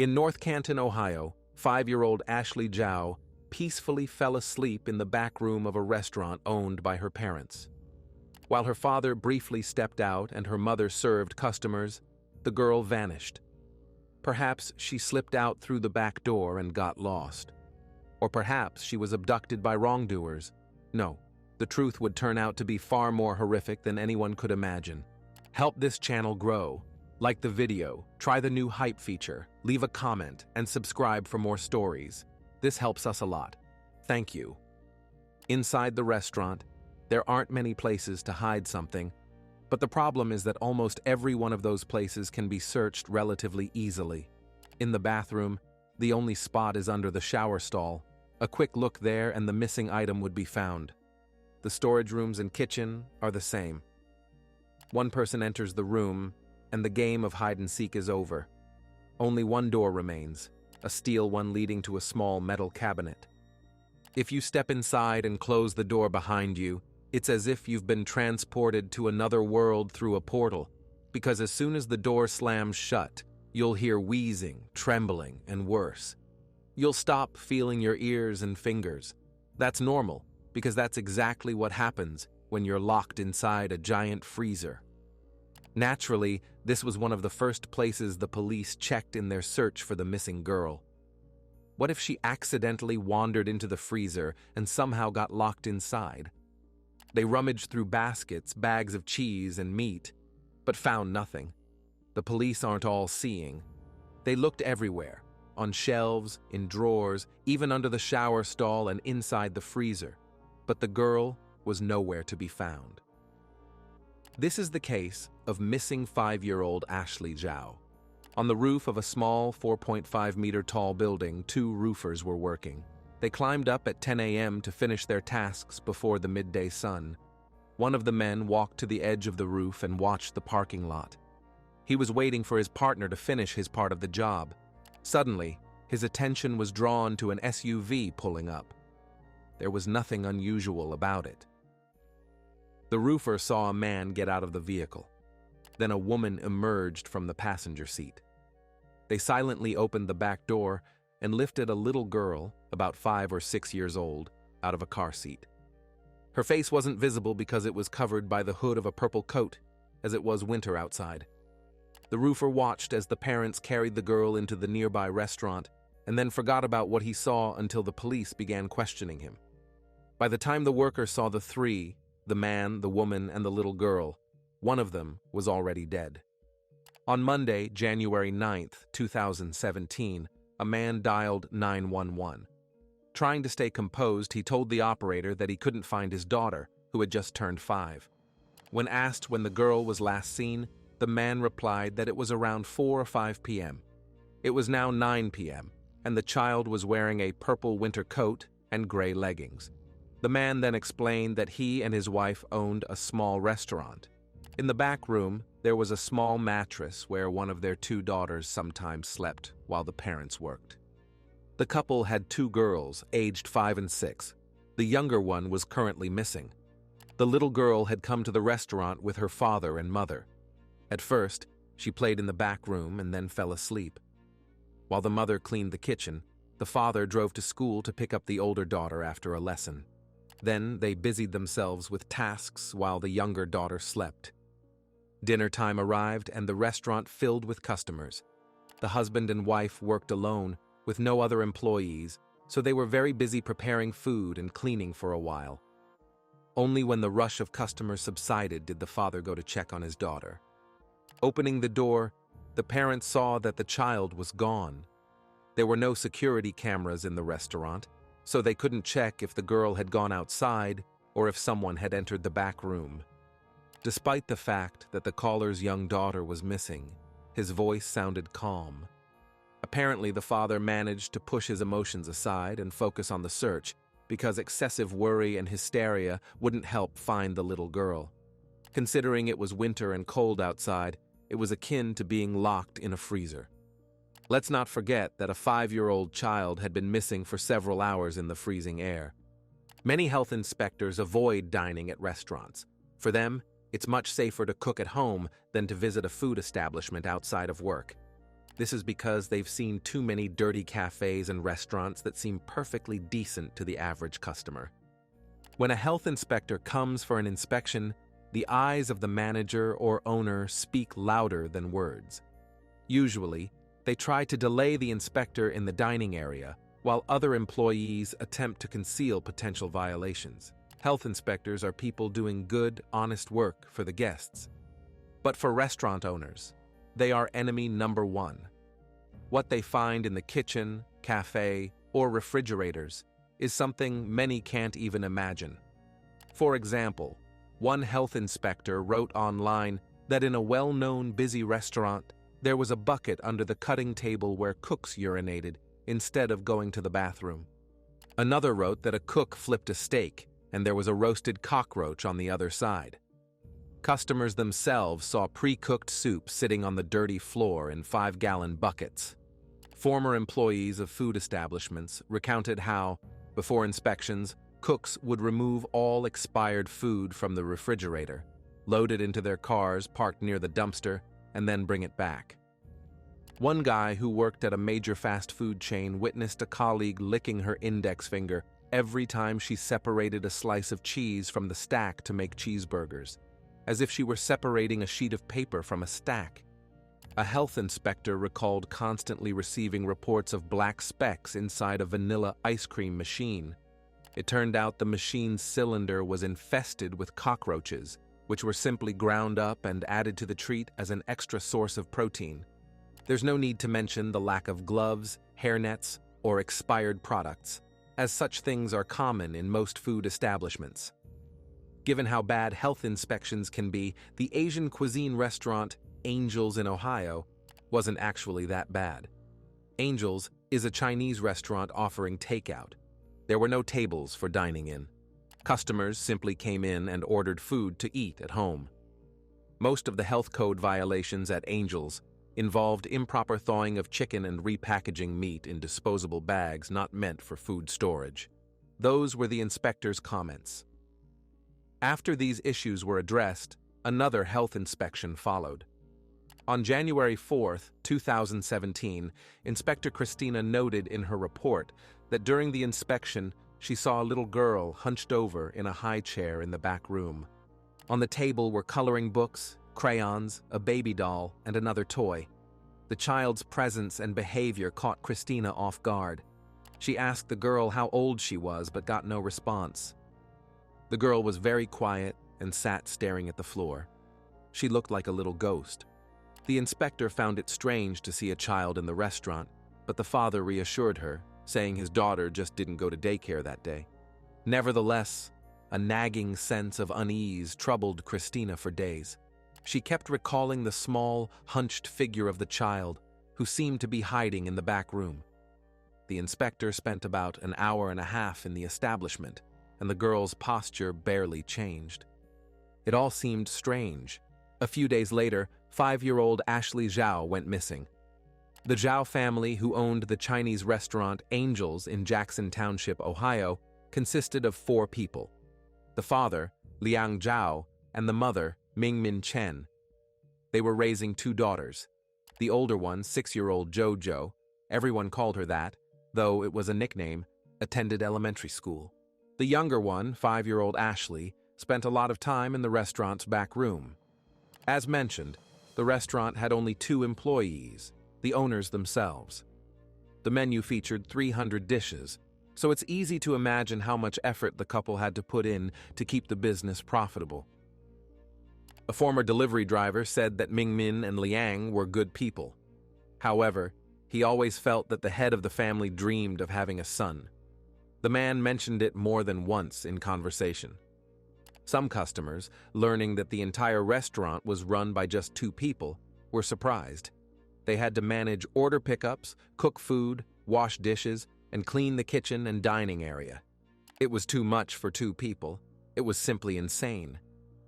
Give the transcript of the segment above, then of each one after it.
In North Canton, Ohio, 5-year-old Ashley Zhao peacefully fell asleep in the back room of a restaurant owned by her parents. While her father briefly stepped out and her mother served customers, the girl vanished. Perhaps she slipped out through the back door and got lost. Or perhaps she was abducted by wrongdoers. No, the truth would turn out to be far more horrific than anyone could imagine. Help this channel grow. Like the video, try the new hype feature, leave a comment, and subscribe for more stories. This helps us a lot. Thank you. Inside the restaurant, there aren't many places to hide something, but the problem is that almost every one of those places can be searched relatively easily. In the bathroom, the only spot is under the shower stall. A quick look there and the missing item would be found. The storage rooms and kitchen are the same. One person enters the room, and the game of hide-and-seek is over. Only one door remains, a steel one leading to a small metal cabinet. If you step inside and close the door behind you, it's as if you've been transported to another world through a portal, because as soon as the door slams shut, you'll hear wheezing, trembling, and worse. You'll stop feeling your ears and fingers. That's normal, because that's exactly what happens when you're locked inside a giant freezer. Naturally, this was one of the first places the police checked in their search for the missing girl. What if she accidentally wandered into the freezer and somehow got locked inside? They rummaged through baskets, bags of cheese and meat, but found nothing. The police aren't all seeing. They looked everywhere, on shelves, in drawers, even under the shower stall and inside the freezer, but the girl was nowhere to be found. This is the case of missing 5-year-old Ashley Zhao. On the roof of a small 4.5-meter tall building, 2 roofers were working. They climbed up at 10 a.m. to finish their tasks before the midday sun. One of the men walked to the edge of the roof and watched the parking lot. He was waiting for his partner to finish his part of the job. Suddenly, his attention was drawn to an SUV pulling up. There was nothing unusual about it. The roofer saw a man get out of the vehicle. Then a woman emerged from the passenger seat. They silently opened the back door and lifted a little girl, about 5 or 6 years old, out of a car seat. Her face wasn't visible because it was covered by the hood of a purple coat, as it was winter outside. The roofer watched as the parents carried the girl into the nearby restaurant and then forgot about what he saw until the police began questioning him. By the time the worker saw the 3, the man, the woman, and the little girl, one of them was already dead. On Monday, January 9th, 2017, a man dialed 911. Trying to stay composed, he told the operator that he couldn't find his daughter, who had just turned 5. When asked when the girl was last seen, the man replied that it was around 4 or 5 p.m. It was now 9 p.m., and the child was wearing a purple winter coat and gray leggings. The man then explained that he and his wife owned a small restaurant. In the back room, there was a small mattress where one of their 2 daughters sometimes slept while the parents worked. The couple had 2 girls, aged 5 and 6. The younger one was currently missing. The little girl had come to the restaurant with her father and mother. At first, she played in the back room and then fell asleep. While the mother cleaned the kitchen, the father drove to school to pick up the older daughter after a lesson. Then they busied themselves with tasks while the younger daughter slept. Dinner time arrived and the restaurant filled with customers. The husband and wife worked alone, with no other employees, so they were very busy preparing food and cleaning for a while. Only when the rush of customers subsided did the father go to check on his daughter. Opening the door, the parents saw that the child was gone. There were no security cameras in the restaurant, so they couldn't check if the girl had gone outside or if someone had entered the back room. Despite the fact that the caller's young daughter was missing, his voice sounded calm. Apparently, the father managed to push his emotions aside and focus on the search, because excessive worry and hysteria wouldn't help find the little girl. Considering it was winter and cold outside, it was akin to being locked in a freezer. Let's not forget that a 5-year-old child had been missing for several hours in the freezing air. Many health inspectors avoid dining at restaurants. For them, it's much safer to cook at home than to visit a food establishment outside of work. This is because they've seen too many dirty cafes and restaurants that seem perfectly decent to the average customer. When a health inspector comes for an inspection, the eyes of the manager or owner speak louder than words. Usually, they try to delay the inspector in the dining area, while other employees attempt to conceal potential violations. Health inspectors are people doing good, honest work for the guests. But for restaurant owners, they are enemy number one. What they find in the kitchen, cafe, or refrigerators is something many can't even imagine. For example, one health inspector wrote online that in a well-known busy restaurant, there was a bucket under the cutting table where cooks urinated instead of going to the bathroom. Another wrote that a cook flipped a steak and there was a roasted cockroach on the other side. Customers themselves saw pre-cooked soup sitting on the dirty floor in 5-gallon buckets. Former employees of food establishments recounted how, before inspections, cooks would remove all expired food from the refrigerator, load it into their cars parked near the dumpster, and then bring it back. One guy who worked at a major fast food chain witnessed a colleague licking her index finger every time she separated a slice of cheese from the stack to make cheeseburgers, as if she were separating a sheet of paper from a stack. A health inspector recalled constantly receiving reports of black specks inside a vanilla ice cream machine. It turned out the machine's cylinder was infested with cockroaches, which were simply ground up and added to the treat as an extra source of protein. There's no need to mention the lack of gloves, hairnets, or expired products, as such things are common in most food establishments. Given how bad health inspections can be, the Asian cuisine restaurant Angel's in Ohio wasn't actually that bad. Angel's is a Chinese restaurant offering takeout. There were no tables for dining in. Customers simply came in and ordered food to eat at home. Most of the health code violations at Angel's involved improper thawing of chicken and repackaging meat in disposable bags not meant for food storage. Those were the inspector's comments. After these issues were addressed, another health inspection followed. On January 4, 2017, Inspector Christina noted in her report that during the inspection, she saw a little girl hunched over in a high chair in the back room. On the table were coloring books, crayons, a baby doll, and another toy. The child's presence and behavior caught Christina off guard. She asked the girl how old she was but got no response. The girl was very quiet and sat staring at the floor. She looked like a little ghost. The inspector found it strange to see a child in the restaurant, but the father reassured her, saying his daughter just didn't go to daycare that day. Nevertheless, a nagging sense of unease troubled Christina for days. She kept recalling the small, hunched figure of the child, who seemed to be hiding in the back room. The inspector spent about an hour and a half in the establishment, and the girl's posture barely changed. It all seemed strange. A few days later, 5-year-old Ashley Zhao went missing. The Zhao family, who owned the Chinese restaurant Angel's in Jackson Township, Ohio, consisted of 4 people: the father, Liang Zhao, and the mother, Mingmin Chen. They were raising 2 daughters. The older one, 6-year-old Jojo, everyone called her that, though it was a nickname, attended elementary school. The younger one, 5-year-old Ashley, spent a lot of time in the restaurant's back room. As mentioned, the restaurant had only 2 employees, the owners themselves. The menu featured 300 dishes, so it's easy to imagine how much effort the couple had to put in to keep the business profitable. A former delivery driver said that Mingmin and Liang were good people. However, he always felt that the head of the family dreamed of having a son. The man mentioned it more than once in conversation. Some customers, learning that the entire restaurant was run by just 2 people, were surprised. They had to manage order pickups, cook food, wash dishes, and clean the kitchen and dining area. It was too much for 2 people. It was simply insane.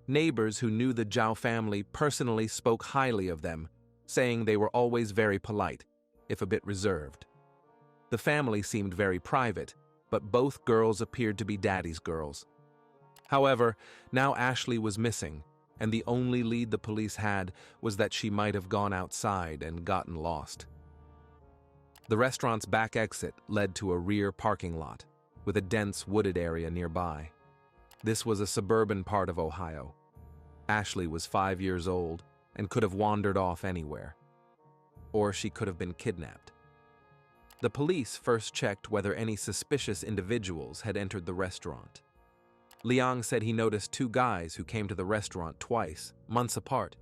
Neighbors who knew the Zhao family personally spoke highly of them, saying they were always very polite, if a bit reserved. The family seemed very private, but both girls appeared to be daddy's girls. However, now Ashley was missing, and the only lead the police had was that she might have gone outside and gotten lost. The restaurant's back exit led to a rear parking lot, with a dense wooded area nearby. This was a suburban part of Ohio. Ashley was 5 years old and could have wandered off anywhere. Or she could have been kidnapped. The police first checked whether any suspicious individuals had entered the restaurant. Liang said he noticed 2 guys who came to the restaurant twice, months apart.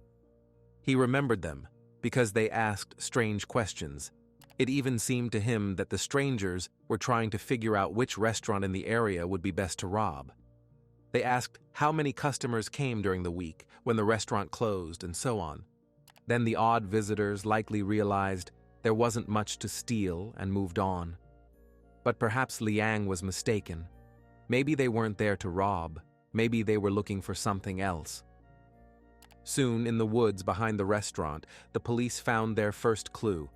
He remembered them because they asked strange questions. It even seemed to him that the strangers were trying to figure out which restaurant in the area would be best to rob. They asked how many customers came during the week, when the restaurant closed, and so on. Then the odd visitors likely realized there wasn't much to steal and moved on. But perhaps Liang was mistaken. Maybe they weren't there to rob. Maybe they were looking for something else. Soon, in the woods behind the restaurant, the police found their first clue: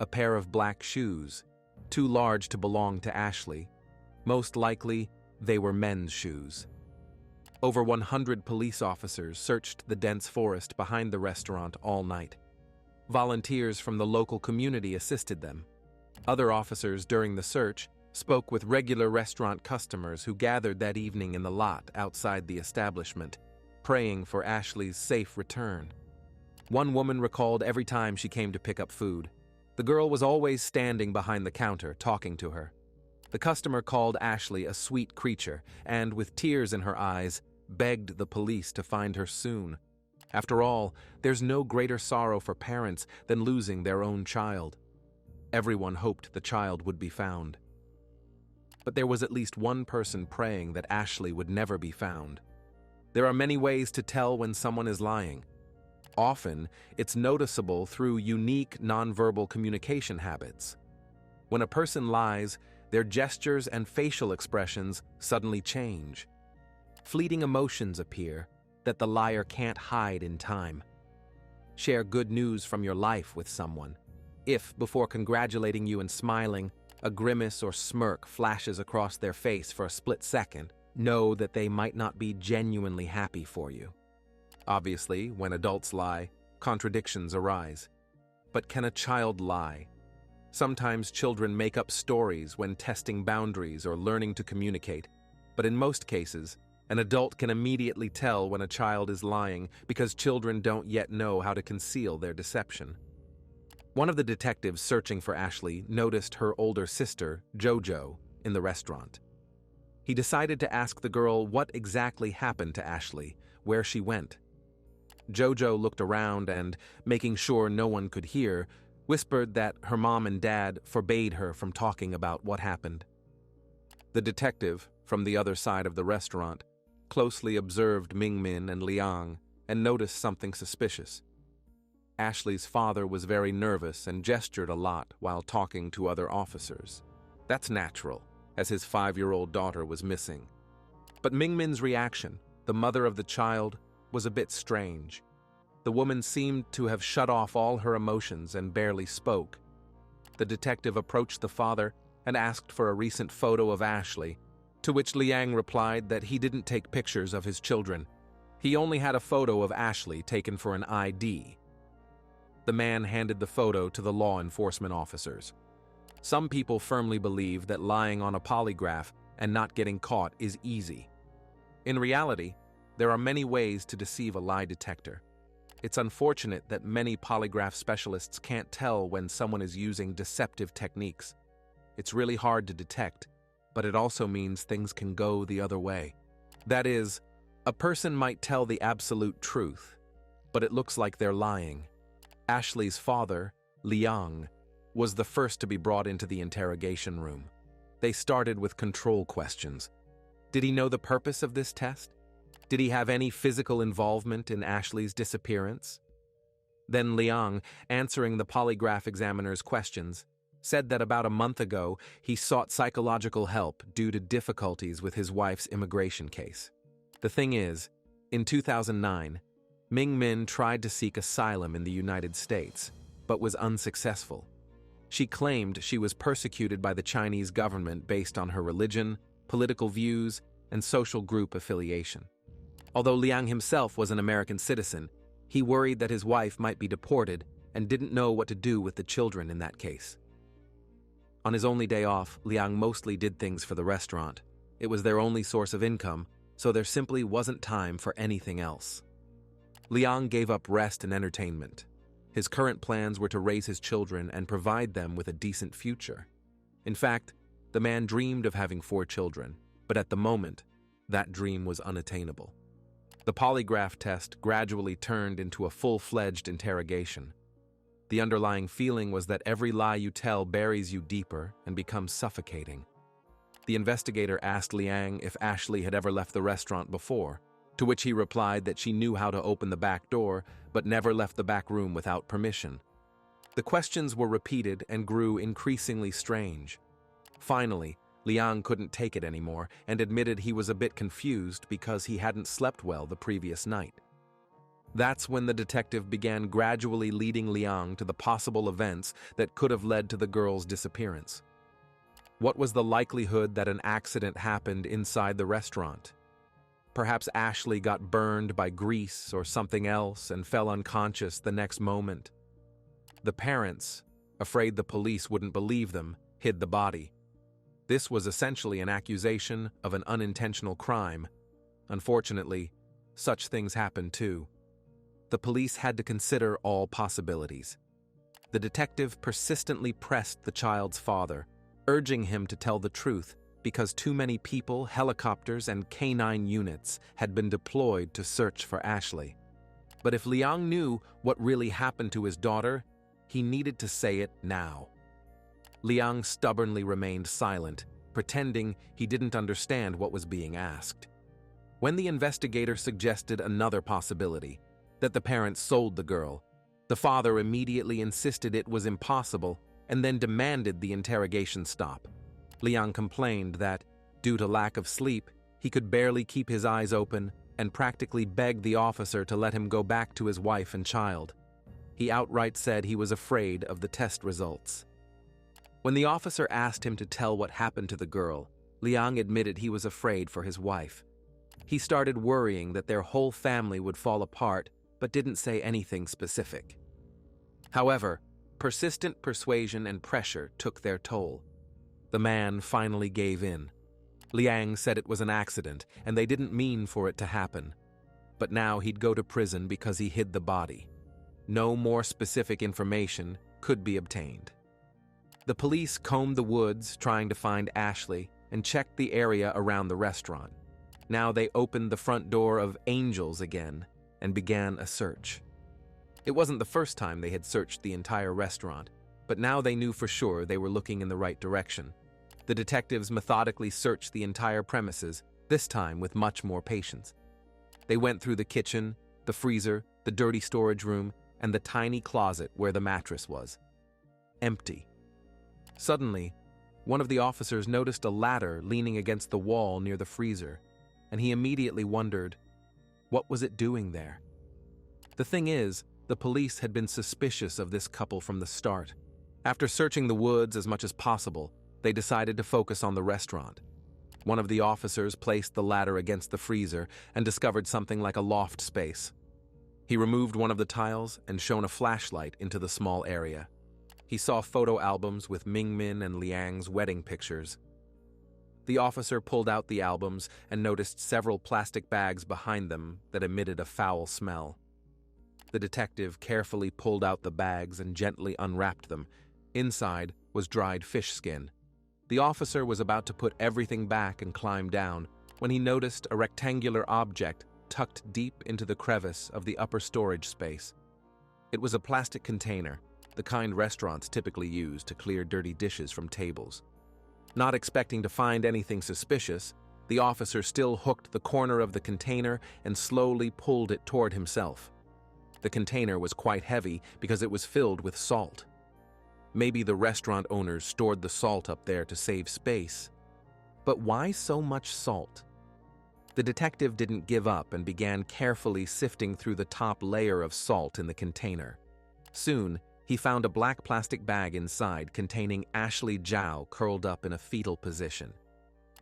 a pair of black shoes, too large to belong to Ashley. Most likely, they were men's shoes. Over 100 police officers searched the dense forest behind the restaurant all night. Volunteers from the local community assisted them. Other officers during the search spoke with regular restaurant customers who gathered that evening in the lot outside the establishment, praying for Ashley's safe return. One woman recalled every time she came to pick up food. The girl was always standing behind the counter, talking to her. The customer called Ashley a sweet creature and, with tears in her eyes, begged the police to find her soon. After all, there's no greater sorrow for parents than losing their own child. Everyone hoped the child would be found. But there was at least one person praying that Ashley would never be found. There are many ways to tell when someone is lying. Often, it's noticeable through unique nonverbal communication habits. When a person lies, their gestures and facial expressions suddenly change. Fleeting emotions appear that the liar can't hide in time. Share good news from your life with someone. If, before congratulating you and smiling, a grimace or smirk flashes across their face for a split second, know that they might not be genuinely happy for you. Obviously, when adults lie, contradictions arise. But can a child lie? Sometimes children make up stories when testing boundaries or learning to communicate, but in most cases, an adult can immediately tell when a child is lying because children don't yet know how to conceal their deception. One of the detectives searching for Ashley noticed her older sister, JoJo, in the restaurant. He decided to ask the girl what exactly happened to Ashley, where she went. JoJo looked around and, making sure no one could hear, whispered that her mom and dad forbade her from talking about what happened. The detective, from the other side of the restaurant, closely observed Mingmin and Liang and noticed something suspicious. Ashley's father was very nervous and gestured a lot while talking to other officers. That's natural, as his 5-year-old daughter was missing. But Mingmin's reaction, the mother of the child, was a bit strange. The woman seemed to have shut off all her emotions and barely spoke. The detective approached the father and asked for a recent photo of Ashley, to which Liang replied that he didn't take pictures of his children. He only had a photo of Ashley taken for an ID. The man handed the photo to the law enforcement officers. Some people firmly believe that lying on a polygraph and not getting caught is easy. In reality, there are many ways to deceive a lie detector. It's unfortunate that many polygraph specialists can't tell when someone is using deceptive techniques. It's really hard to detect, but it also means things can go the other way. That is, a person might tell the absolute truth, but it looks like they're lying. Ashley's father, Liang, was the first to be brought into the interrogation room. They started with control questions. Did he know the purpose of this test? Did he have any physical involvement in Ashley's disappearance? Then Liang, answering the polygraph examiner's questions, said that about a month ago he sought psychological help due to difficulties with his wife's immigration case. The thing is, in 2009, Mingmin tried to seek asylum in the United States, but was unsuccessful. She claimed she was persecuted by the Chinese government based on her religion, political views, and social group affiliation. Although Liang himself was an American citizen, he worried that his wife might be deported and didn't know what to do with the children in that case. On his only day off, Liang mostly did things for the restaurant. It was their only source of income, so there simply wasn't time for anything else. Liang gave up rest and entertainment. His current plans were to raise his children and provide them with a decent future. In fact, the man dreamed of having 4 children, but at the moment, that dream was unattainable. The polygraph test gradually turned into a full-fledged interrogation. The underlying feeling was that every lie you tell buries you deeper and becomes suffocating. The investigator asked Liang if Ashley had ever left the restaurant before, to which he replied that she knew how to open the back door but never left the back room without permission. The questions were repeated and grew increasingly strange. Finally, Liang couldn't take it anymore and admitted he was a bit confused because he hadn't slept well the previous night. That's when the detective began gradually leading Liang to the possible events that could have led to the girl's disappearance. What was the likelihood that an accident happened inside the restaurant? Perhaps Ashley got burned by grease or something else and fell unconscious the next moment. The parents, afraid the police wouldn't believe them, hid the body. This was essentially an accusation of an unintentional crime. Unfortunately, such things happen too. The police had to consider all possibilities. The detective persistently pressed the child's father, urging him to tell the truth because too many people, helicopters, and canine units had been deployed to search for Ashley. But if Liang knew what really happened to his daughter, he needed to say it now. Liang stubbornly remained silent, pretending he didn't understand what was being asked. When the investigator suggested another possibility, that the parents sold the girl, the father immediately insisted it was impossible and then demanded the interrogation stop. Liang complained that, due to lack of sleep, he could barely keep his eyes open and practically begged the officer to let him go back to his wife and child. He outright said he was afraid of the test results. When the officer asked him to tell what happened to the girl, Liang admitted he was afraid for his wife. He started worrying that their whole family would fall apart, but didn't say anything specific. However, persistent persuasion and pressure took their toll. The man finally gave in. Liang said it was an accident and they didn't mean for it to happen. But now he'd go to prison because he hid the body. No more specific information could be obtained. The police combed the woods trying to find Ashley and checked the area around the restaurant. Now they opened the front door of Angel's again and began a search. It wasn't the first time they had searched the entire restaurant, but now they knew for sure they were looking in the right direction. The detectives methodically searched the entire premises, this time with much more patience. They went through the kitchen, the freezer, the dirty storage room, and the tiny closet where the mattress was. Empty. Suddenly, one of the officers noticed a ladder leaning against the wall near the freezer, and he immediately wondered, what was it doing there? The thing is, the police had been suspicious of this couple from the start. After searching the woods as much as possible, they decided to focus on the restaurant. One of the officers placed the ladder against the freezer and discovered something like a loft space. He removed one of the tiles and shone a flashlight into the small area. He saw photo albums with Mingmin and Liang's wedding pictures. The officer pulled out the albums and noticed several plastic bags behind them that emitted a foul smell. The detective carefully pulled out the bags and gently unwrapped them. Inside was dried fish skin. The officer was about to put everything back and climb down when he noticed a rectangular object tucked deep into the crevice of the upper storage space. It was a plastic container, the kind restaurants typically use to clear dirty dishes from tables. Not expecting to find anything suspicious, the officer still hooked the corner of the container and slowly pulled it toward himself. The container was quite heavy because it was filled with salt. Maybe the restaurant owners stored the salt up there to save space. But why so much salt? The detective didn't give up and began carefully sifting through the top layer of salt in the container. Soon, he found a black plastic bag inside containing Ashley Zhao curled up in a fetal position.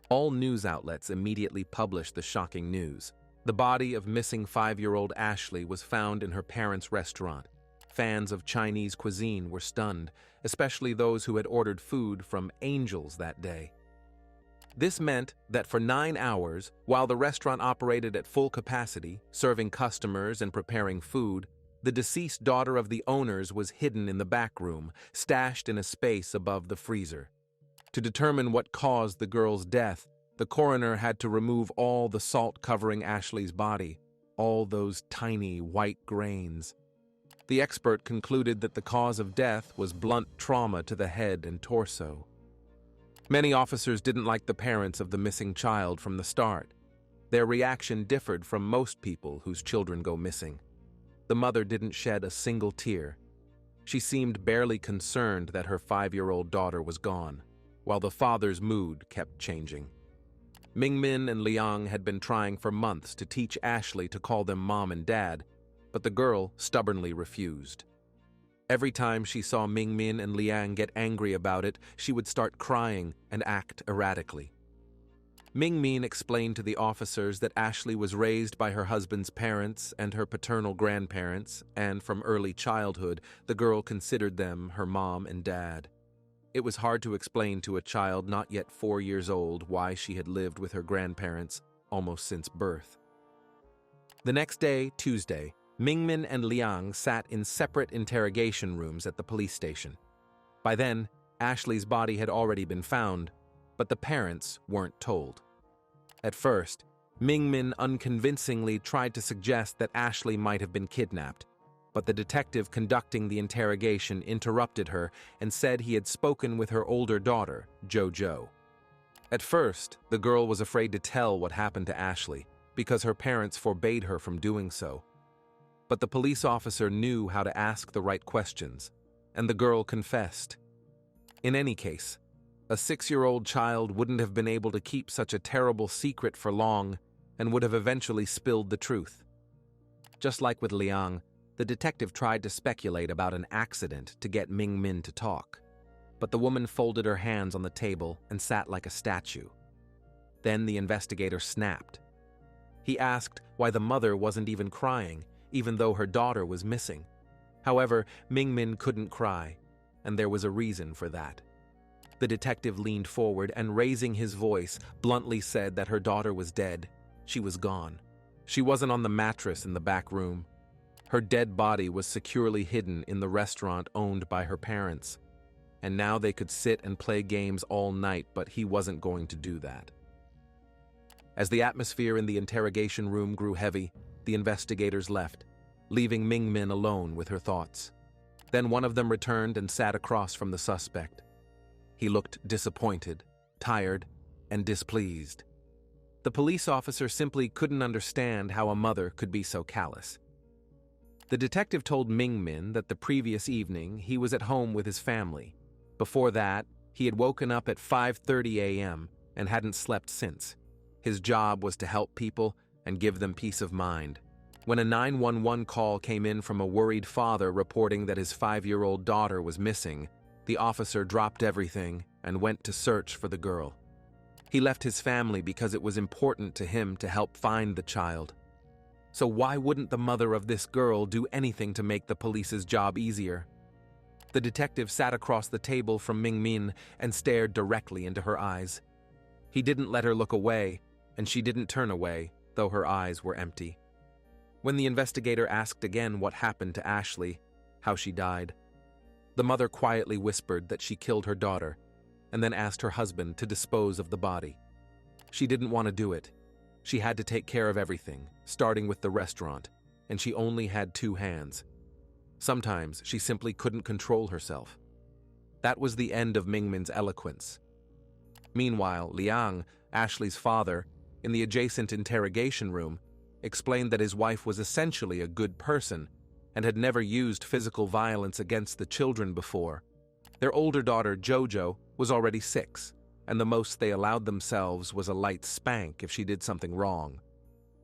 All news outlets immediately published the shocking news. The body of missing 5-year-old Ashley was found in her parents' restaurant. Fans of Chinese cuisine were stunned, especially those who had ordered food from angels that day. This meant that for 9 hours, while the restaurant operated at full capacity, serving customers and preparing food, the deceased daughter of the owners was hidden in the back room, stashed in a space above the freezer. To determine what caused the girl's death, the coroner had to remove all the salt covering Ashley's body, all those tiny white grains. The expert concluded that the cause of death was blunt trauma to the head and torso. Many officers didn't like the parents of the missing child from the start. Their reaction differed from most people whose children go missing. The mother didn't shed a single tear. She seemed barely concerned that her 5-year-old daughter was gone, while the father's mood kept changing. Mingmin and Liang had been trying for months to teach Ashley to call them mom and dad, but the girl stubbornly refused. Every time she saw Mingmin and Liang get angry about it, she would start crying and act erratically. Mingmin explained to the officers that Ashley was raised by her husband's parents and her paternal grandparents, and from early childhood, the girl considered them her mom and dad. It was hard to explain to a child not yet 4 years old why she had lived with her grandparents almost since birth. The next day, Tuesday, Mingmin and Liang sat in separate interrogation rooms at the police station. By then, Ashley's body had already been found, but the parents weren't told. At first, Mingmin unconvincingly tried to suggest that Ashley might have been kidnapped, but the detective conducting the interrogation interrupted her and said he had spoken with her older daughter, Jojo. At first, the girl was afraid to tell what happened to Ashley because her parents forbade her from doing so. But the police officer knew how to ask the right questions, and the girl confessed. In any case, a 6-year-old child wouldn't have been able to keep such a terrible secret for long and would have eventually spilled the truth. Just like with Liang, the detective tried to speculate about an accident to get Mingmin to talk, but the woman folded her hands on the table and sat like a statue. Then the investigator snapped. He asked why the mother wasn't even crying, even though her daughter was missing. However, Mingmin couldn't cry, and there was a reason for that. The detective leaned forward and, raising his voice, bluntly said that her daughter was dead. She was gone. She wasn't on the mattress in the back room. Her dead body was securely hidden in the restaurant owned by her parents. And now they could sit and play games all night, but he wasn't going to do that. As the atmosphere in the interrogation room grew heavy, the investigators left, leaving Mingmin alone with her thoughts. Then one of them returned and sat across from the suspect. He looked disappointed, tired, and displeased. The police officer simply couldn't understand how a mother could be so callous. The detective told Mingmin that the previous evening he was at home with his family. Before that, he had woken up at 5:30 a.m. and hadn't slept since. His job was to help people and give them peace of mind. When a 911 call came in from a worried father reporting that his 5-year-old daughter was missing, the officer dropped everything and went to search for the girl. He left his family because it was important to him to help find the child. So why wouldn't the mother of this girl do anything to make the police's job easier? The detective sat across the table from Mingmin and stared directly into her eyes. He didn't let her look away, and she didn't turn away, though her eyes were empty. When the investigator asked again what happened to Ashley, how she died, the mother quietly whispered that she killed her daughter, and then asked her husband to dispose of the body. She didn't want to do it. She had to take care of everything, starting with the restaurant, and she only had 2 hands. Sometimes she simply couldn't control herself. That was the end of Mingmin's eloquence. Meanwhile, Liang, Ashley's father, in the adjacent interrogation room, explained that his wife was essentially a good person and had never used physical violence against the children before. Their older daughter, Jojo, was already 6, and the most they allowed themselves was a light spank if she did something wrong.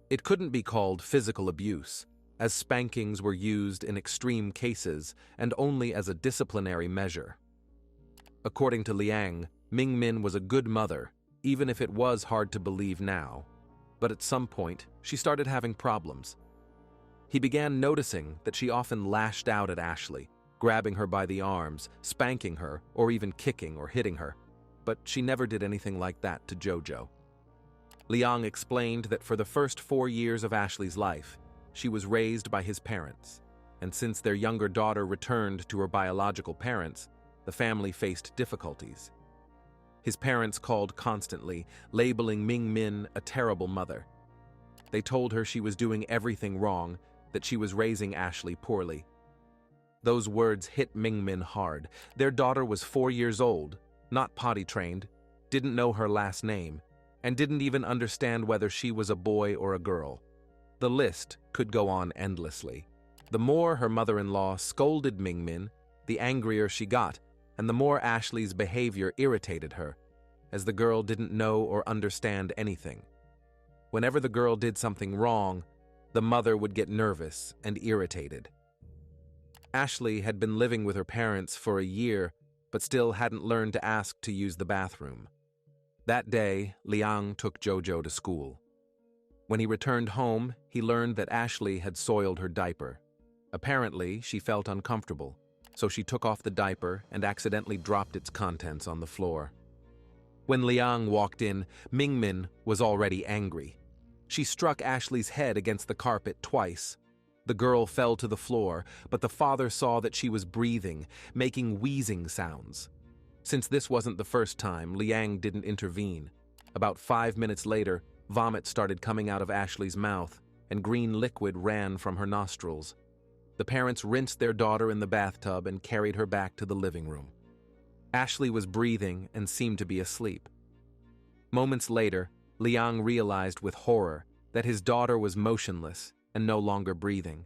It couldn't be called physical abuse, as spankings were used in extreme cases and only as a disciplinary measure. According to Liang, Mingmin was a good mother, even if it was hard to believe now. But at some point, she started having problems. He began noticing that she often lashed out at Ashley, grabbing her by the arms, spanking her, or even kicking or hitting her. But she never did anything like that to Jojo. Liang explained that for the first 4 years of Ashley's life, she was raised by his parents, and since their younger daughter returned to her biological parents, the family faced difficulties. His parents called constantly, labeling Mingmin a terrible mother. They told her she was doing everything wrong, that she was raising Ashley poorly. Those words hit Mingmin hard. Their daughter was 4 years old, not potty-trained, didn't know her last name, and didn't even understand whether she was a boy or a girl. The list could go on endlessly. The more her mother-in-law scolded Mingmin, the angrier she got, and the more Ashley's behavior irritated her, as the girl didn't know or understand anything. Whenever the girl did something wrong, the mother would get nervous and irritated. Ashley had been living with her parents for a year, but still hadn't learned to ask to use the bathroom. That day, Liang took Jojo to school. When he returned home, he learned that Ashley had soiled her diaper. Apparently, she felt uncomfortable, so she took off the diaper and accidentally dropped its contents on the floor. When Liang walked in, Mingmin was already angry. She struck Ashley's head against the carpet twice. The girl fell to the floor, but the father saw that she was breathing, making wheezing sounds. Since this wasn't the first time, Liang didn't intervene. About 5 minutes later, vomit started coming out of Ashley's mouth, and green liquid ran from her nostrils. The parents rinsed their daughter in the bathtub and carried her back to the living room. Ashley was breathing and seemed to be asleep. Moments later, Liang realized with horror that his daughter was motionless and no longer breathing.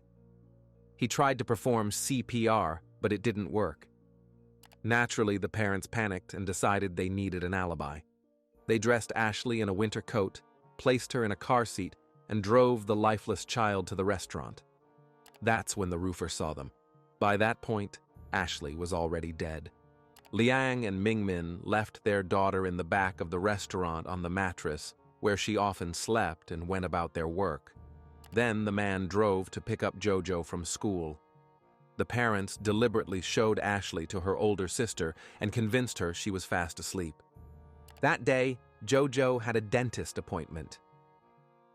He tried to perform CPR, but it didn't work. Naturally, the parents panicked and decided they needed an alibi. They dressed Ashley in a winter coat, placed her in a car seat, and drove the lifeless child to the restaurant. That's when the roofer saw them. By that point, Ashley was already dead. Liang and Mingmin left their daughter in the back of the restaurant on the mattress, where she often slept and went about their work. Then the man drove to pick up Jojo from school. The parents deliberately showed Ashley to her older sister and convinced her she was fast asleep. That day, Jojo had a dentist appointment.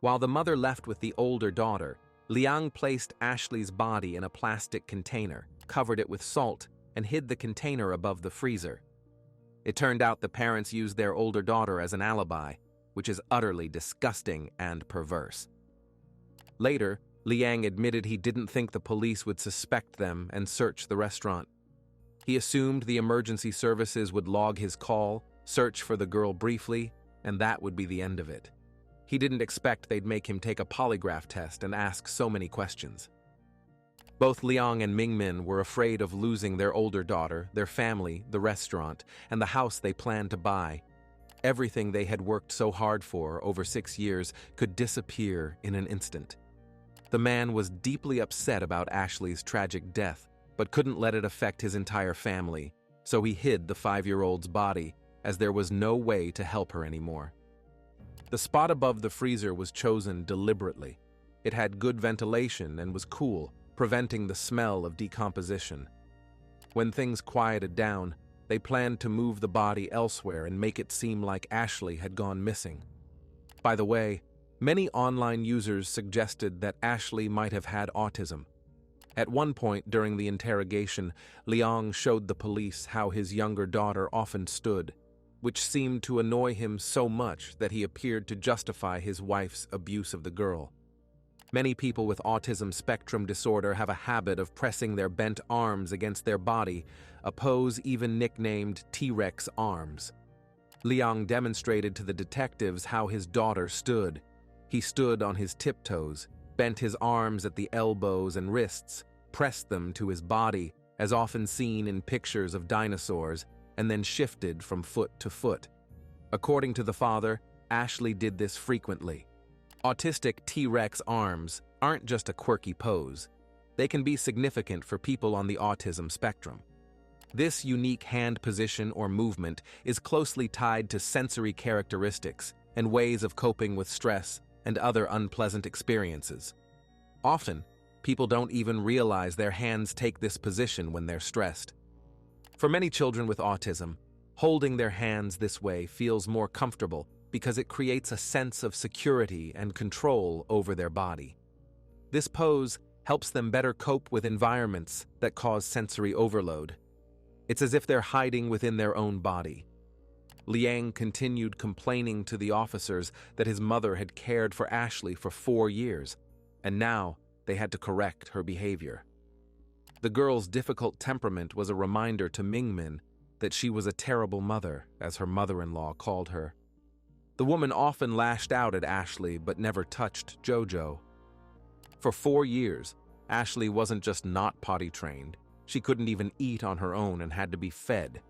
While the mother left with the older daughter, Liang placed Ashley's body in a plastic container, covered it with salt, and hid the container above the freezer. It turned out the parents used their older daughter as an alibi, which is utterly disgusting and perverse. Later, Liang admitted he didn't think the police would suspect them and search the restaurant. He assumed the emergency services would log his call, search for the girl briefly, and that would be the end of it. He didn't expect they'd make him take a polygraph test and ask so many questions. Both Liang and Mingmin were afraid of losing their older daughter, their family, the restaurant, and the house they planned to buy. Everything they had worked so hard for over 6 years could disappear in an instant. The man was deeply upset about Ashley's tragic death, but couldn't let it affect his entire family, so he hid the 5-year-old's body, as there was no way to help her anymore. The spot above the freezer was chosen deliberately. It had good ventilation and was cool, preventing the smell of decomposition. When things quieted down, they planned to move the body elsewhere and make it seem like Ashley had gone missing. By the way, many online users suggested that Ashley might have had autism. At one point during the interrogation, Liang showed the police how his younger daughter often stood, which seemed to annoy him so much that he appeared to justify his wife's abuse of the girl. Many people with autism spectrum disorder have a habit of pressing their bent arms against their body, a pose even nicknamed T-Rex arms. Liang demonstrated to the detectives how his daughter stood. He stood on his tiptoes, bent his arms at the elbows and wrists, pressed them to his body, as often seen in pictures of dinosaurs, and then shifted from foot to foot. According to the father, Ashley did this frequently. Autistic T-Rex arms aren't just a quirky pose. They can be significant for people on the autism spectrum. This unique hand position or movement is closely tied to sensory characteristics and ways of coping with stress and other unpleasant experiences. Often, People don't even realize their hands take this position when they're stressed. For many children with autism, holding their hands this way feels more comfortable because it creates a sense of security and control over their body. This pose helps them better cope with environments that cause sensory overload. It's as if they're hiding within their own body. Liang continued complaining to the officers that his mother had cared for Ashley for 4 years, and now they had to correct her behavior. The girl's difficult temperament was a reminder to Mingmin that she was a terrible mother, as her mother-in-law called her. The woman often lashed out at Ashley but never touched Jojo. For 4 years, Ashley wasn't just not potty trained, she couldn't even eat on her own and had to be fed.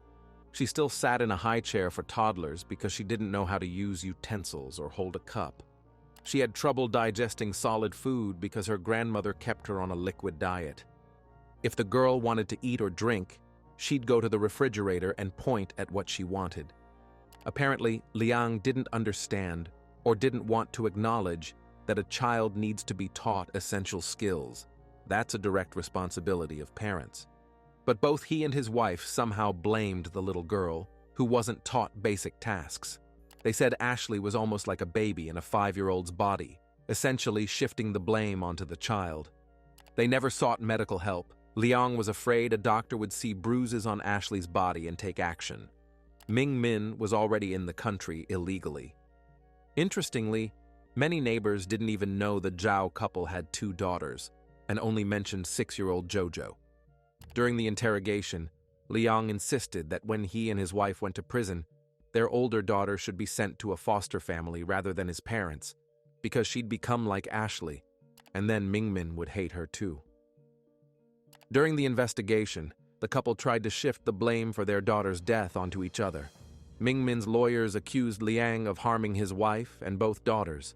She still sat in a high chair for toddlers because she didn't know how to use utensils or hold a cup. She had trouble digesting solid food because her grandmother kept her on a liquid diet. If the girl wanted to eat or drink, she'd go to the refrigerator and point at what she wanted. Apparently, Liang didn't understand or didn't want to acknowledge that a child needs to be taught essential skills. That's a direct responsibility of parents. But both he and his wife somehow blamed the little girl, who wasn't taught basic tasks. They said Ashley was almost like a baby in a 5-year-old's body, essentially shifting the blame onto the child. They never sought medical help. Liang was afraid a doctor would see bruises on Ashley's body and take action. Mingmin was already in the country illegally. Interestingly, many neighbors didn't even know the Zhao couple had 2 daughters, and only mentioned 6-year-old Jojo. During the interrogation, Liang insisted that when he and his wife went to prison, their older daughter should be sent to a foster family rather than his parents, because she'd become like Ashley, and then Mingmin would hate her too. During the investigation, the couple tried to shift the blame for their daughter's death onto each other. Mingmin's lawyers accused Liang of harming his wife and both daughters.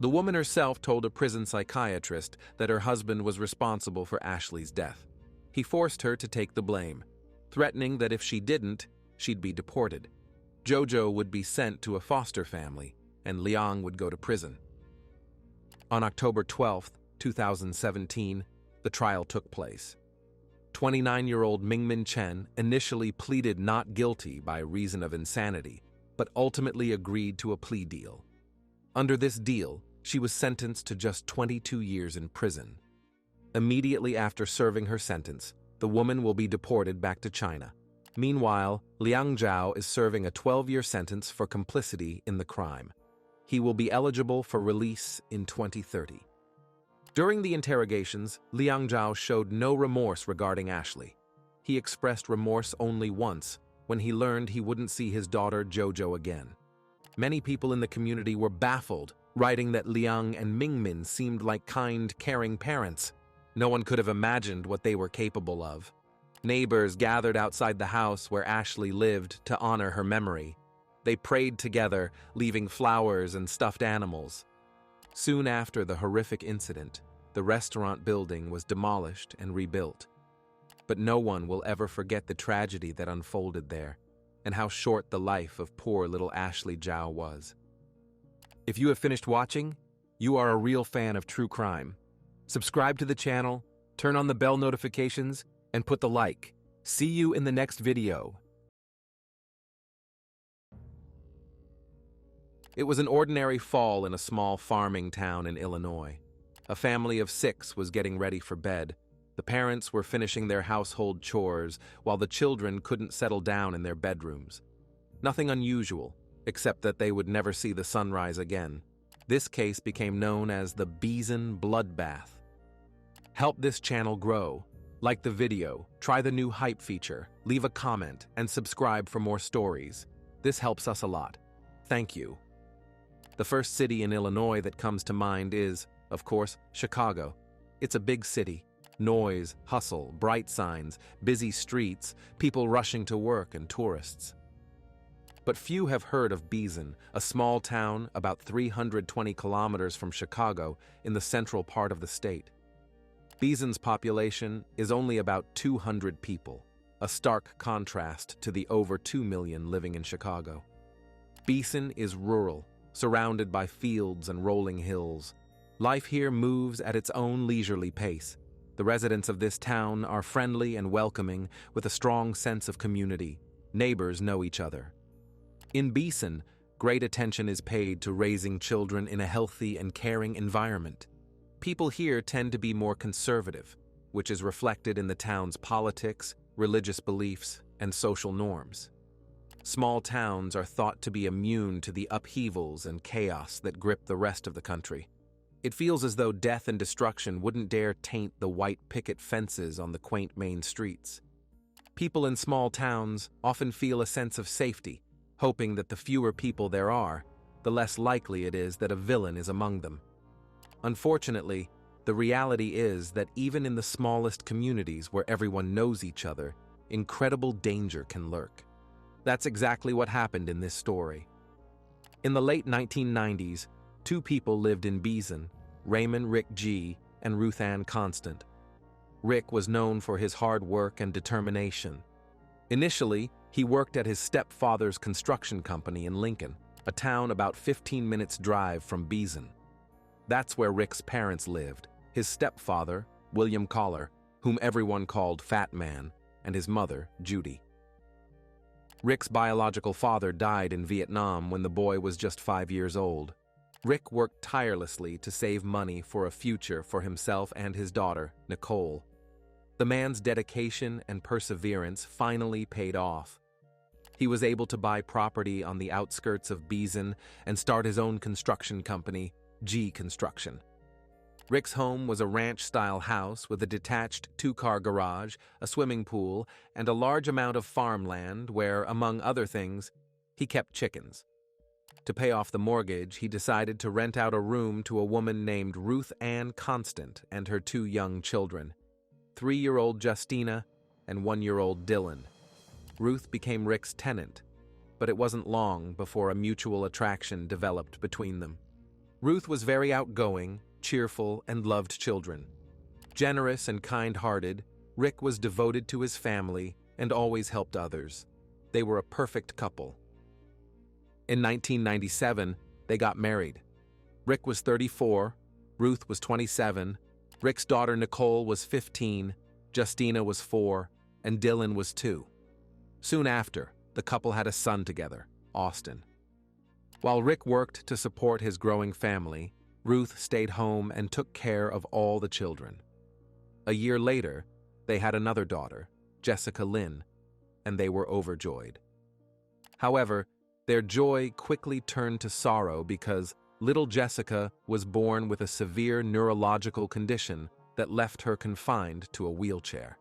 The woman herself told a prison psychiatrist that her husband was responsible for Ashley's death. He forced her to take the blame, threatening that if she didn't, she'd be deported. Jojo would be sent to a foster family, and Liang would go to prison. On October 12, 2017, the trial took place. 29-year-old Mingmin Chen initially pleaded not guilty by reason of insanity, but ultimately agreed to a plea deal. Under this deal, she was sentenced to just 22 years in prison. Immediately after serving her sentence, the woman will be deported back to China. Meanwhile, Liang Zhao is serving a 12-year sentence for complicity in the crime. He will be eligible for release in 2030. During the interrogations, Liang Zhao showed no remorse regarding Ashley. He expressed remorse only once, when he learned he wouldn't see his daughter Jojo again. Many people in the community were baffled, writing that Liang and Mingmin seemed like kind, caring parents. No one could have imagined what they were capable of. Neighbors gathered outside the house where Ashley lived to honor her memory. They prayed together, leaving flowers and stuffed animals. Soon after the horrific incident, the restaurant building was demolished and rebuilt. But no one will ever forget the tragedy that unfolded there, and how short the life of poor little Ashley Zhao was. If you have finished watching, you are a real fan of true crime. Subscribe to the channel, turn on the bell notifications, and put the like. See you in the next video. It was an ordinary fall in a small farming town in Illinois. A family of 6 was getting ready for bed. The parents were finishing their household chores, while the children couldn't settle down in their bedrooms. Nothing unusual, except that they would never see the sunrise again. This case became known as the Bison Bloodbath. Help this channel grow. Like the video, try the new hype feature, leave a comment, and subscribe for more stories. This helps us a lot. Thank you. The first city in Illinois that comes to mind is, of course, Chicago. It's a big city. Noise, hustle, bright signs, busy streets, people rushing to work, and tourists. But few have heard of Bison, a small town about 320 kilometers from Chicago in the central part of the state. Bison's population is only about 200 people, a stark contrast to the over 2 million living in Chicago. Bison is rural, surrounded by fields and rolling hills. Life here moves at its own leisurely pace. The residents of this town are friendly and welcoming, with a strong sense of community. Neighbors know each other. In Beeson, great attention is paid to raising children in a healthy and caring environment. People here tend to be more conservative, which is reflected in the town's politics, religious beliefs, and social norms. Small towns are thought to be immune to the upheavals and chaos that grip the rest of the country. It feels as though death and destruction wouldn't dare taint the white picket fences on the quaint main streets. People in small towns often feel a sense of safety, hoping that the fewer people there are, the less likely it is that a villain is among them. Unfortunately, the reality is that even in the smallest communities where everyone knows each other, incredible danger can lurk. That's exactly what happened in this story. In the late 1990s, two people lived in Beeson, Raymond Rick G. and Ruth Ann Constant. Rick was known for his hard work and determination. Initially, he worked at his stepfather's construction company in Lincoln, a town about 15 minutes' drive from Beeson. That's where Rick's parents lived, his stepfather, William Collar, whom everyone called Fat Man, and his mother, Judy. Rick's biological father died in Vietnam when the boy was just 5 years old. Rick worked tirelessly to save money for a future for himself and his daughter, Nicole. The man's dedication and perseverance finally paid off. He was able to buy property on the outskirts of Beeson and start his own construction company, G Construction. Rick's home was a ranch-style house with a detached two-car garage, a swimming pool, and a large amount of farmland where, among other things, he kept chickens. To pay off the mortgage, he decided to rent out a room to a woman named Ruth Ann Constant and her two young children, 3-year-old Justina and 1-year-old Dylan. Ruth became Rick's tenant, but it wasn't long before a mutual attraction developed between them. Ruth was very outgoing, cheerful, and loved children. Generous and kind-hearted, Rick was devoted to his family and always helped others. They were a perfect couple. In 1997, they got married. Rick was 34, Ruth was 27, Rick's daughter Nicole was 15, Justina was 4, and Dylan was 2. Soon after, the couple had a son together, Austin. While Rick worked to support his growing family, Ruth stayed home and took care of all the children. A year later, they had another daughter, Jessica Lynn, and they were overjoyed. However, their joy quickly turned to sorrow because little Jessica was born with a severe neurological condition that left her confined to a wheelchair.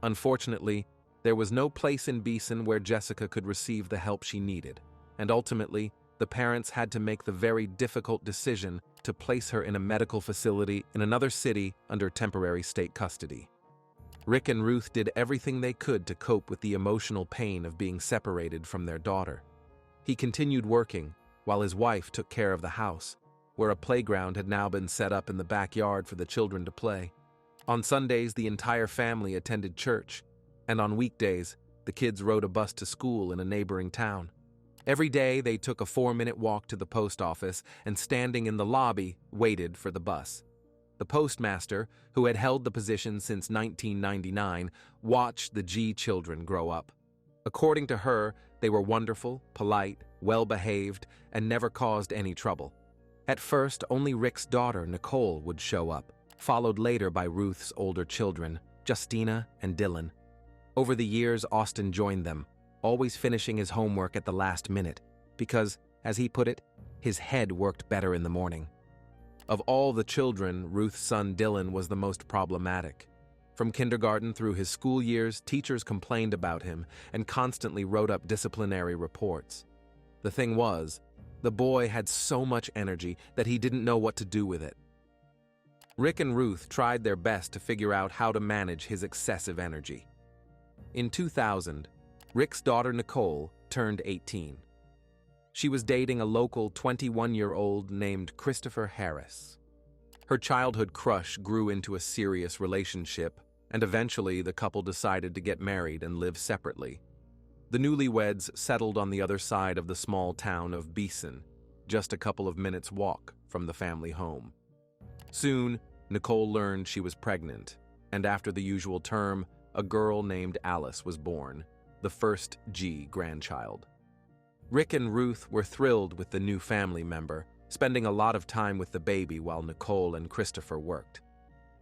Unfortunately, there was no place in Beeson where Jessica could receive the help she needed, and ultimately, the parents had to make the very difficult decision to place her in a medical facility in another city under temporary state custody. Rick and Ruth did everything they could to cope with the emotional pain of being separated from their daughter. He continued working, while his wife took care of the house, where a playground had now been set up in the backyard for the children to play. On Sundays, the entire family attended church, and on weekdays, the kids rode a bus to school in a neighboring town. Every day, they took a 4-minute walk to the post office and, standing in the lobby, waited for the bus. The postmaster, who had held the position since 1999, watched the G children grow up. According to her, they were wonderful, polite, well-behaved, and never caused any trouble. At first, only Rick's daughter, Nicole, would show up, followed later by Ruth's older children, Justina and Dylan. Over the years, Austin joined them, always finishing his homework at the last minute, because, as he put it, his head worked better in the morning. Of all the children, Ruth's son Dylan was the most problematic. From kindergarten through his school years, teachers complained about him and constantly wrote up disciplinary reports. The thing was, the boy had so much energy that he didn't know what to do with it. Rick and Ruth tried their best to figure out how to manage his excessive energy. In 2000, Rick's daughter Nicole turned 18. She was dating a local 21-year-old named Christopher Harris. Her childhood crush grew into a serious relationship, and eventually the couple decided to get married and live separately. The newlyweds settled on the other side of the small town of Beeson, just a couple of minutes' walk from the family home. Soon, Nicole learned she was pregnant, and after the usual term, a girl named Alice was born, the first G grandchild. Rick and Ruth were thrilled with the new family member, spending a lot of time with the baby while Nicole and Christopher worked.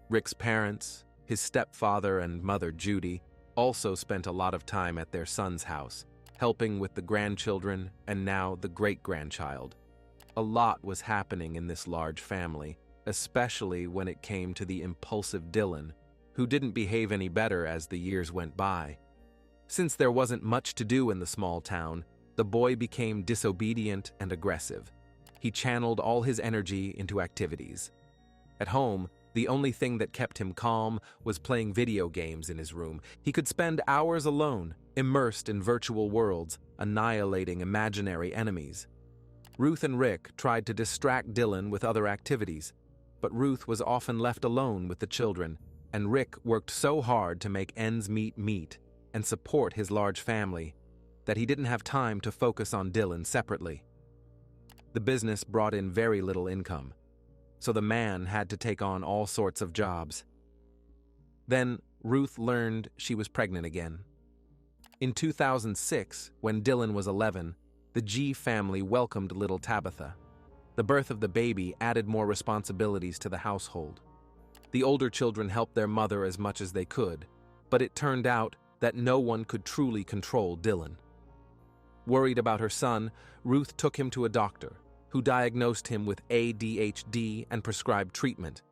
Rick's parents, his stepfather and mother Judy, also spent a lot of time at their son's house, helping with the grandchildren and now the great-grandchild. A lot was happening in this large family, especially when it came to the impulsive Dylan, who didn't behave any better as the years went by. Since there wasn't much to do in the small town, the boy became disobedient and aggressive. He channeled all his energy into activities. At home, the only thing that kept him calm was playing video games in his room. He could spend hours alone, immersed in virtual worlds, annihilating imaginary enemies. Ruth and Rick tried to distract Dylan with other activities, but Ruth was often left alone with the children, and Rick worked so hard to make ends meet and support his large family that he didn't have time to focus on Dylan separately. The business brought in very little income, so the man had to take on all sorts of jobs. Then Ruth learned she was pregnant again. In 2006, when Dylan was 11, the G family welcomed little Tabitha. The birth of the baby added more responsibilities to the household. The older children helped their mother as much as they could, but it turned out that no one could truly control Dylan. Worried about her son, Ruth took him to a doctor, who diagnosed him with ADHD and prescribed treatment.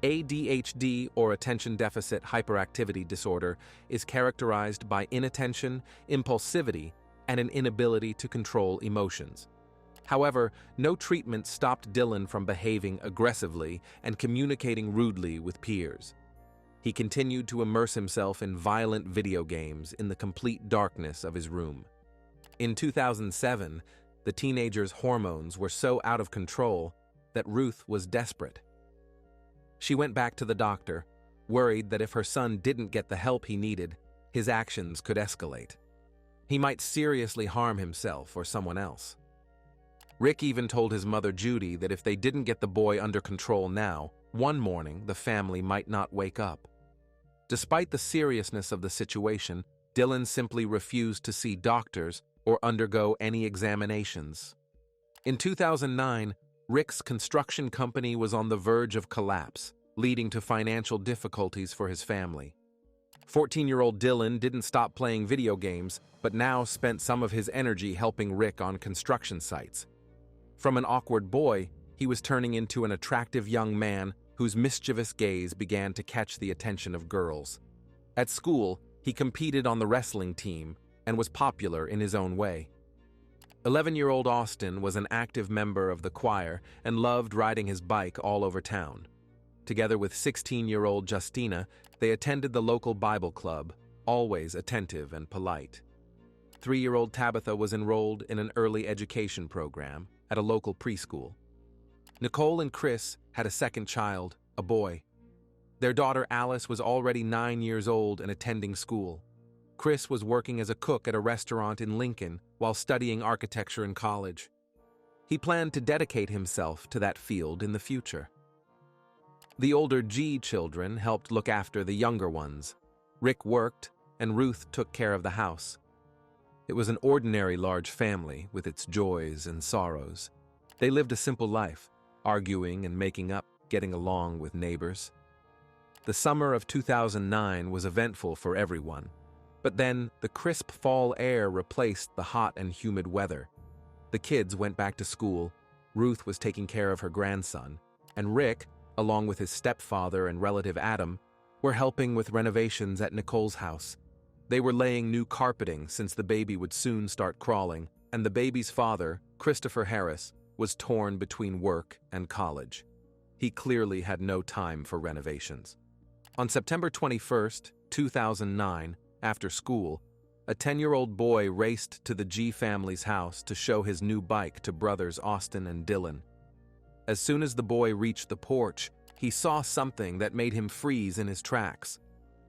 ADHD, or attention deficit hyperactivity disorder, is characterized by inattention, impulsivity, and an inability to control emotions. However, no treatment stopped Dylan from behaving aggressively and communicating rudely with peers. He continued to immerse himself in violent video games in the complete darkness of his room. In 2007, the teenager's hormones were so out of control that Ruth was desperate. She went back to the doctor, worried that if her son didn't get the help he needed, his actions could escalate. He might seriously harm himself or someone else. Rick even told his mother Judy that if they didn't get the boy under control now, one morning the family might not wake up. Despite the seriousness of the situation, Dylan simply refused to see doctors or undergo any examinations. In 2009, Rick's construction company was on the verge of collapse, leading to financial difficulties for his family. 14-year-old Dylan didn't stop playing video games, but now spent some of his energy helping Rick on construction sites. From an awkward boy, he was turning into an attractive young man whose mischievous gaze began to catch the attention of girls. At school, he competed on the wrestling team and was popular in his own way. 11-year-old Austin was an active member of the choir and loved riding his bike all over town. Together with 16-year-old Justina, they attended the local Bible club, always attentive and polite. 3-year-old Tabitha was enrolled in an early education program at a local preschool. Nicole and Chris had a second child, a boy. Their daughter Alice was already 9 years old and attending school. Chris was working as a cook at a restaurant in Lincoln while studying architecture in college. He planned to dedicate himself to that field in the future. The older G children helped look after the younger ones. Rick worked, and Ruth took care of the house. It was an ordinary large family with its joys and sorrows. They lived a simple life, arguing and making up, getting along with neighbors. The summer of 2009 was eventful for everyone. But then, the crisp fall air replaced the hot and humid weather. The kids went back to school, Ruth was taking care of her grandson, and Rick, along with his stepfather and relative Adam, were helping with renovations at Nicole's house. They were laying new carpeting since the baby would soon start crawling, and the baby's father, Christopher Harris, was torn between work and college. He clearly had no time for renovations. On September 21st, 2009, after school, a 10-year-old boy raced to the G family's house to show his new bike to brothers Austin and Dylan. As soon as the boy reached the porch, he saw something that made him freeze in his tracks.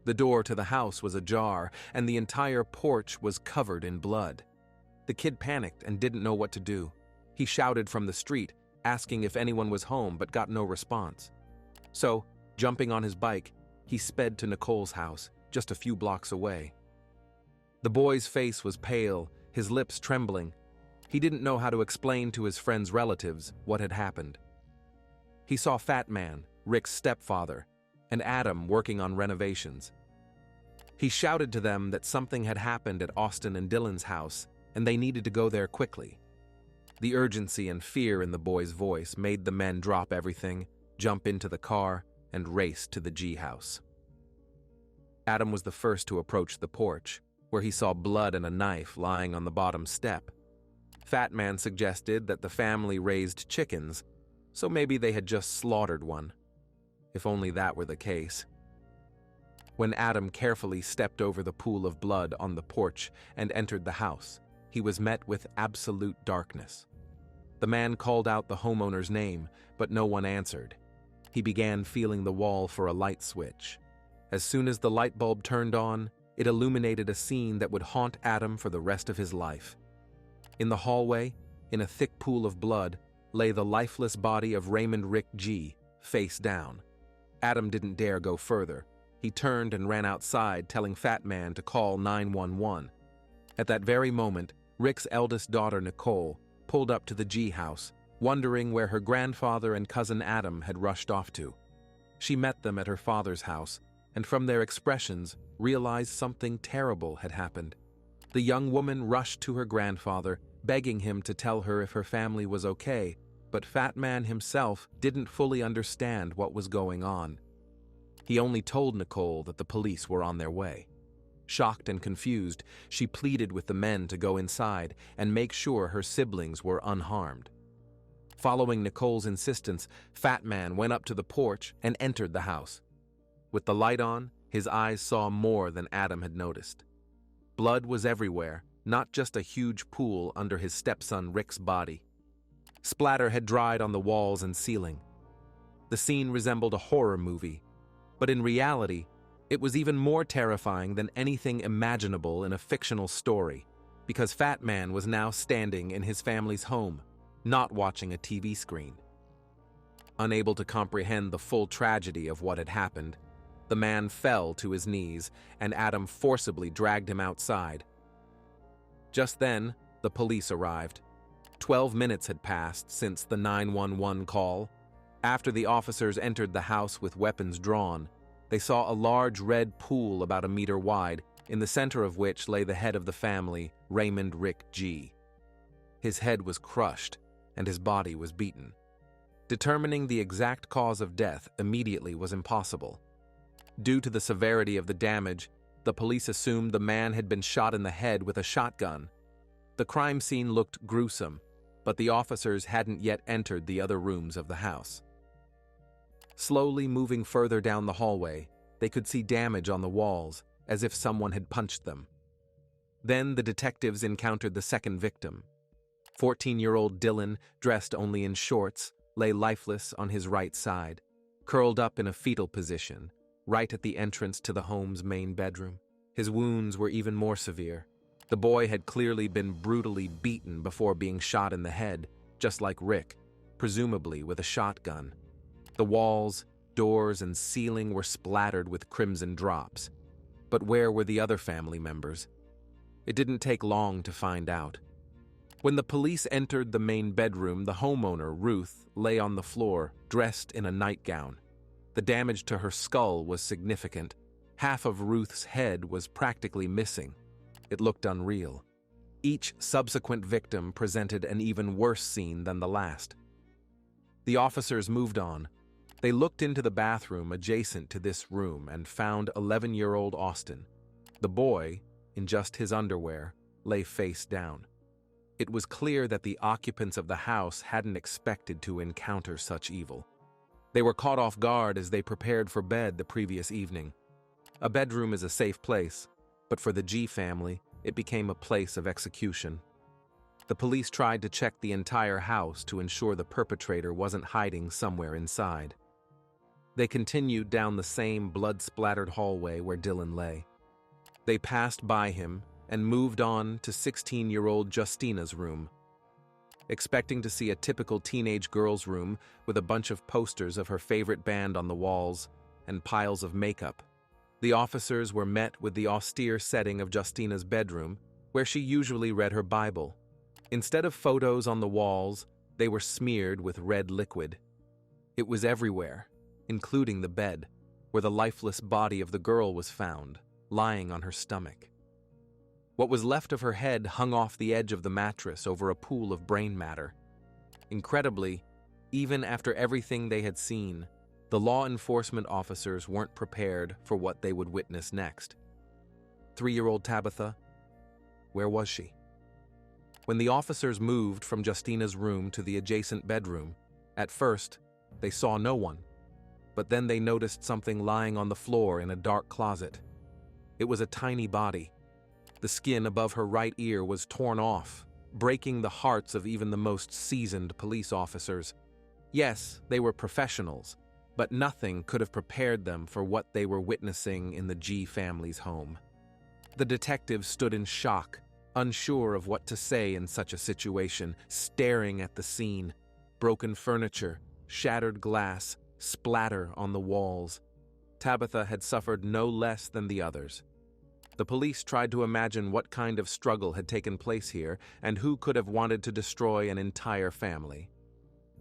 The door to the house was ajar, and the entire porch was covered in blood. The kid panicked and didn't know what to do. He shouted from the street, asking if anyone was home, but got no response. So, jumping on his bike, he sped to Nicole's house, just a few blocks away. The boy's face was pale, his lips trembling. He didn't know how to explain to his friend's relatives what had happened. He saw Fat Man, Rick's stepfather, and Adam working on renovations. He shouted to them that something had happened at Austin and Dylan's house, and they needed to go there quickly. The urgency and fear in the boy's voice made the men drop everything, jump into the car, and race to the G house. Adam was the first to approach the porch, where he saw blood and a knife lying on the bottom step. Fat Man suggested that the family raised chickens, so maybe they had just slaughtered one. If only that were the case. When Adam carefully stepped over the pool of blood on the porch and entered the house, he was met with absolute darkness. The man called out the homeowner's name, but no one answered. He began feeling the wall for a light switch. As soon as the light bulb turned on, it illuminated a scene that would haunt Adam for the rest of his life. In the hallway, in a thick pool of blood, lay the lifeless body of Raymond Rick G., face down. Adam didn't dare go further. He turned and ran outside, telling Fat Man to call 911. At that very moment, Rick's eldest daughter, Nicole, pulled up to the G house, wondering where her grandfather and cousin Adam had rushed off to. She met them at her father's house, and from their expressions, realized something terrible had happened. The young woman rushed to her grandfather, begging him to tell her if her family was okay, but Fat Man himself didn't fully understand what was going on. He only told Nicole that the police were on their way. Shocked and confused, she pleaded with the men to go inside and make sure her siblings were unharmed. Following Nicole's insistence, Fat Man went up to the porch and entered the house. With the light on, his eyes saw more than Adam had noticed. Blood was everywhere, not just a huge pool under his stepson Rick's body. Splatter had dried on the walls and ceiling. The scene resembled a horror movie, but in reality, it was even more terrifying than anything imaginable in a fictional story, because Fat Man was now standing in his family's home, not watching a TV screen. Unable to comprehend the full tragedy of what had happened, the man fell to his knees, and Adam forcibly dragged him outside. Just then, the police arrived. 12 minutes had passed since the 911 call. After the officers entered the house with weapons drawn, they saw a large red pool about a meter wide, in the center of which lay the head of the family, Raymond Rick G. His head was crushed, and his body was beaten. Determining the exact cause of death immediately was impossible. Due to the severity of the damage, the police assumed the man had been shot in the head with a shotgun. The crime scene looked gruesome, but the officers hadn't yet entered the other rooms of the house. Slowly moving further down the hallway, they could see damage on the walls, as if someone had punched them. Then the detectives encountered the second victim. 14-year-old Dylan, dressed only in shorts, lay lifeless on his right side, curled up in a fetal position, right at the entrance to the home's main bedroom. His wounds were even more severe. The boy had clearly been brutally beaten before being shot in the head, just like Rick, presumably with a shotgun. The walls, doors, and ceiling were splattered with crimson drops. But where were the other family members? It didn't take long to find out. When the police entered the main bedroom, the homeowner, Ruth, lay on the floor, dressed in a nightgown. The damage to her skull was significant. Half of Ruth's head was practically missing. It looked unreal. Each subsequent victim presented an even worse scene than the last. The officers moved on. They looked into the bathroom adjacent to this room and found 11-year-old Austin. The boy, in just his underwear, lay face down. It was clear that the occupants of the house hadn't expected to encounter such evil. They were caught off guard as they prepared for bed the previous evening. A bedroom is a safe place, but for the G family, it became a place of execution. The police tried to check the entire house to ensure the perpetrator wasn't hiding somewhere inside. They continued down the same blood-splattered hallway where Dylan lay. They passed by him and moved on to 16-year-old Justina's room. expecting to see a typical teenage girl's room with a bunch of posters of her favorite band on the walls and piles of makeup. The officers were met with the austere setting of Justina's bedroom, where she usually read her Bible. Instead of photos on the walls, they were smeared with red liquid. It was everywhere, including the bed, where the lifeless body of the girl was found, lying on her stomach. What was left of her head hung off the edge of the mattress over a pool of brain matter. Incredibly, even after everything they had seen, the law enforcement officers weren't prepared for what they would witness next. 3-year-old Tabitha, where was she? When the officers moved from Justina's room to the adjacent bedroom, at first, they saw no one. But then they noticed something lying on the floor in a dark closet. It was a tiny body. The skin above her right ear was torn off, breaking the hearts of even the most seasoned police officers. Yes, they were professionals, but nothing could have prepared them for what they were witnessing in the G family's home. The detectives stood in shock, unsure of what to say in such a situation, staring at the scene. Broken furniture, shattered glass, splatter on the walls. Tabitha had suffered no less than the others. The police tried to imagine what kind of struggle had taken place here and who could have wanted to destroy an entire family.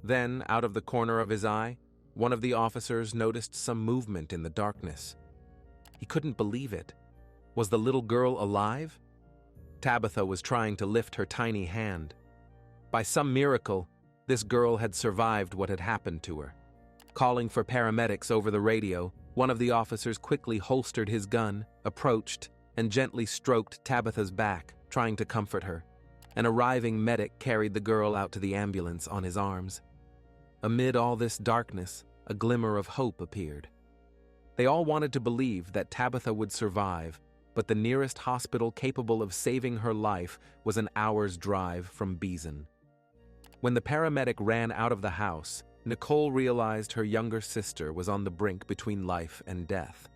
Then, out of the corner of his eye, one of the officers noticed some movement in the darkness. He couldn't believe it. Was the little girl alive? Tabitha was trying to lift her tiny hand. By some miracle, this girl had survived what had happened to her. Calling for paramedics over the radio, one of the officers quickly holstered his gun, approached, and gently stroked Tabitha's back, trying to comfort her. An arriving medic carried the girl out to the ambulance on his arms. Amid all this darkness, a glimmer of hope appeared. They all wanted to believe that Tabitha would survive, but the nearest hospital capable of saving her life was an hour's drive from Beeson. When the paramedic ran out of the house, Nicole realized her younger sister was on the brink between life and death.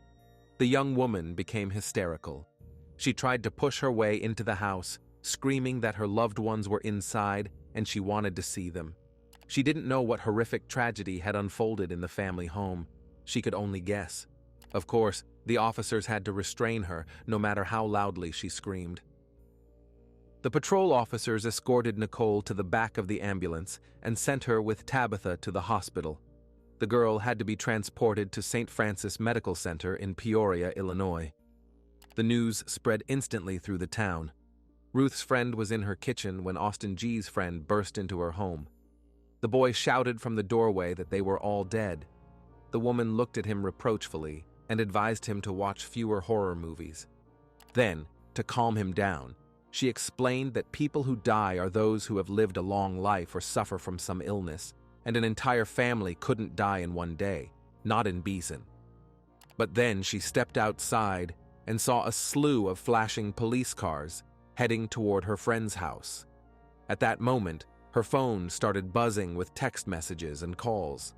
The young woman became hysterical. She tried to push her way into the house, screaming that her loved ones were inside and she wanted to see them. She didn't know what horrific tragedy had unfolded in the family home. She could only guess. Of course, the officers had to restrain her, no matter how loudly she screamed. The patrol officers escorted Nicole to the back of the ambulance and sent her with Tabitha to the hospital. The girl had to be transported to St. Francis Medical Center in Peoria, Illinois. The news spread instantly through the town. Ruth's friend was in her kitchen when Austin G's friend burst into her home. The boy shouted from the doorway that they were all dead. The woman looked at him reproachfully and advised him to watch fewer horror movies. Then, to calm him down, she explained that people who die are those who have lived a long life or suffer from some illness, and an entire family couldn't die in one day, not in Beeson. But then she stepped outside and saw a slew of flashing police cars heading toward her friend's house. At that moment, her phone started buzzing with text messages and calls.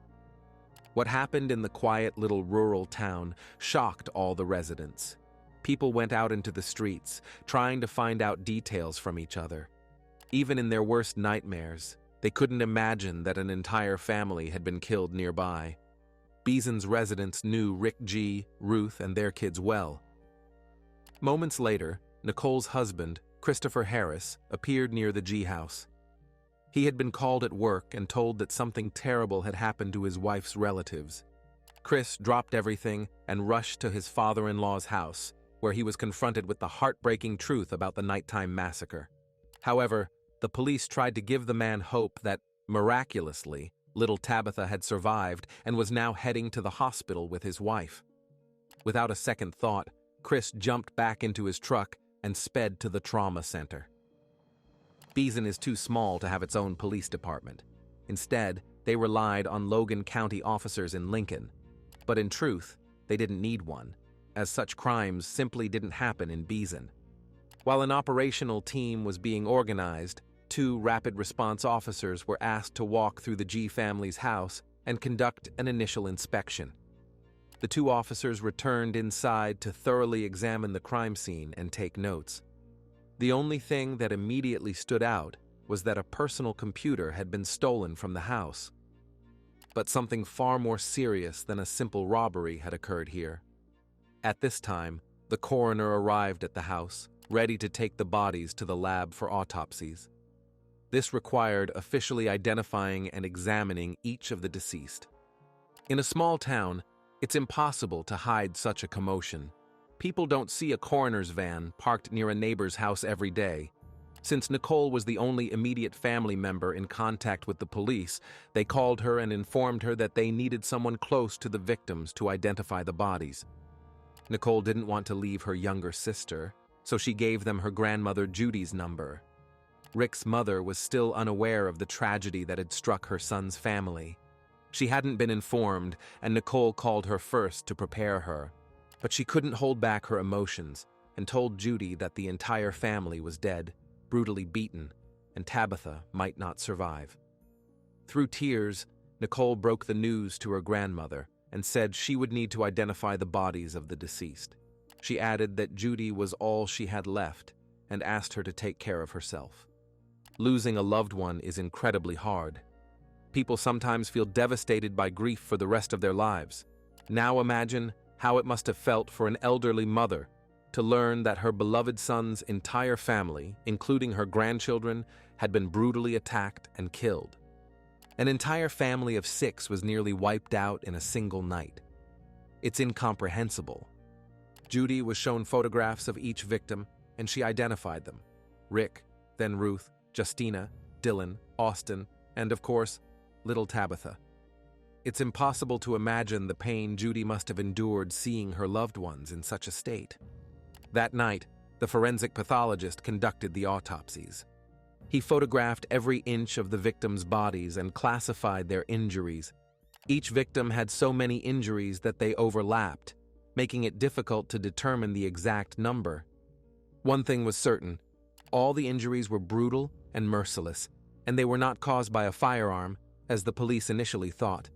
What happened in the quiet little rural town shocked all the residents. People went out into the streets, trying to find out details from each other. Even in their worst nightmares, they couldn't imagine that an entire family had been killed nearby. Beeson's residents knew Rick G., Ruth, and their kids well. Moments later, Nicole's husband, Christopher Harris, appeared near the G house. He had been called at work and told that something terrible had happened to his wife's relatives. Chris dropped everything and rushed to his father-in-law's house, where he was confronted with the heartbreaking truth about the nighttime massacre. However, the police tried to give the man hope that, miraculously, little Tabitha had survived and was now heading to the hospital with his wife. Without a second thought, Chris jumped back into his truck and sped to the trauma center. Beeson is too small to have its own police department. Instead, they relied on Logan County officers in Lincoln. But in truth, they didn't need one, as such crimes simply didn't happen in Beeson. While an operational team was being organized, 2 rapid response officers were asked to walk through the G family's house and conduct an initial inspection. The 2 officers returned inside to thoroughly examine the crime scene and take notes. The only thing that immediately stood out was that a personal computer had been stolen from the house. But something far more serious than a simple robbery had occurred here. At this time, the coroner arrived at the house, ready to take the bodies to the lab for autopsies. This required officially identifying and examining each of the deceased. In a small town, it's impossible to hide such a commotion. People don't see a coroner's van parked near a neighbor's house every day. Since Nicole was the only immediate family member in contact with the police, they called her and informed her that they needed someone close to the victims to identify the bodies. Nicole didn't want to leave her younger sister, so she gave them her grandmother Judy's number. Rick's mother was still unaware of the tragedy that had struck her son's family. She hadn't been informed, and Nicole called her first to prepare her. But she couldn't hold back her emotions and told Judy that the entire family was dead, brutally beaten, and Tabitha might not survive. Through tears, Nicole broke the news to her grandmother and said she would need to identify the bodies of the deceased. She added that Judy was all she had left and asked her to take care of herself. Losing a loved one is incredibly hard. People sometimes feel devastated by grief for the rest of their lives. Now imagine how it must have felt for an elderly mother to learn that her beloved son's entire family, including her grandchildren, had been brutally attacked and killed. An entire family of 6 was nearly wiped out in a single night. It's incomprehensible. Judy was shown photographs of each victim, and she identified them. Rick, then Ruth, Justina, Dylan, Austin, and of course, little Tabitha. It's impossible to imagine the pain Judy must have endured seeing her loved ones in such a state. That night, the forensic pathologist conducted the autopsies. He photographed every inch of the victims' bodies and classified their injuries. Each victim had so many injuries that they overlapped, making it difficult to determine the exact number. One thing was certain: all the injuries were brutal and merciless, and they were not caused by a firearm, as the police initially thought.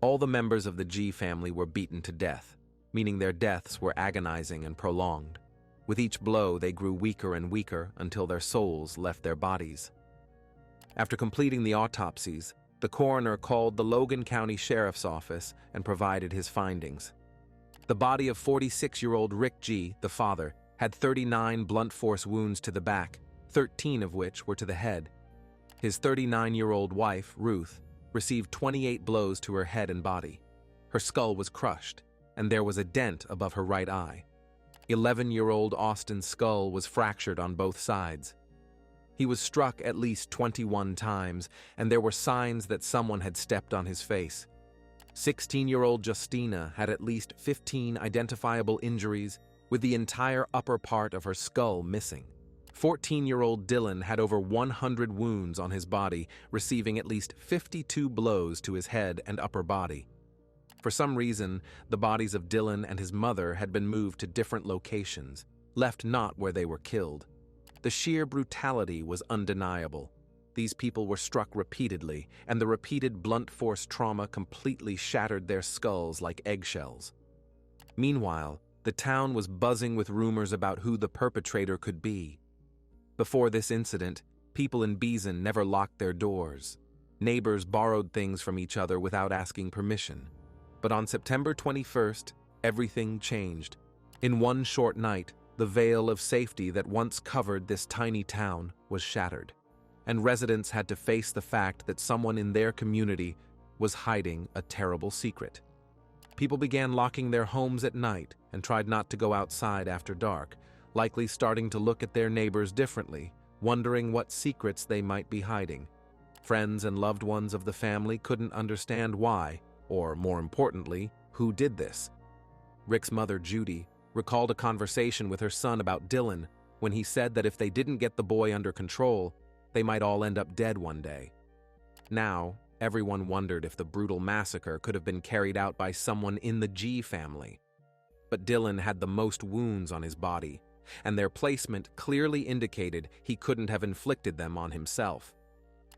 All the members of the G family were beaten to death, meaning their deaths were agonizing and prolonged. With each blow, they grew weaker and weaker until their souls left their bodies. After completing the autopsies, the coroner called the Logan County Sheriff's Office and provided his findings. The body of 46-year-old Rick G., the father, had 39 blunt force wounds to the back, 13 of which were to the head. His 39-year-old wife, Ruth, received 28 blows to her head and body. Her skull was crushed, and there was a dent above her right eye. 11-year-old Austin's skull was fractured on both sides. He was struck at least 21 times, and there were signs that someone had stepped on his face. 16-year-old Justina had at least 15 identifiable injuries, with the entire upper part of her skull missing. 14-year-old Dylan had over 100 wounds on his body, receiving at least 52 blows to his head and upper body. For some reason, the bodies of Dylan and his mother had been moved to different locations, left not where they were killed. The sheer brutality was undeniable. These people were struck repeatedly, and the repeated blunt force trauma completely shattered their skulls like eggshells. Meanwhile, the town was buzzing with rumors about who the perpetrator could be. Before this incident, people in Beeson never locked their doors. Neighbors borrowed things from each other without asking permission. But on September 21st, everything changed. In one short night, the veil of safety that once covered this tiny town was shattered, and residents had to face the fact that someone in their community was hiding a terrible secret. People began locking their homes at night and tried not to go outside after dark, likely starting to look at their neighbors differently, wondering what secrets they might be hiding. Friends and loved ones of the family couldn't understand why, or more importantly, who did this. Rick's mother, Judy, recalled a conversation with her son about Dylan when he said that if they didn't get the boy under control, they might all end up dead one day. Now, everyone wondered if the brutal massacre could have been carried out by someone in the G family. But Dylan had the most wounds on his body, and their placement clearly indicated he couldn't have inflicted them on himself.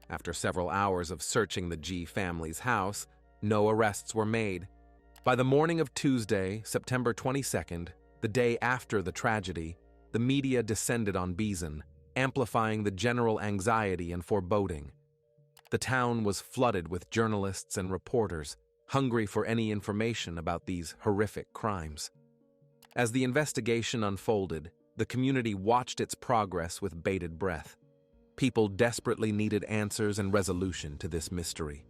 After several hours of searching the G family's house, no arrests were made. By the morning of Tuesday, September 22nd, the day after the tragedy, the media descended on Beeson. amplifying the general anxiety and foreboding. The town was flooded with journalists and reporters, hungry for any information about these horrific crimes. As the investigation unfolded, the community watched its progress with bated breath. People desperately needed answers and resolution to this mystery.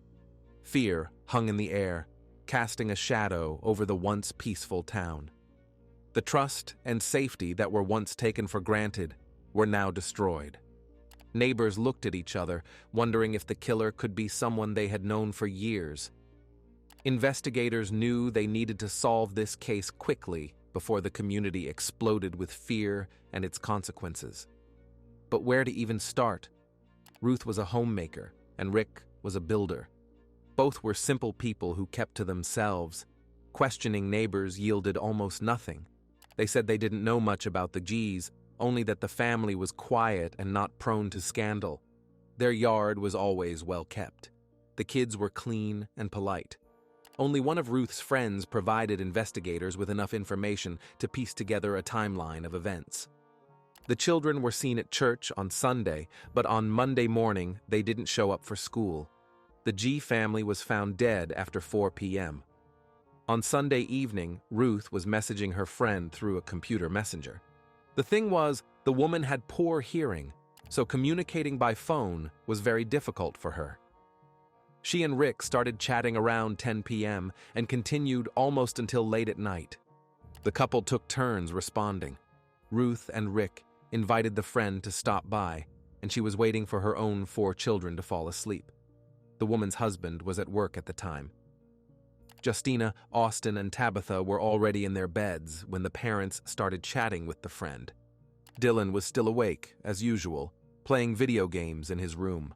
Fear hung in the air, casting a shadow over the once peaceful town. The trust and safety that were once taken for granted were now destroyed. Neighbors looked at each other, wondering if the killer could be someone they had known for years. Investigators knew they needed to solve this case quickly before the community exploded with fear and its consequences. But where to even start? Ruth was a homemaker, and Rick was a builder. Both were simple people who kept to themselves. Questioning neighbors yielded almost nothing. They said they didn't know much about the G's, only that the family was quiet and not prone to scandal. Their yard was always well kept. The kids were clean and polite. Only one of Ruth's friends provided investigators with enough information to piece together a timeline of events. The children were seen at church on Sunday, but on Monday morning they didn't show up for school. The G family was found dead after 4 p.m. On Sunday evening, Ruth was messaging her friend through a computer messenger. The thing was, the woman had poor hearing, so communicating by phone was very difficult for her. She and Rick started chatting around 10 p.m. and continued almost until late at night. The couple took turns responding. Ruth and Rick invited the friend to stop by, and she was waiting for her own 4 children to fall asleep. The woman's husband was at work at the time. Justina, Austin, and Tabitha were already in their beds when the parents started chatting with the friend. Dylan was still awake, as usual, playing video games in his room.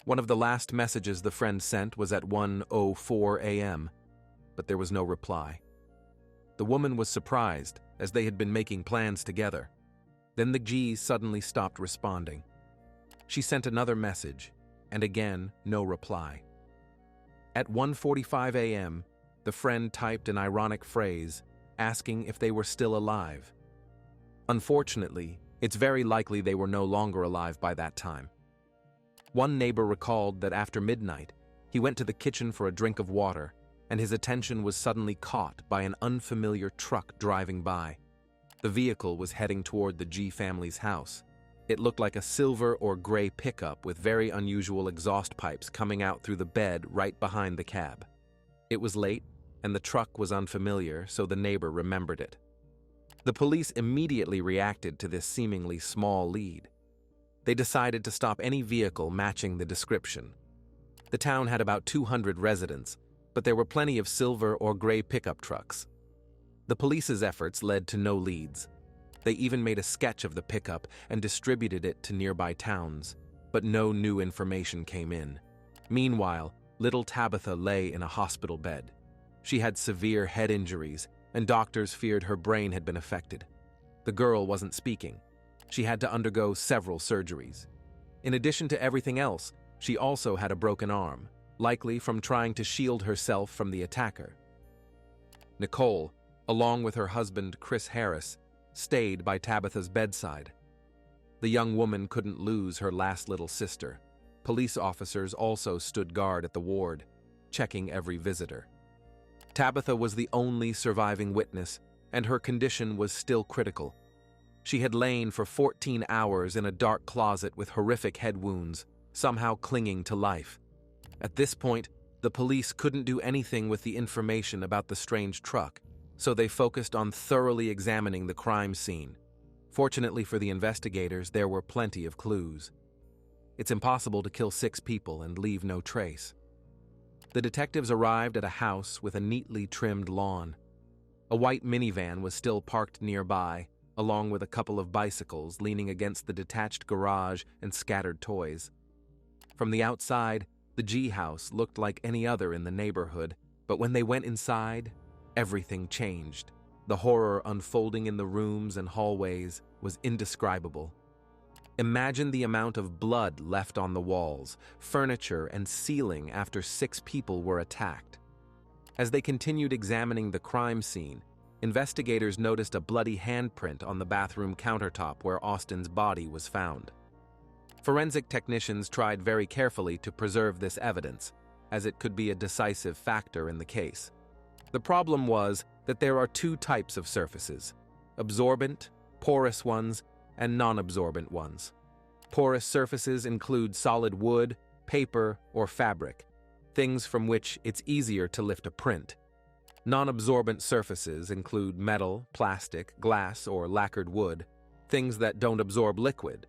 One of the last messages the friend sent was at 1:04 a.m., but there was no reply. The woman was surprised, as they had been making plans together. Then the G's suddenly stopped responding. She sent another message, and again, no reply. At 1:45 a.m., the friend typed an ironic phrase, asking if they were still alive. Unfortunately, it's very likely they were no longer alive by that time. One neighbor recalled that after midnight, he went to the kitchen for a drink of water, and his attention was suddenly caught by an unfamiliar truck driving by. The vehicle was heading toward the G family's house. It looked like a silver or gray pickup with very unusual exhaust pipes coming out through the bed right behind the cab. It was late, and the truck was unfamiliar, so the neighbor remembered it. The police immediately reacted to this seemingly small lead. They decided to stop any vehicle matching the description. The town had about 200 residents, but there were plenty of silver or gray pickup trucks. The police's efforts led to no leads. They even made a sketch of the pickup and distributed it to nearby towns, but no new information came in. Meanwhile, little Tabitha lay in a hospital bed. She had severe head injuries, and doctors feared her brain had been affected. The girl wasn't speaking. She had to undergo several surgeries. In addition to everything else, she also had a broken arm, likely from trying to shield herself from the attacker. Nicole, along with her husband Chris Harris, stayed by Tabitha's bedside. The young woman couldn't lose her last little sister. Police officers also stood guard at the ward, checking every visitor. Tabitha was the only surviving witness, and her condition was still critical. She had lain for 14 hours in a dark closet with horrific head wounds, somehow clinging to life. At this point, the police couldn't do anything with the information about the strange truck, so they focused on thoroughly examining the crime scene. Fortunately for the investigators, there were plenty of clues. It's impossible to kill 6 people and leave no trace. The detectives arrived at a house with a neatly trimmed lawn. A white minivan was still parked nearby, along with a couple of bicycles leaning against the detached garage and scattered toys. From the outside, the G house looked like any other in the neighborhood, but when they went inside, everything changed. The horror unfolding in the rooms and hallways was indescribable. Imagine the amount of blood left on the walls, furniture, and ceiling after 6 people were attacked. As they continued examining the crime scene, investigators noticed a bloody handprint on the bathroom countertop where Austin's body was found. Forensic technicians tried very carefully to preserve this evidence, as it could be a decisive factor in the case. The problem was that there are two types of surfaces: absorbent, porous ones, and non-absorbent ones. Porous surfaces include solid wood, paper, or fabric, things from which it's easier to lift a print. Non-absorbent surfaces include metal, plastic, glass, or lacquered wood, things that don't absorb liquid.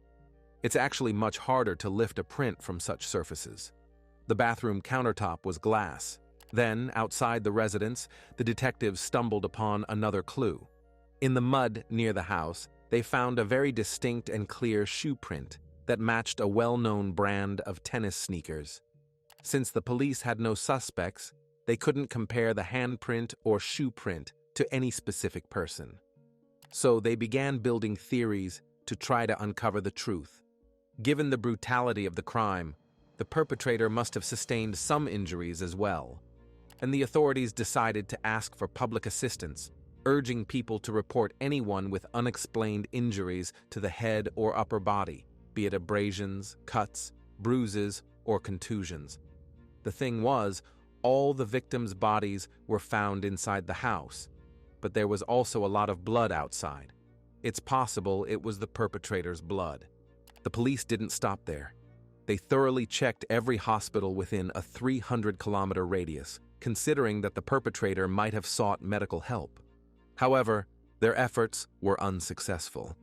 It's actually much harder to lift a print from such surfaces. The bathroom countertop was glass. Then, outside the residence, the detectives stumbled upon another clue. In the mud near the house, they found a very distinct and clear shoe print that matched a well-known brand of tennis sneakers. Since the police had no suspects, they couldn't compare the handprint or shoe print to any specific person. So they began building theories to try to uncover the truth. Given the brutality of the crime, the perpetrator must have sustained some injuries as well, and the authorities decided to ask for public assistance, urging people to report anyone with unexplained injuries to the head or upper body, be it abrasions, cuts, bruises, or contusions. The thing was, all the victims' bodies were found inside the house, but there was also a lot of blood outside. It's possible it was the perpetrator's blood. The police didn't stop there. They thoroughly checked every hospital within a 300-kilometer radius, considering that the perpetrator might have sought medical help. However, their efforts were unsuccessful.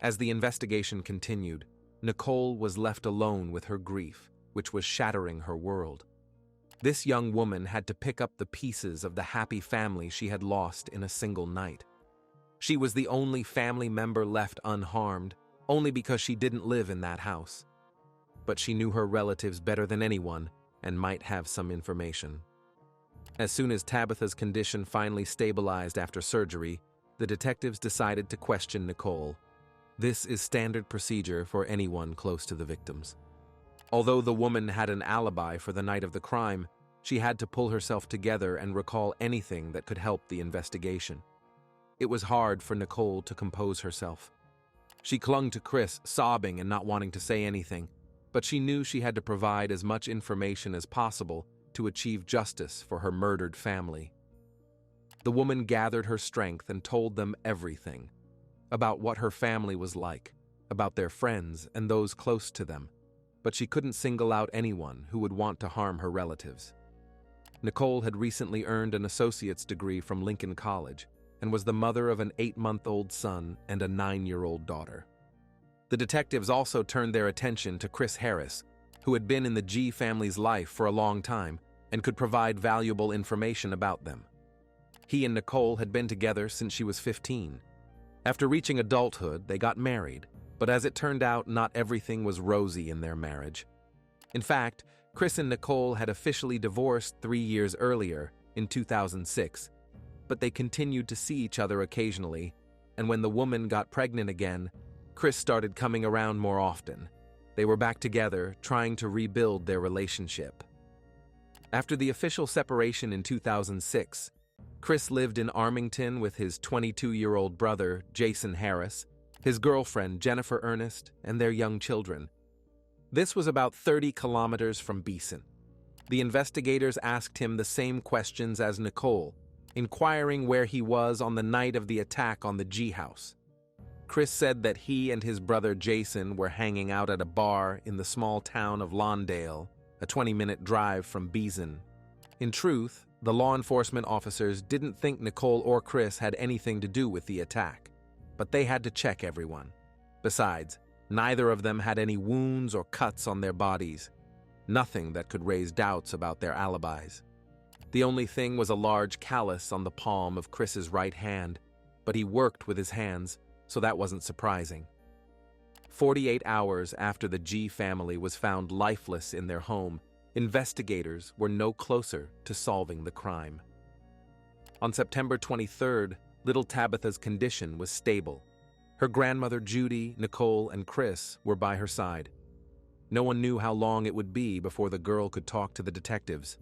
As the investigation continued, Nicole was left alone with her grief, which was shattering her world. This young woman had to pick up the pieces of the happy family she had lost in a single night. She was the only family member left unharmed, only because she didn't live in that house. But she knew her relatives better than anyone and might have some information. As soon as Tabitha's condition finally stabilized after surgery, the detectives decided to question Nicole. This is standard procedure for anyone close to the victims. Although the woman had an alibi for the night of the crime, she had to pull herself together and recall anything that could help the investigation. It was hard for Nicole to compose herself. She clung to Chris, sobbing and not wanting to say anything, but she knew she had to provide as much information as possible to achieve justice for her murdered family. The woman gathered her strength and told them everything about what her family was like, about their friends and those close to them, but she couldn't single out anyone who would want to harm her relatives. Nicole had recently earned an associate's degree from Lincoln College and was the mother of an 8-month-old son and a 9-year-old daughter. The detectives also turned their attention to Chris Harris, who had been in the G family's life for a long time and could provide valuable information about them. He and Nicole had been together since she was 15. After reaching adulthood, they got married, but as it turned out, not everything was rosy in their marriage. In fact, Chris and Nicole had officially divorced 3 years earlier, in 2006, but they continued to see each other occasionally, and when the woman got pregnant again, Chris started coming around more often. They were back together, trying to rebuild their relationship. After the official separation in 2006, Chris lived in Armington with his 22-year-old brother, Jason Harris, his girlfriend, Jennifer Ernest, and their young children. This was about 30 kilometers from Beeson. The investigators asked him the same questions as Nicole, inquiring where he was on the night of the attack on the G house. Chris said that he and his brother Jason were hanging out at a bar in the small town of Lawndale, a 20-minute drive from Beeson. In truth, the law enforcement officers didn't think Nicole or Chris had anything to do with the attack, but they had to check everyone. Besides, neither of them had any wounds or cuts on their bodies, nothing that could raise doubts about their alibis. The only thing was a large callus on the palm of Chris's right hand, but he worked with his hands, so that wasn't surprising. 48 hours after the G family was found lifeless in their home, investigators were no closer to solving the crime. On September 23rd, little Tabitha's condition was stable. Her grandmother Judy, Nicole, and Chris were by her side. No one knew how long it would be before the girl could talk to the detectives.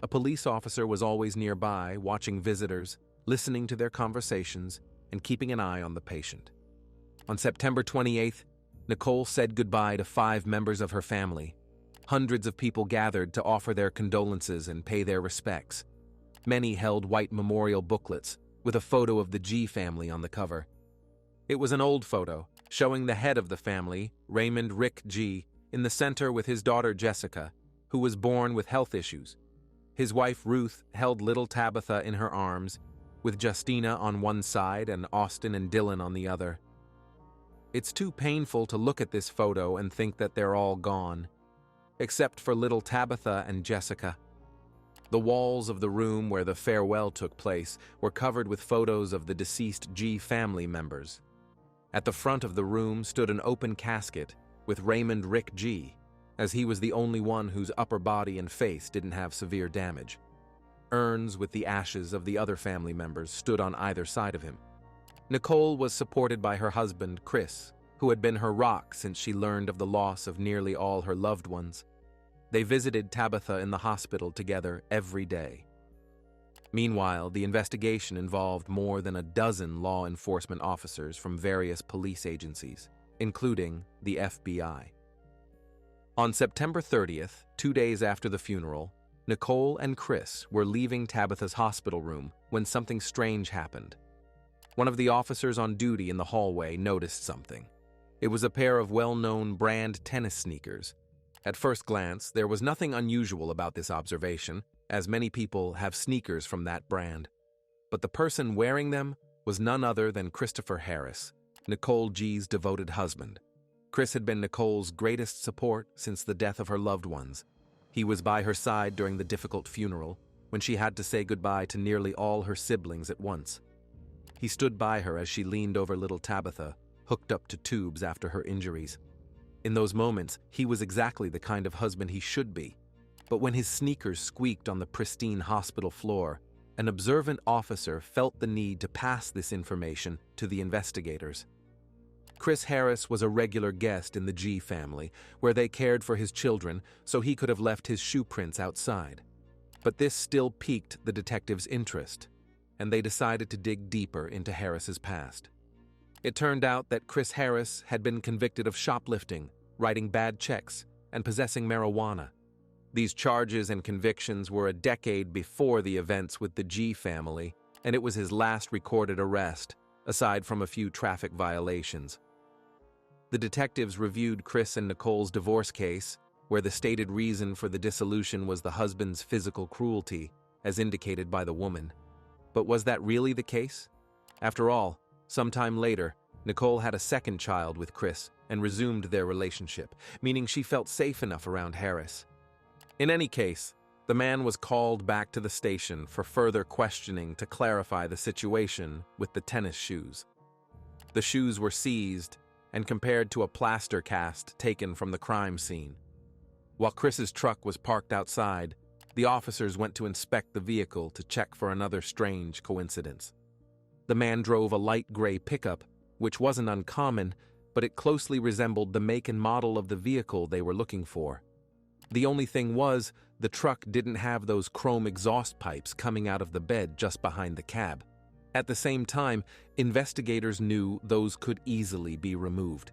A police officer was always nearby, watching visitors, listening to their conversations and keeping an eye on the patient. On September 28th, Nicole said goodbye to 5 members of her family. Hundreds of people gathered to offer their condolences and pay their respects. Many held white memorial booklets with a photo of the G family on the cover. It was an old photo, showing the head of the family, Raymond Rick G., in the center with his daughter Jessica, who was born with health issues. His wife Ruth held little Tabitha in her arms, with Justina on one side and Austin and Dylan on the other. It's too painful to look at this photo and think that they're all gone, except for little Tabitha and Jessica. The walls of the room where the farewell took place were covered with photos of the deceased G family members. At the front of the room stood an open casket with Raymond Rick G., as he was the only one whose upper body and face didn't have severe damage. Urns with the ashes of the other family members stood on either side of him. Nicole was supported by her husband, Chris, who had been her rock since she learned of the loss of nearly all her loved ones. They visited Tabitha in the hospital together every day. Meanwhile, the investigation involved more than a dozen law enforcement officers from various police agencies, including the FBI. On September 30th, 2 days after the funeral, Nicole and Chris were leaving Tabitha's hospital room when something strange happened. One of the officers on duty in the hallway noticed something. It was a pair of well-known brand tennis sneakers. At first glance, there was nothing unusual about this observation, as many people have sneakers from that brand. But the person wearing them was none other than Christopher Harris, Nicole G's devoted husband. Chris had been Nicole's greatest support since the death of her loved ones. He was by her side during the difficult funeral, when she had to say goodbye to nearly all her siblings at once. He stood by her as she leaned over little Tabitha, hooked up to tubes after her injuries. In those moments, he was exactly the kind of husband he should be. But when his sneakers squeaked on the pristine hospital floor, an observant officer felt the need to pass this information to the investigators. Chris Harris was a regular guest in the G family, where they cared for his children, so he could have left his shoe prints outside. But this still piqued the detectives' interest, and they decided to dig deeper into Harris's past. It turned out that Chris Harris had been convicted of shoplifting, writing bad checks, and possessing marijuana. These charges and convictions were a decade before the events with the G family, and it was his last recorded arrest, aside from a few traffic violations. The detectives reviewed Chris and Nicole's divorce case, where the stated reason for the dissolution was the husband's physical cruelty, as indicated by the woman. But was that really the case? After all, sometime later, Nicole had a second child with Chris and resumed their relationship, meaning she felt safe enough around Harris. In any case, the man was called back to the station for further questioning to clarify the situation with the tennis shoes. The shoes were seized and compared to a plaster cast taken from the crime scene. While Chris's truck was parked outside, the officers went to inspect the vehicle to check for another strange coincidence. The man drove a light gray pickup, which wasn't uncommon, but it closely resembled the make and model of the vehicle they were looking for. The only thing was, the truck didn't have those chrome exhaust pipes coming out of the bed just behind the cab. At the same time, investigators knew those could easily be removed.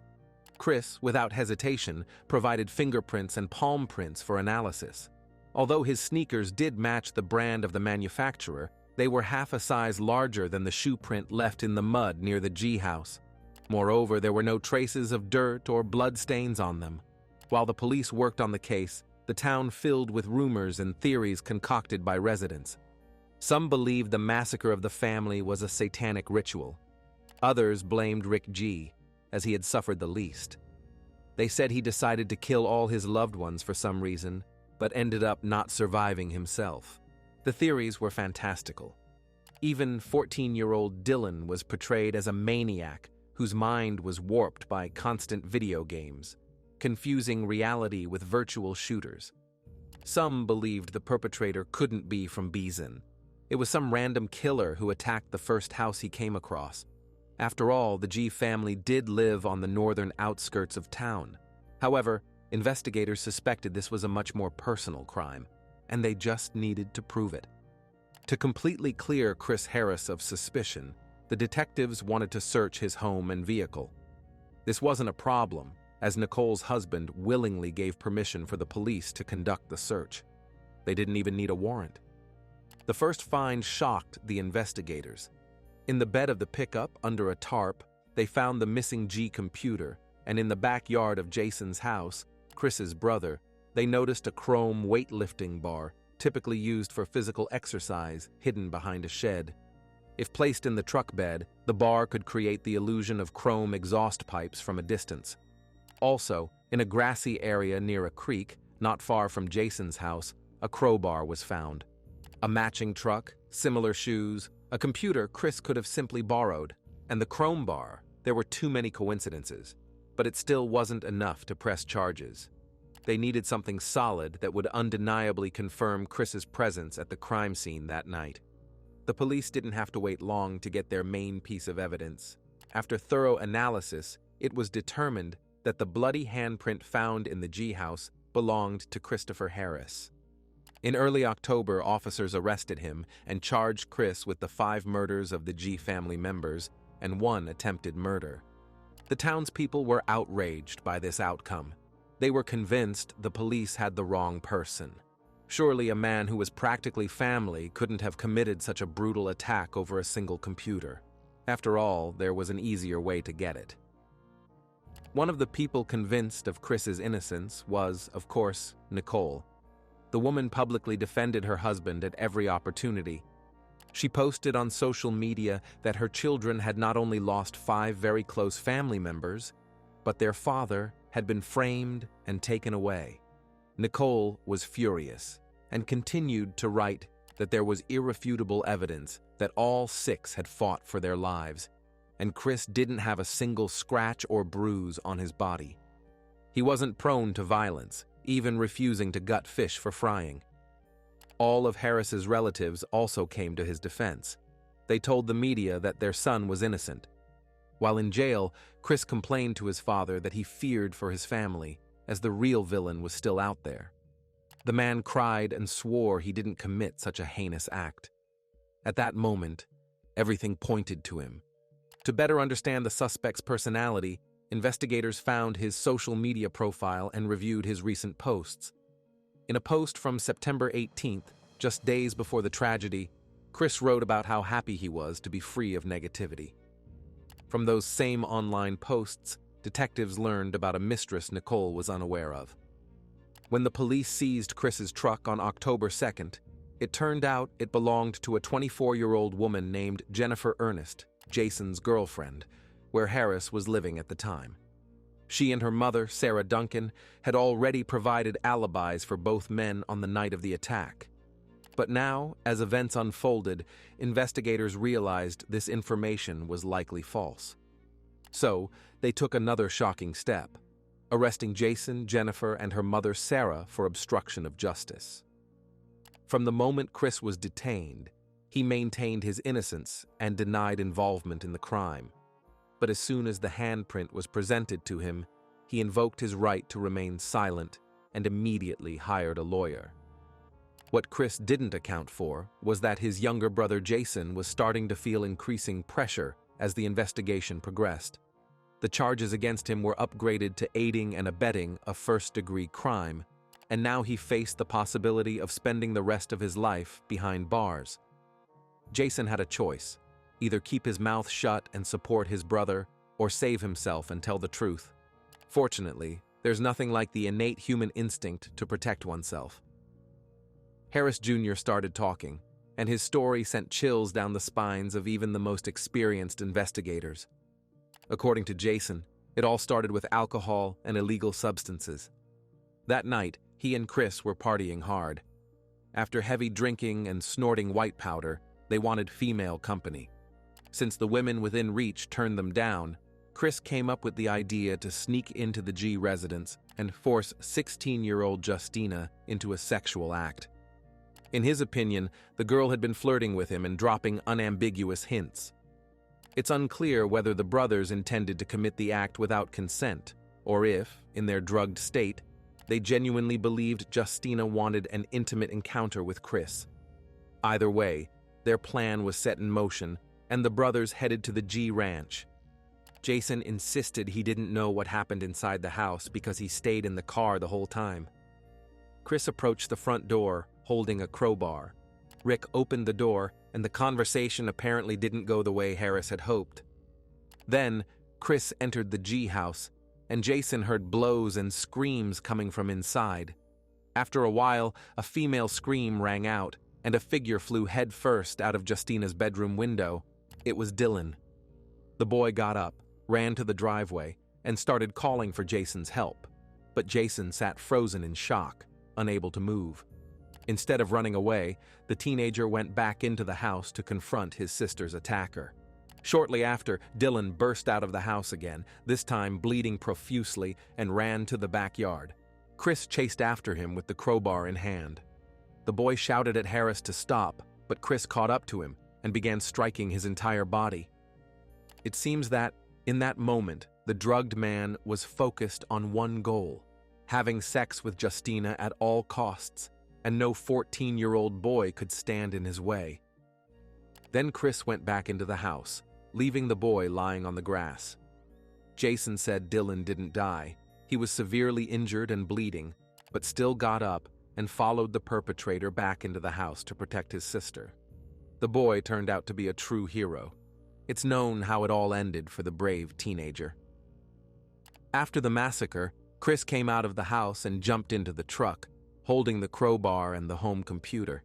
Chris, without hesitation, provided fingerprints and palm prints for analysis. Although his sneakers did match the brand of the manufacturer, they were half a size larger than the shoe print left in the mud near the G house. Moreover, there were no traces of dirt or blood stains on them. While the police worked on the case, the town filled with rumors and theories concocted by residents. Some believed the massacre of the family was a satanic ritual. Others blamed Rick G., as he had suffered the least. They said he decided to kill all his loved ones for some reason, but ended up not surviving himself. The theories were fantastical. Even 14-year-old Dylan was portrayed as a maniac whose mind was warped by constant video games, confusing reality with virtual shooters. Some believed the perpetrator couldn't be from Beeson. It was some random killer who attacked the first house he came across. After all, the G family did live on the northern outskirts of town. However, investigators suspected this was a much more personal crime, and they just needed to prove it. To completely clear Chris Harris of suspicion, the detectives wanted to search his home and vehicle. This wasn't a problem, as Nicole's husband willingly gave permission for the police to conduct the search. They didn't even need a warrant. The first find shocked the investigators. In the bed of the pickup, under a tarp, they found the missing G computer, and in the backyard of Jason's house, Chris's brother, they noticed a chrome weightlifting bar, typically used for physical exercise, hidden behind a shed. If placed in the truck bed, the bar could create the illusion of chrome exhaust pipes from a distance. Also, in a grassy area near a creek, not far from Jason's house, a crowbar was found. A matching truck, similar shoes, a computer Chris could have simply borrowed, and the chrome bar. There were too many coincidences, but it still wasn't enough to press charges. They needed something solid that would undeniably confirm Chris's presence at the crime scene that night. The police didn't have to wait long to get their main piece of evidence. After thorough analysis, it was determined that the bloody handprint found in the G house belonged to Christopher Harris. In early October, officers arrested him and charged Chris with the 5 murders of the G family members and 1 attempted murder. The townspeople were outraged by this outcome. They were convinced the police had the wrong person. Surely a man who was practically family couldn't have committed such a brutal attack over a single computer. After all, there was an easier way to get it. One of the people convinced of Chris's innocence was, of course, Nicole. The woman publicly defended her husband at every opportunity. She posted on social media that her children had not only lost 5 very close family members, but their father had been framed and taken away. Nicole was furious and continued to write that there was irrefutable evidence that all 6 had fought for their lives, and Chris didn't have a single scratch or bruise on his body. He wasn't prone to violence, even refusing to gut fish for frying. All of Harris's relatives also came to his defense. They told the media that their son was innocent. While in jail, Chris complained to his father that he feared for his family, as the real villain was still out there. The man cried and swore he didn't commit such a heinous act. At that moment, everything pointed to him. To better understand the suspect's personality, investigators found his social media profile and reviewed his recent posts. In a post from September 18th, just days before the tragedy, Chris wrote about how happy he was to be free of negativity. From those same online posts, detectives learned about a mistress Nicole was unaware of. When the police seized Chris's truck on October 2nd, it turned out it belonged to a 24-year-old woman named Jennifer Ernest, Jason's girlfriend, where Harris was living at the time. She and her mother, Sarah Duncan, had already provided alibis for both men on the night of the attack. But now, as events unfolded, investigators realized this information was likely false. So, they took another shocking step, arresting Jason, Jennifer, and her mother Sarah for obstruction of justice. From the moment Chris was detained, he maintained his innocence and denied involvement in the crime. But as soon as the handprint was presented to him, he invoked his right to remain silent and immediately hired a lawyer. What Chris didn't account for was that his younger brother Jason was starting to feel increasing pressure as the investigation progressed. The charges against him were upgraded to aiding and abetting a first-degree crime, and now he faced the possibility of spending the rest of his life behind bars. Jason had a choice: either keep his mouth shut and support his brother, or save himself and tell the truth. Fortunately, there's nothing like the innate human instinct to protect oneself. Harris Jr. started talking, and his story sent chills down the spines of even the most experienced investigators. According to Jason, it all started with alcohol and illegal substances. That night, he and Chris were partying hard. After heavy drinking and snorting white powder, they wanted female company. Since the women within reach turned them down, Chris came up with the idea to sneak into the G residence and force 16-year-old Justina into a sexual act. In his opinion, the girl had been flirting with him and dropping unambiguous hints. It's unclear whether the brothers intended to commit the act without consent, or if, in their drugged state, they genuinely believed Justina wanted an intimate encounter with Chris. Either way, Their plan was set in motion, and the brothers headed to the G Ranch. Jason insisted he didn't know what happened inside the house because he stayed in the car the whole time. Chris approached the front door, holding a crowbar. Rick opened the door, and the conversation apparently didn't go the way Harris had hoped. Then, Chris entered the G house, and Jason heard blows and screams coming from inside. After a while, a female scream rang out, and a figure flew headfirst out of Justina's bedroom window. It was Dylan. The boy got up, ran to the driveway, and started calling for Jason's help. But Jason sat frozen in shock, unable to move. Instead of running away, the teenager went back into the house to confront his sister's attacker. Shortly after, Dylan burst out of the house again, this time bleeding profusely, and ran to the backyard. Chris chased after him with the crowbar in hand. The boy shouted at Harris to stop, but Chris caught up to him and began striking his entire body. It seems that, in that moment, the drugged man was focused on one goal: having sex with Justina at all costs, and no 14-year-old boy could stand in his way. Then Chris went back into the house, leaving the boy lying on the grass. Jason said Dylan didn't die. He was severely injured and bleeding, but still got up and followed the perpetrator back into the house to protect his sister. The boy turned out to be a true hero. It's known how it all ended for the brave teenager. After the massacre, Chris came out of the house and jumped into the truck, holding the crowbar and the home computer.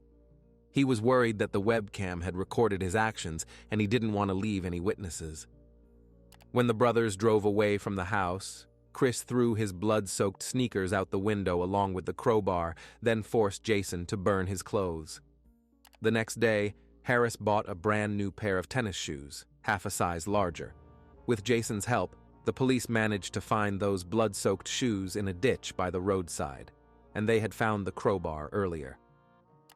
He was worried that the webcam had recorded his actions, and he didn't want to leave any witnesses. When the brothers drove away from the house, Chris threw his blood-soaked sneakers out the window along with the crowbar, then forced Jason to burn his clothes. The next day, Harris bought a brand new pair of tennis shoes, half a size larger. With Jason's help, the police managed to find those blood-soaked shoes in a ditch by the roadside, and they had found the crowbar earlier.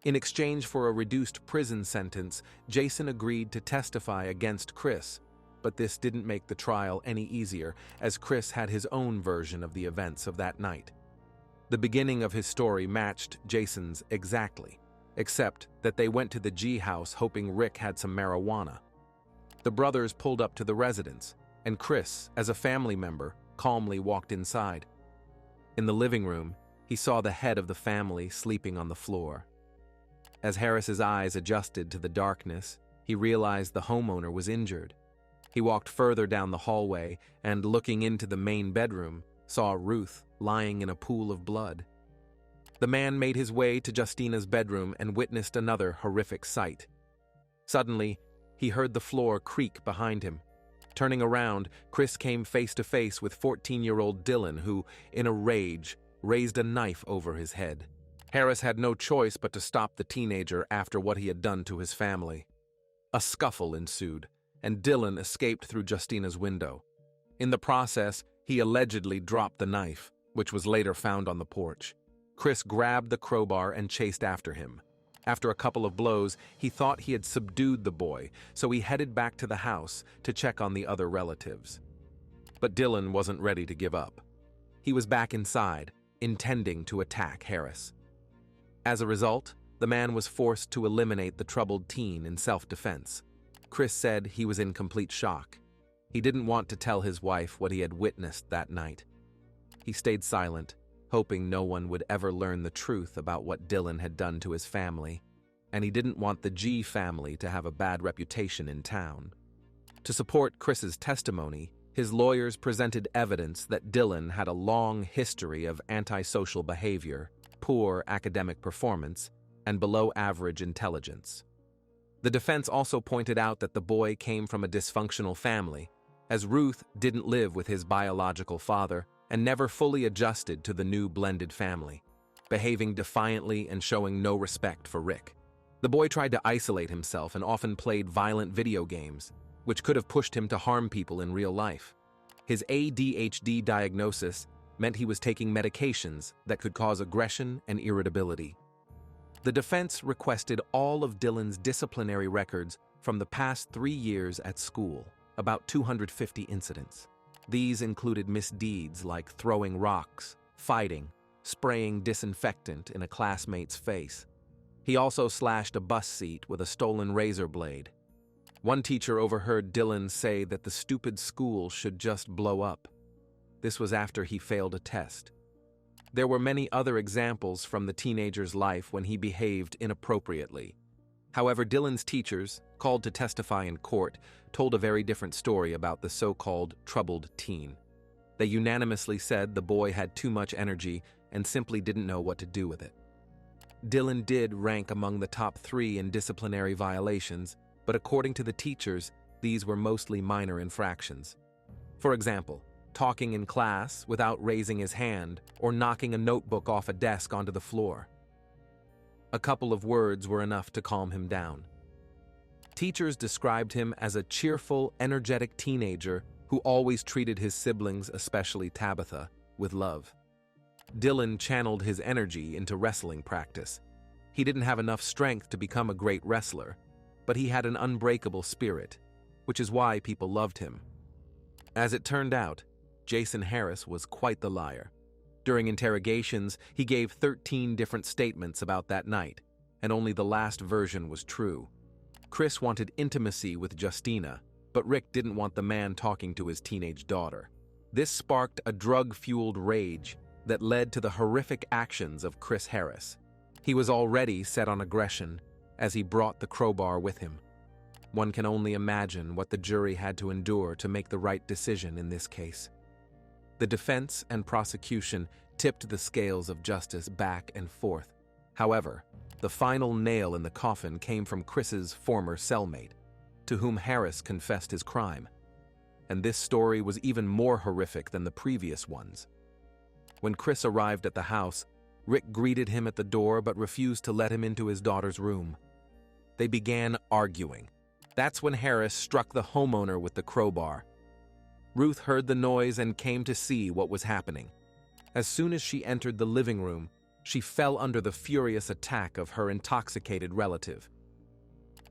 In exchange for a reduced prison sentence, Jason agreed to testify against Chris, but this didn't make the trial any easier, as Chris had his own version of the events of that night. The beginning of his story matched Jason's exactly, except that they went to the G house hoping Rick had some marijuana. The brothers pulled up to the residence, and Chris, as a family member, calmly walked inside. In the living room, he saw the head of the family sleeping on the floor. As Harris's eyes adjusted to the darkness, he realized the homeowner was injured. He walked further down the hallway and, looking into the main bedroom, saw Ruth lying in a pool of blood. The man made his way to Justina's bedroom and witnessed another horrific sight. Suddenly, he heard the floor creak behind him. Turning around, Chris came face to face with 14-year-old Dylan, who, in a rage, raised a knife over his head. Harris had no choice but to stop the teenager after what he had done to his family. A scuffle ensued, and Dylan escaped through Justina's window. In the process, he allegedly dropped the knife, which was later found on the porch. Chris grabbed the crowbar and chased after him. After a couple of blows, he thought he had subdued the boy, so he headed back to the house to check on the other relatives. But Dylan wasn't ready to give up. He was back inside, intending to attack Harris. As a result, the man was forced to eliminate the troubled teen in self-defense. Chris said he was in complete shock. He didn't want to tell his wife what he had witnessed that night. He stayed silent, hoping no one would ever learn the truth about what Dylan had done to his family, and he didn't want the G family to have a bad reputation in town. To support Chris's testimony, his lawyers presented evidence that Dylan had a long history of antisocial behavior, poor academic performance, and below-average intelligence. The defense also pointed out that the boy came from a dysfunctional family, as Ruth didn't live with his biological father and never fully adjusted to the new blended family, behaving defiantly and showing no respect for Rick. The boy tried to isolate himself and often played violent video games, which could have pushed him to harm people in real life. His ADHD diagnosis meant he was taking medications that could cause aggression and irritability. The defense requested all of Dylan's disciplinary records from the past 3 years at school, about 250 incidents. These included misdeeds like throwing rocks, fighting, spraying disinfectant in a classmate's face. He also slashed a bus seat with a stolen razor blade. One teacher overheard Dylan say that the stupid school should just blow up. This was after he failed a test. There were many other examples from the teenager's life when he behaved inappropriately. However, Dylan's teachers, called to testify in court, told a very different story about the so-called troubled teen. They unanimously said the boy had too much energy and simply didn't know what to do with it. Dylan did rank among the top 3 in disciplinary violations, but according to the teachers, these were mostly minor infractions. For example, talking in class without raising his hand or knocking a notebook off a desk onto the floor. A couple of words were enough to calm him down. Teachers described him as a cheerful, energetic teenager who always treated his siblings, especially Tabitha, with love. Dylan channeled his energy into wrestling practice. He didn't have enough strength to become a great wrestler, but he had an unbreakable spirit, which is why people loved him. As it turned out, Jason Harris was quite the liar. During interrogations, he gave 13 different statements about that night, and only the last version was true. Chris wanted intimacy with Justina, but Rick didn't want the man talking to his teenage daughter. This sparked a drug-fueled rage that led to the horrific actions of Chris Harris. He was already set on aggression as he brought the crowbar with him. One can only imagine what the jury had to endure to make the right decision in this case. The defense and prosecution tipped the scales of justice back and forth. However, the final nail in the coffin came from Chris's former cellmate, to whom Harris confessed his crime. And this story was even more horrific than the previous ones. When Chris arrived at the house, Rick greeted him at the door but refused to let him into his daughter's room. They began arguing. That's when Harris struck the homeowner with the crowbar. Ruth heard the noise and came to see what was happening. As soon as she entered the living room, she fell under the furious attack of her intoxicated relative.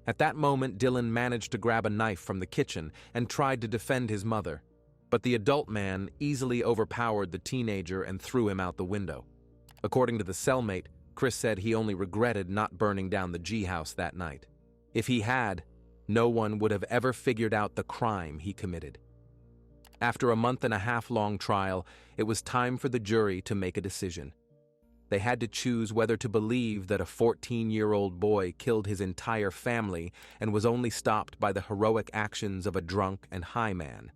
At that moment, Dylan managed to grab a knife from the kitchen and tried to defend his mother, but the adult man easily overpowered the teenager and threw him out the window. According to the cellmate, Chris said he only regretted not burning down the G house that night. If he had, no one would have ever figured out the crime he committed. After a 1.5-month-long trial, it was time for the jury to make a decision. They had to choose whether to believe that a 14-year-old boy killed his entire family and was only stopped by the heroic actions of a drunk and high man,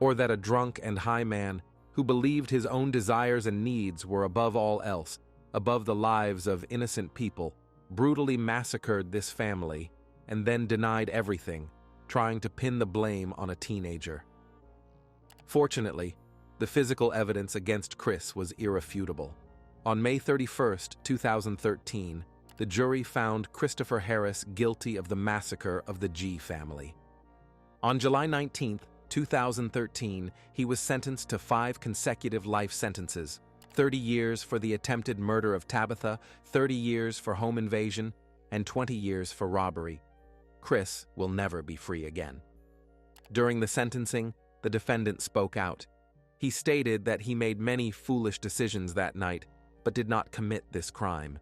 or that a drunk and high man who believed his own desires and needs were above all else, above the lives of innocent people, brutally massacred this family and then denied everything, trying to pin the blame on a teenager. Fortunately, the physical evidence against Chris was irrefutable. On May 31, 2013, the jury found Christopher Harris guilty of the massacre of the G family. On July 19, 2013, he was sentenced to 5 consecutive life sentences, 30 years for the attempted murder of Tabitha, 30 years for home invasion, and 20 years for robbery. Chris will never be free again. During the sentencing, the defendant spoke out. He stated that he made many foolish decisions that night, but did not commit this crime.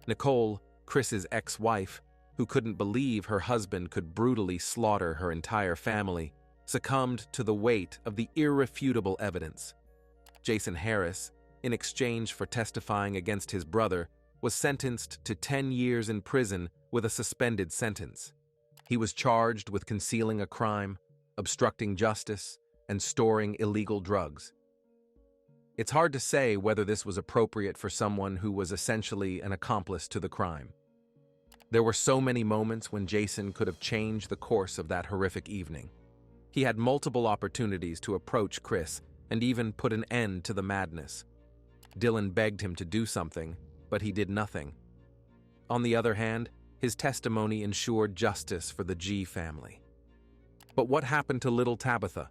Nicole, Chris's ex-wife, who couldn't believe her husband could brutally slaughter her entire family, succumbed to the weight of the irrefutable evidence. Jason Harris, in exchange for testifying against his brother, was sentenced to 10 years in prison with a suspended sentence. He was charged with concealing a crime, obstructing justice, and storing illegal drugs. It's hard to say whether this was appropriate for someone who was essentially an accomplice to the crime. There were so many moments when Jason could have changed the course of that horrific evening. He had multiple opportunities to approach Chris and even put an end to the madness. Dylan begged him to do something, but he did nothing. On the other hand, his testimony ensured justice for the G family. But what happened to little Tabitha?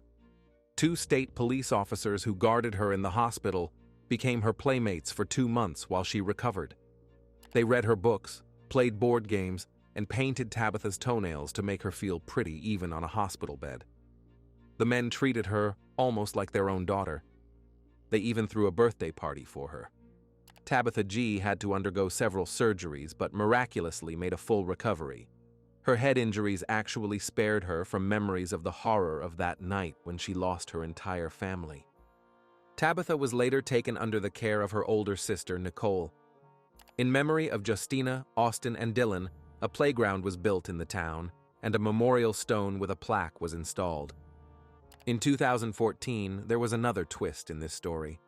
2 state police officers who guarded her in the hospital became her playmates for 2 months while she recovered. They read her books, played board games, and painted Tabitha's toenails to make her feel pretty even on a hospital bed. The men treated her almost like their own daughter. They even threw a birthday party for her. Tabitha G. had to undergo several surgeries but miraculously made a full recovery. Her head injuries actually spared her from memories of the horror of that night when she lost her entire family. Tabitha was later taken under the care of her older sister, Nicole. In memory of Justina, Austin, and Dylan, a playground was built in the town, and a memorial stone with a plaque was installed. In 2014, there was another twist in this story.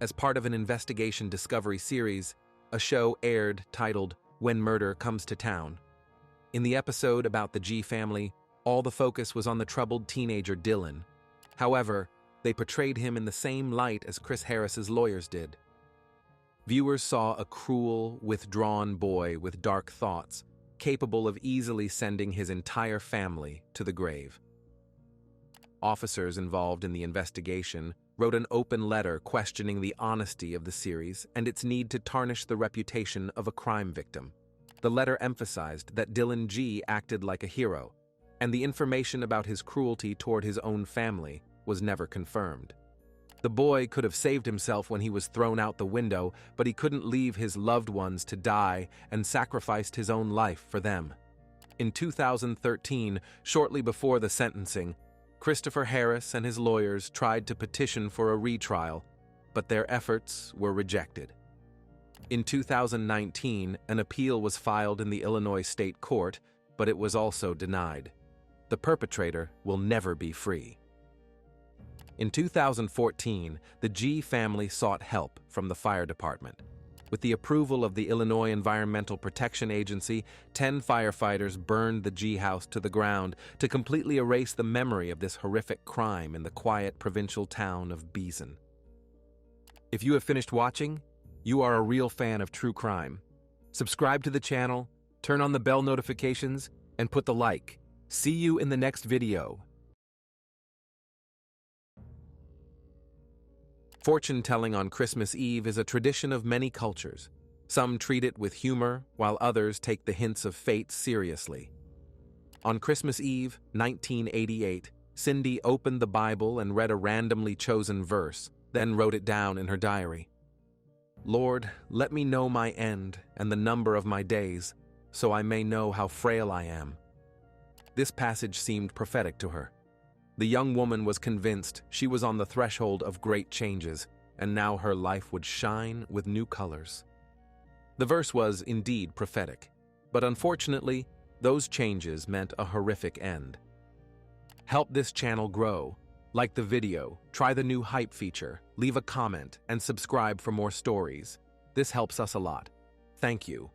As part of an investigation discovery series, a show aired titled When Murder Comes to Town. In the episode about the G family, all the focus was on the troubled teenager Dylan. However, they portrayed him in the same light as Chris Harris's lawyers did. Viewers saw a cruel, withdrawn boy with dark thoughts, capable of easily sending his entire family to the grave. Officers involved in the investigation wrote an open letter questioning the honesty of the series and its need to tarnish the reputation of a crime victim. The letter emphasized that Dylan G. acted like a hero, and the information about his cruelty toward his own family was never confirmed. The boy could have saved himself when he was thrown out the window, but he couldn't leave his loved ones to die and sacrificed his own life for them. In 2013, shortly before the sentencing, Christopher Harris and his lawyers tried to petition for a retrial, but their efforts were rejected. In 2019, an appeal was filed in the Illinois State Court, but it was also denied. The perpetrator will never be free. In 2014, the G family sought help from the fire department. With the approval of the Illinois Environmental Protection Agency, 10 firefighters burned the G house to the ground to completely erase the memory of this horrific crime in the quiet provincial town of Beeson. If you have finished watching, you are a real fan of true crime. Subscribe to the channel, turn on the bell notifications, and put the like. See you in the next video. Fortune-telling on Christmas Eve is a tradition of many cultures. Some treat it with humor, while others take the hints of fate seriously. On Christmas Eve, 1988, Cindy opened the Bible and read a randomly chosen verse, then wrote it down in her diary. "Lord, let me know my end and the number of my days, so I may know how frail I am." This passage seemed prophetic to her. The young woman was convinced she was on the threshold of great changes, and now her life would shine with new colors. The verse was indeed prophetic, but unfortunately, those changes meant a horrific end. Help this channel grow. Like the video, try the new hype feature, leave a comment, and subscribe for more stories. This helps us a lot. Thank you.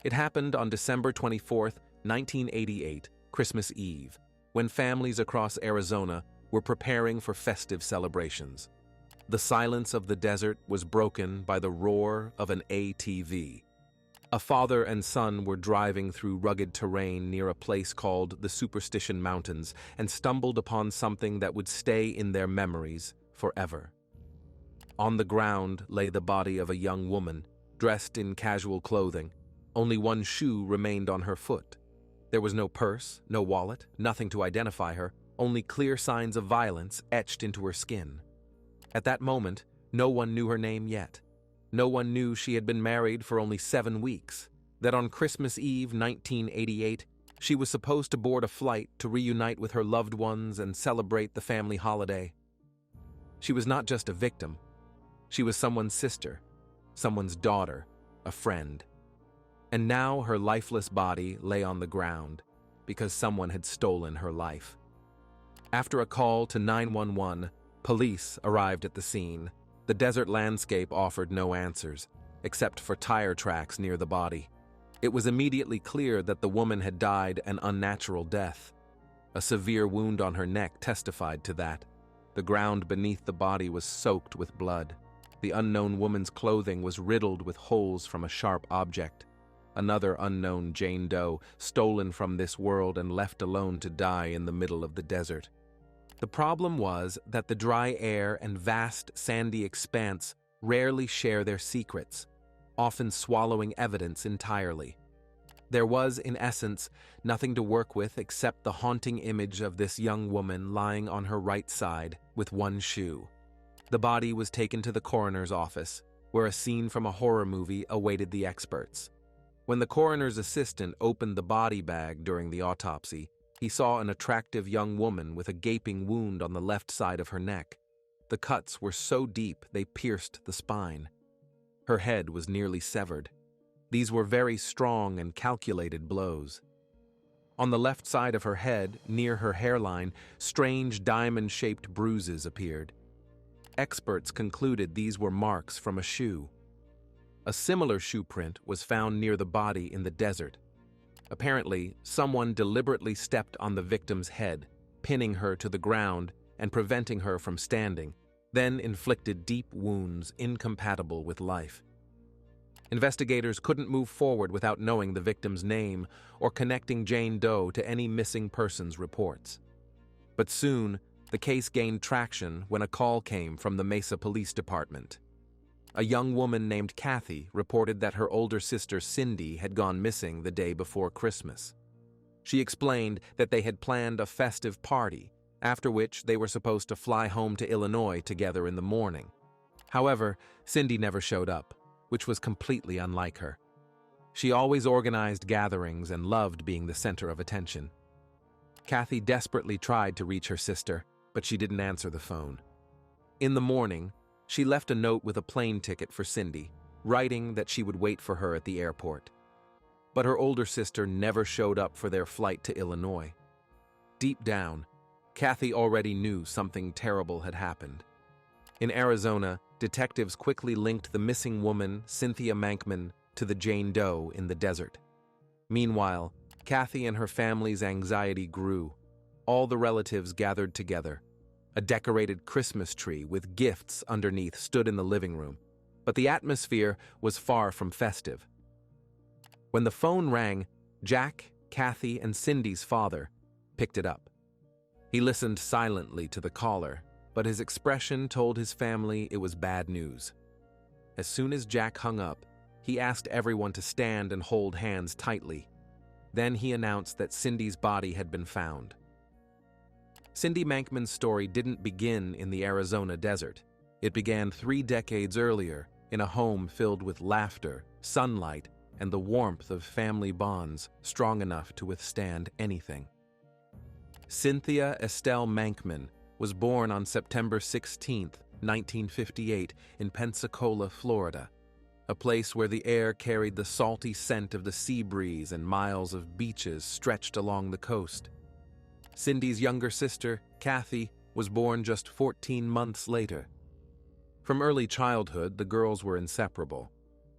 It happened on December 24th, 1988, Christmas Eve, when families across Arizona were preparing for festive celebrations. The silence of the desert was broken by the roar of an ATV. A father and son were driving through rugged terrain near a place called the Superstition Mountains and stumbled upon something that would stay in their memories forever. On the ground lay the body of a young woman, dressed in casual clothing. Only one shoe remained on her foot. There was no purse, no wallet, nothing to identify her, only clear signs of violence etched into her skin. At that moment, no one knew her name yet. No one knew she had been married for only 7 weeks, that on Christmas Eve 1988, she was supposed to board a flight to reunite with her loved ones and celebrate the family holiday. She was not just a victim. She was someone's sister, someone's daughter, a friend. And now her lifeless body lay on the ground because someone had stolen her life. After a call to 911, police arrived at the scene. The desert landscape offered no answers, except for tire tracks near the body. It was immediately clear that the woman had died an unnatural death. A severe wound on her neck testified to that. The ground beneath the body was soaked with blood. The unknown woman's clothing was riddled with holes from a sharp object. Another unknown Jane Doe, stolen from this world and left alone to die in the middle of the desert. The problem was that the dry air and vast sandy expanse rarely share their secrets, often swallowing evidence entirely. There was, in essence, nothing to work with except the haunting image of this young woman lying on her right side with one shoe. The body was taken to the coroner's office. where a scene from a horror movie awaited the experts. When the coroner's assistant opened the body bag during the autopsy, he saw an attractive young woman with a gaping wound on the left side of her neck. The cuts were so deep they pierced the spine. Her head was nearly severed. These were very strong and calculated blows. On the left side of her head, near her hairline, strange diamond-shaped bruises appeared. Experts concluded these were marks from a shoe. A similar shoe print was found near the body in the desert. Apparently, someone deliberately stepped on the victim's head, pinning her to the ground and preventing her from standing, then inflicted deep wounds incompatible with life. Investigators couldn't move forward without knowing the victim's name or connecting Jane Doe to any missing persons reports. But soon, the case gained traction when a call came from the Mesa Police Department. A young woman named Kathy reported that her older sister Cindy had gone missing the day before Christmas. She explained that they had planned a festive party, after which they were supposed to fly home to Illinois together in the morning. However, Cindy never showed up, which was completely unlike her. She always organized gatherings and loved being the center of attention. Kathy desperately tried to reach her sister, but she didn't answer the phone. In the morning, she left a note with a plane ticket for Cindy, writing that she would wait for her at the airport. But her older sister never showed up for their flight to Illinois. Deep down, Kathy already knew something terrible had happened. In Arizona, detectives quickly linked the missing woman, Cynthia Mankman, to the Jane Doe in the desert. Meanwhile, Kathy and her family's anxiety grew. All the relatives gathered together. A decorated Christmas tree with gifts underneath stood in the living room, but the atmosphere was far from festive. When the phone rang, Jack, Kathy, and Cindy's father picked it up. He listened silently to the caller, but his expression told his family it was bad news. As soon as Jack hung up, he asked everyone to stand and hold hands tightly. Then he announced that Cindy's body had been found. Cindy Mankman's story didn't begin in the Arizona desert. It began 3 decades earlier in a home filled with laughter, sunlight, and the warmth of family bonds strong enough to withstand anything. Cynthia Estelle Mankman was born on September 16, 1958, in Pensacola, Florida, a place where the air carried the salty scent of the sea breeze and miles of beaches stretched along the coast. Cindy's younger sister, Kathy, was born just 14 months later. From early childhood, the girls were inseparable.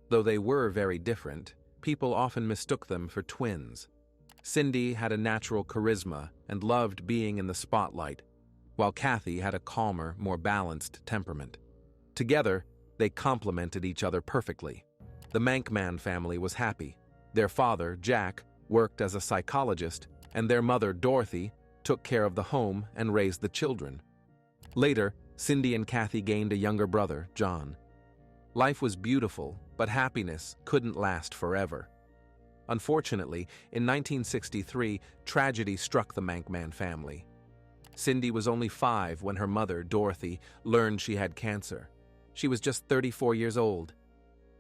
Though they were very different, people often mistook them for twins. Cindy had a natural charisma and loved being in the spotlight, while Kathy had a calmer, more balanced temperament. Together, they complemented each other perfectly. The Mankman family was happy. Their father, Jack, worked as a psychologist, and their mother, Dorothy, took care of the home and raised the children. Later, Cindy and Kathy gained a younger brother, John. Life was beautiful, but happiness couldn't last forever. Unfortunately, in 1963, tragedy struck the Mankman family. Cindy was only 5 when her mother, Dorothy, learned she had cancer. She was just 34 years old.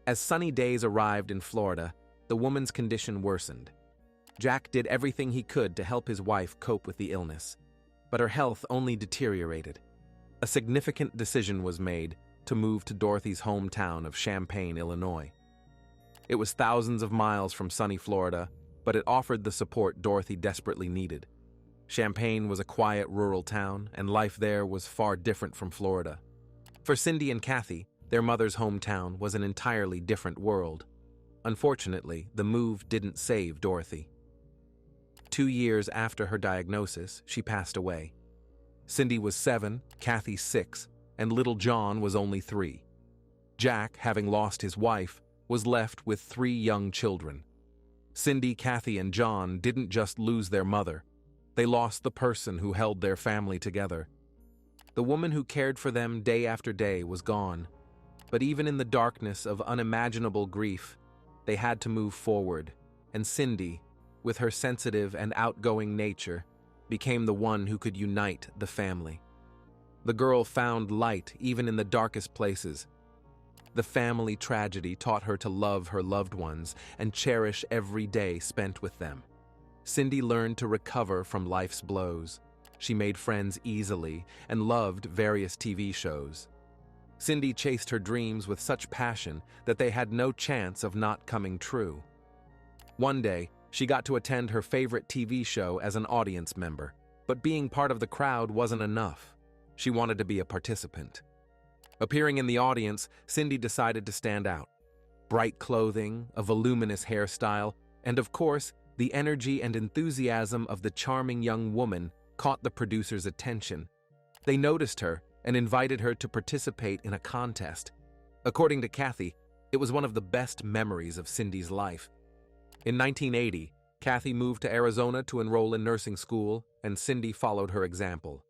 As sunny days arrived in Florida, the woman's condition worsened. Jack did everything he could to help his wife cope with the illness, but her health only deteriorated. A significant decision was made to move to Dorothy's hometown of Champaign, Illinois. It was thousands of miles from sunny Florida, but it offered the support Dorothy desperately needed. Champaign was a quiet rural town, and life there was far different from Florida. For Cindy and Kathy, their mother's hometown was an entirely different world. Unfortunately, the move didn't save Dorothy. 2 years after her diagnosis, she passed away. Cindy was 7, Kathy 6, and little John was only 3. Jack, having lost his wife, was left with 3 young children. Cindy, Kathy, and John didn't just lose their mother. They lost the person who held their family together. The woman who cared for them day after day was gone. But even in the darkness of unimaginable grief, they had to move forward, and Cindy, with her sensitive and outgoing nature, became the one who could unite the family. The girl found light even in the darkest places. The family tragedy taught her to love her loved ones and cherish every day spent with them. Cindy learned to recover from life's blows. She made friends easily and loved various TV shows. Cindy chased her dreams with such passion that they had no chance of not coming true. One day, she got to attend her favorite TV show as an audience member, but being part of the crowd wasn't enough. She wanted to be a participant. Appearing in the audience, Cindy decided to stand out. Bright clothing, a voluminous hairstyle, and of course, the energy and enthusiasm of the charming young woman caught the producer's attention. They noticed her and invited her to participate in a contest. According to Kathy, it was one of the best memories of Cindy's life. In 1980, Kathy moved to Arizona to enroll in nursing school, and Cindy followed her example.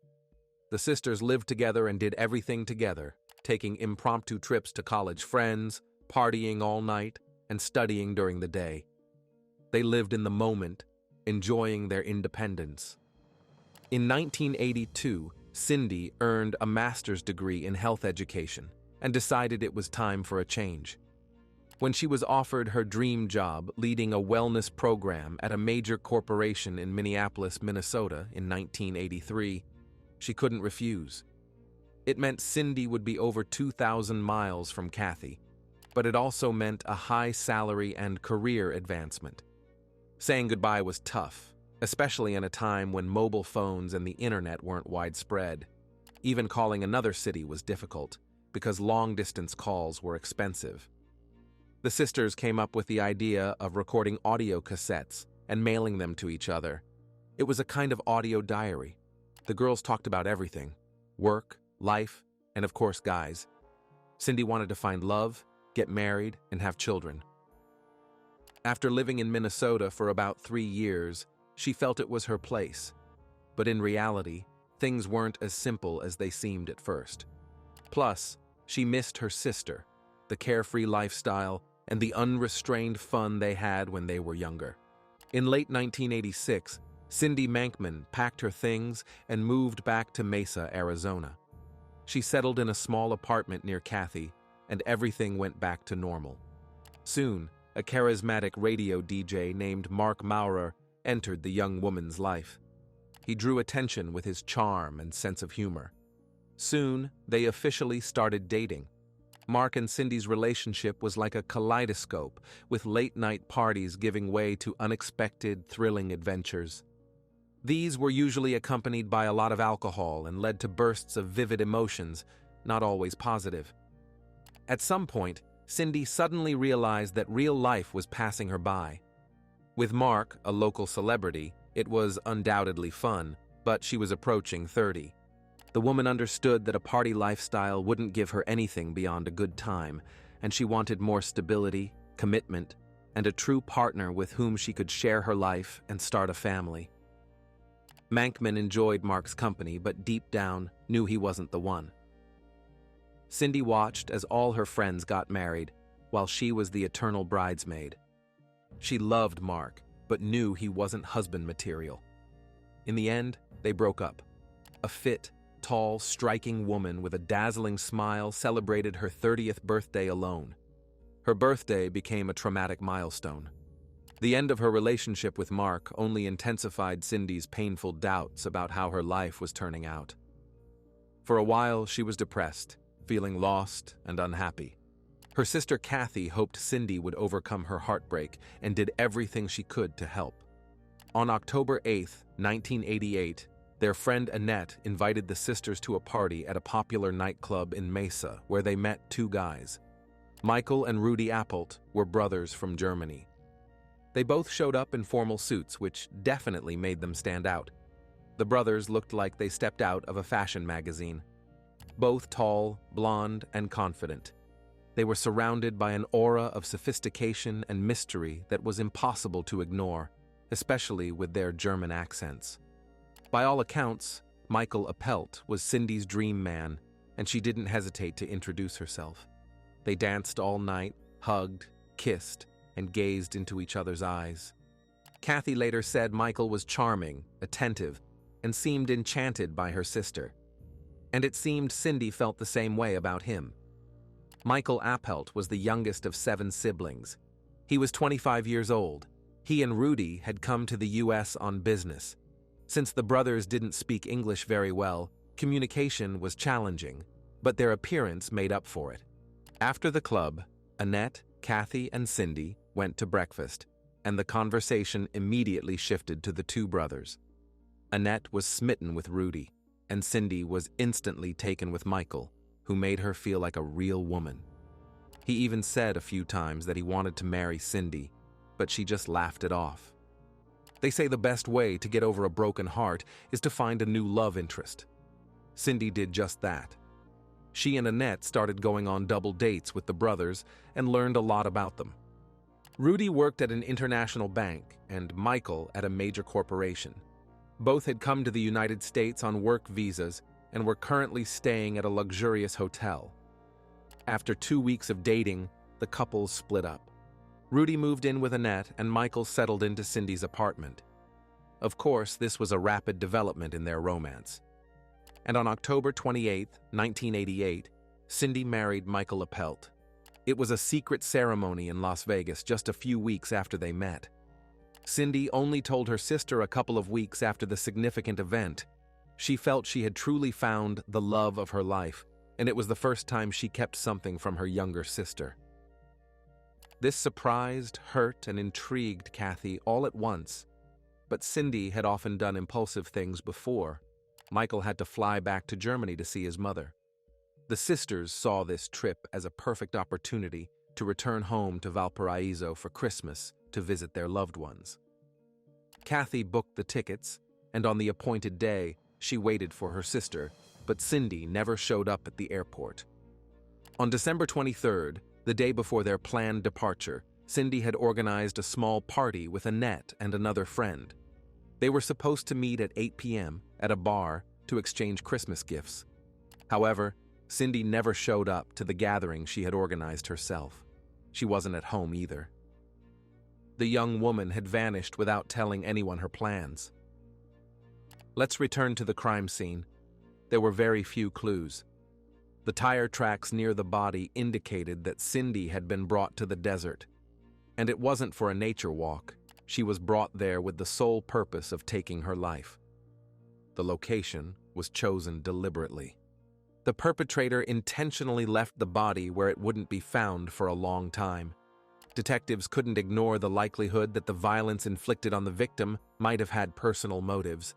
The sisters lived together and did everything together, taking impromptu trips to college friends, partying all night, and studying during the day. They lived in the moment, enjoying their independence. In 1982, Cindy earned a master's degree in health education and decided it was time for a change. When she was offered her dream job leading a wellness program at a major corporation in Minneapolis, Minnesota in 1983, she couldn't refuse. It meant Cindy would be over 2,000 miles from Kathy, but it also meant a high salary and career advancement. Saying goodbye was tough, especially in a time when mobile phones and the internet weren't widespread. Even calling another city was difficult, because long-distance calls were expensive. The sisters came up with the idea of recording audio cassettes and mailing them to each other. It was a kind of audio diary. The girls talked about everything: work, life, and of course guys. Cindy wanted to find love, get married, and have children. After living in Minnesota for about 3 years, she felt it was her place. But in reality, things weren't as simple as they seemed at first. Plus, she missed her sister, the carefree lifestyle, and the unrestrained fun they had when they were younger. In late 1986, Cindy Mankman packed her things and moved back to Mesa, Arizona. She settled in a small apartment near Kathy, and everything went back to normal. Soon, a charismatic radio DJ named Mark Maurer entered the young woman's life. He drew attention with his charm and sense of humor. Soon, they officially started dating. Mark and Cindy's relationship was like a kaleidoscope, with late-night parties giving way to unexpected, thrilling adventures. These were usually accompanied by a lot of alcohol and led to bursts of vivid emotions, not always positive. At some point, Cindy suddenly realized that real life was passing her by. With Mark, a local celebrity, it was undoubtedly fun, but she was approaching 30. The woman understood that a party lifestyle wouldn't give her anything beyond a good time, and she wanted more stability, commitment, and a true partner with whom she could share her life and start a family. Mankman enjoyed Mark's company, but deep down knew he wasn't the one. Cindy watched as all her friends got married, while she was the eternal bridesmaid. She loved Mark, but knew he wasn't husband material. In the end, they broke up. A fit, tall, striking woman with a dazzling smile celebrated her 30th birthday alone. Her birthday became a traumatic milestone. The end of her relationship with Mark only intensified Cindy's painful doubts about how her life was turning out. For a while, she was depressed, feeling lost and unhappy. Her sister Kathy hoped Cindy would overcome her heartbreak and did everything she could to help. On October 8, 1988, their friend Annette invited the sisters to a party at a popular nightclub in Mesa where they met two guys. Michael and Rudy Appelt were brothers from Germany. They both showed up in formal suits, which definitely made them stand out. The brothers looked like they stepped out of a fashion magazine. Both tall, blonde, and confident. They were surrounded by an aura of sophistication and mystery that was impossible to ignore, especially with their German accents. By all accounts, Michael Appelt was Cindy's dream man, and she didn't hesitate to introduce herself. They danced all night, hugged, kissed, and gazed into each other's eyes. Kathy later said Michael was charming, attentive, and seemed enchanted by her sister. And it seemed Cindy felt the same way about him. Michael Appelt was the youngest of 7 siblings. He was 25 years old. He and Rudy had come to the U.S. on business. Since the brothers didn't speak English very well, communication was challenging, but their appearance made up for it. After the club, Annette, Kathy, and Cindy went to breakfast, and the conversation immediately shifted to the 2 brothers. Annette was smitten with Rudy, and Cindy was instantly taken with Michael, who made her feel like a real woman. He even said a few times that he wanted to marry Cindy, but she just laughed it off. They say the best way to get over a broken heart is to find a new love interest. Cindy did just that. She and Annette started going on double dates with the brothers and learned a lot about them. Rudy worked at an international bank and Michael at a major corporation. Both had come to the United States on work visas and were currently staying at a luxurious hotel. After 2 weeks of dating, the couple split up. Rudy moved in with Annette and Michael settled into Cindy's apartment. Of course, this was a rapid development in their romance. And on October 28, 1988, Cindy married Michael Appelt. It was a secret ceremony in Las Vegas just a few weeks after they met. Cindy only told her sister a couple of weeks after the significant event. She felt she had truly found the love of her life, and it was the first time she kept something from her younger sister. This surprised, hurt, and intrigued Kathy all at once, but Cindy had often done impulsive things before. Michael had to fly back to Germany to see his mother. The sisters saw this trip as a perfect opportunity to return home to Valparaiso for Christmas to visit their loved ones. Kathy booked the tickets, and on the appointed day, she waited for her sister, but Cindy never showed up at the airport. On December 23rd, the day before their planned departure, Cindy had organized a small party with Annette and another friend. They were supposed to meet at 8 p.m. at a bar to exchange Christmas gifts. However, Cindy never showed up to the gathering she had organized herself. She wasn't at home either. The young woman had vanished without telling anyone her plans. Let's return to the crime scene. There were very few clues. The tire tracks near the body indicated that Cindy had been brought to the desert. And it wasn't for a nature walk. She was brought there with the sole purpose of taking her life. The location was chosen deliberately. The perpetrator intentionally left the body where it wouldn't be found for a long time. Detectives couldn't ignore the likelihood that the violence inflicted on the victim might have had personal motives.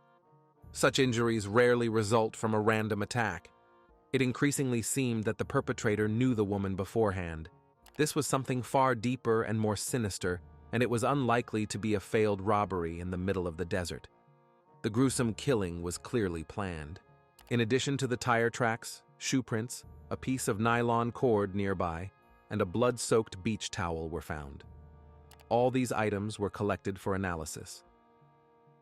Such injuries rarely result from a random attack. It increasingly seemed that the perpetrator knew the woman beforehand. This was something far deeper and more sinister, and it was unlikely to be a failed robbery in the middle of the desert. The gruesome killing was clearly planned. In addition to the tire tracks, shoe prints, a piece of nylon cord nearby, and a blood-soaked beach towel were found. All these items were collected for analysis.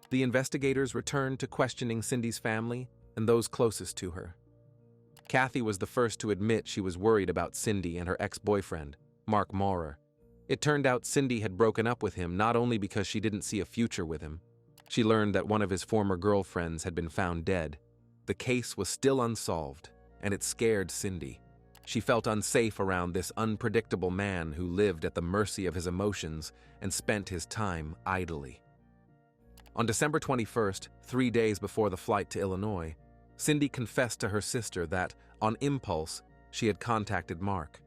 The investigators returned to questioning Cindy's family and those closest to her. Kathy was the first to admit she was worried about Cindy and her ex-boyfriend, Mark Maurer. It turned out Cindy had broken up with him not only because she didn't see a future with him. She learned that one of his former girlfriends had been found dead. The case was still unsolved, and it scared Cindy. She felt unsafe around this unpredictable man who lived at the mercy of his emotions and spent his time idly. On December 21st, 3 days before the flight to Illinois, Cindy confessed to her sister that, on impulse, she had contacted Mark.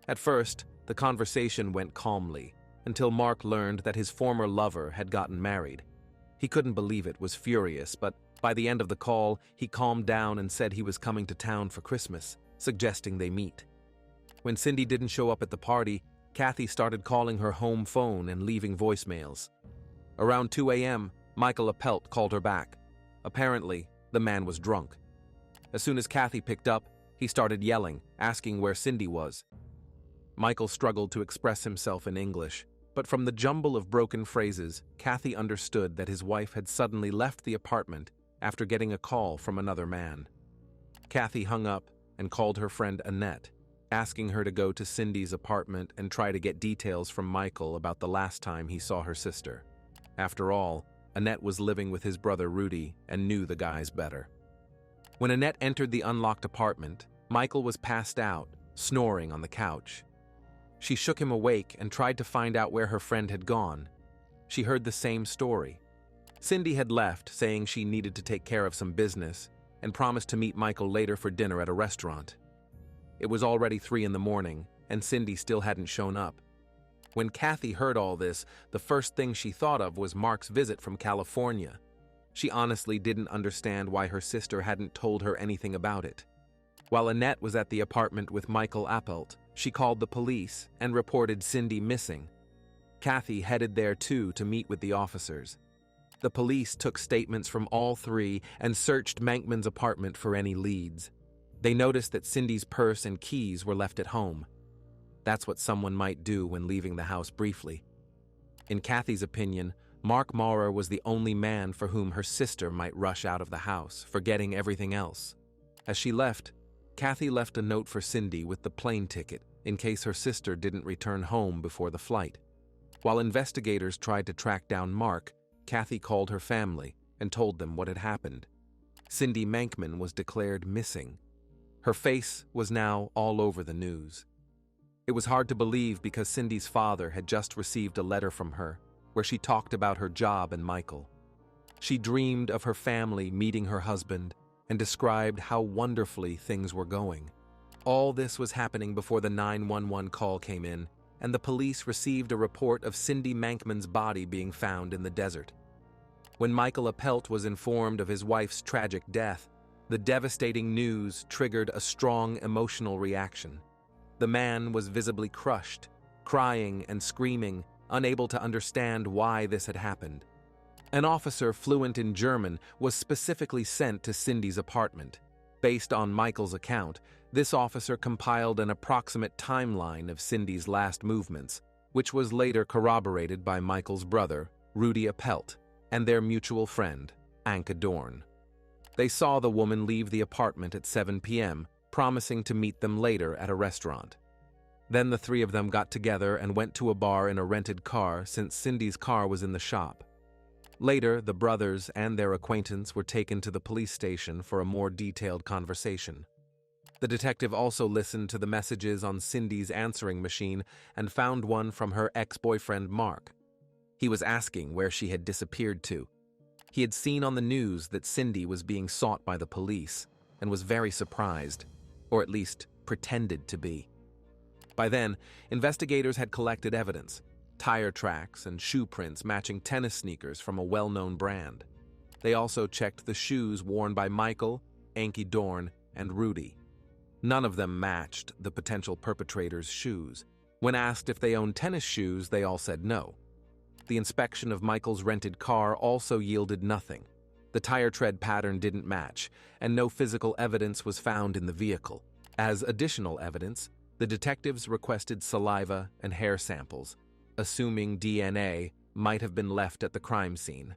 At first, the conversation went calmly, until Mark learned that his former lover had gotten married. He couldn't believe it, was furious, but by the end of the call, he calmed down and said he was coming to town for Christmas, suggesting they meet. When Cindy didn't show up at the party, Kathy started calling her home phone and leaving voicemails. Around 2 a.m., Michael Appelt called her back. Apparently, the man was drunk. As soon as Kathy picked up, he started yelling, asking where Cindy was. Michael struggled to express himself in English, but from the jumble of broken phrases, Kathy understood that his wife had suddenly left the apartment after getting a call from another man. Kathy hung up and called her friend Annette, asking her to go to Cindy's apartment and try to get details from Michael about the last time he saw her sister. After all, Annette was living with his brother Rudy and knew the guys better. When Annette entered the unlocked apartment, Michael was passed out, snoring on the couch. She shook him awake and tried to find out where her friend had gone. She heard the same story. Cindy had left, saying she needed to take care of some business, and promised to meet Michael later for dinner at a restaurant. It was already 3 in the morning, and Cindy still hadn't shown up. When Kathy heard all this, the first thing she thought of was Mark's visit from California. She honestly didn't understand why her sister hadn't told her anything about it. While Annette was at the apartment with Michael Appelt, she called the police and reported Cindy missing. Kathy headed there too to meet with the officers. The police took statements from all three and searched Mankman's apartment for any leads. They noticed that Cindy's purse and keys were left at home. That's what someone might do when leaving the house briefly. In Kathy's opinion, Mark Maurer was the only man for whom her sister might rush out of the house, forgetting everything else. As she left, Kathy left a note for Cindy with the plane ticket in case her sister didn't return home before the flight. While investigators tried to track down Mark, Kathy called her family and told them what had happened. Cindy Mankman was declared missing. Her face was now all over the news. It was hard to believe because Cindy's father had just received a letter from her where she talked about her job and Michael. She dreamed of her family meeting her husband and described how wonderfully things were going. All this was happening before the 911 call came in, and the police received a report of Cindy Mankman's body being found in the desert. When Michael Appelt was informed of his wife's tragic death, the devastating news triggered a strong emotional reaction. The man was visibly crushed, crying and screaming, unable to understand why this had happened. An officer fluent in German was specifically sent to Cindy's apartment. Based on Michael's account, this officer compiled an approximate timeline of Cindy's last movements, which was later corroborated by Michael's brother, Rudy Appelt, and their mutual friend, Anke Dorn. They saw the woman leave the apartment at 7 p.m., promising to meet them later at a restaurant. Then the three of them got together and went to a bar in a rented car since Cindy's car was in the shop. Later, the brothers and their acquaintance were taken to the police station for a more detailed conversation. The detective also listened to the messages on Cindy's answering machine and found one from her ex-boyfriend Mark. He was asking where she had disappeared to. He had seen on the news that Cindy was being sought by the police and was very surprised, or at least pretended to be. By then, investigators had collected evidence, tire tracks and shoe prints matching tennis sneakers from a well-known brand. They also checked the shoes worn by Michael, Anke Dorn, and Rudy. None of them matched the potential perpetrator's shoes. When asked if they owned tennis shoes, they all said no. The inspection of Michael's rented car also yielded nothing. The tire tread pattern didn't match, and no physical evidence was found in the vehicle. As additional evidence, the detectives requested saliva and hair samples, assuming DNA might have been left at the crime scene.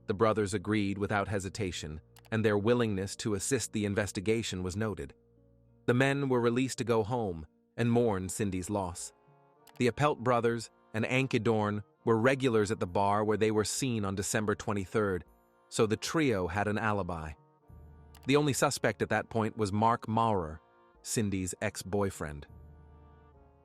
The brothers agreed without hesitation, and their willingness to assist the investigation was noted. The men were released to go home and mourn Cindy's loss. The Appelt brothers and Anke Dorn were regulars at the bar where they were seen on December 23rd, so the trio had an alibi. The only suspect at that point was Mark Maurer, Cindy's ex-boyfriend.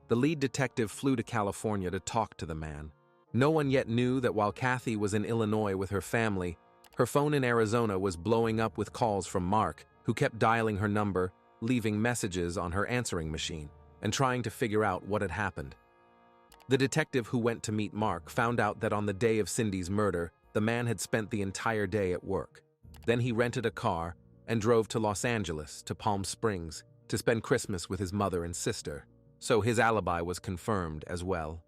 The lead detective flew to California to talk to the man. No one yet knew that while Kathy was in Illinois with her family, her phone in Arizona was blowing up with calls from Mark, who kept dialing her number, leaving messages on her answering machine, and trying to figure out what had happened. The detective who went to meet Mark found out that on the day of Cindy's murder, the man had spent the entire day at work. Then he rented a car and drove to Los Angeles, to Palm Springs, to spend Christmas with his mother and sister, so his alibi was confirmed as well.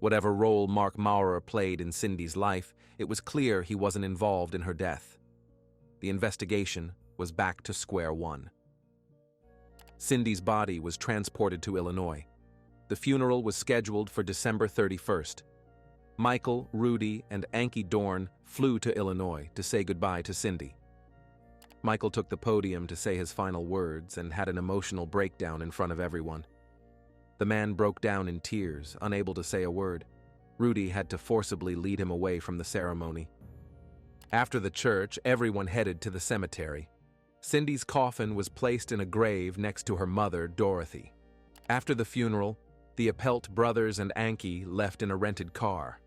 Whatever role Mark Maurer played in Cindy's life, it was clear he wasn't involved in her death. The investigation was back to square one. Cindy's body was transported to Illinois. The funeral was scheduled for December 31st. Michael, Rudy, and Anke Dorn flew to Illinois to say goodbye to Cindy. Michael took the podium to say his final words and had an emotional breakdown in front of everyone. The man broke down in tears, unable to say a word. Rudy had to forcibly lead him away from the ceremony. After the church, everyone headed to the cemetery. Cindy's coffin was placed in a grave next to her mother, Dorothy. After the funeral, the Appelt brothers and Anki left in a rented car.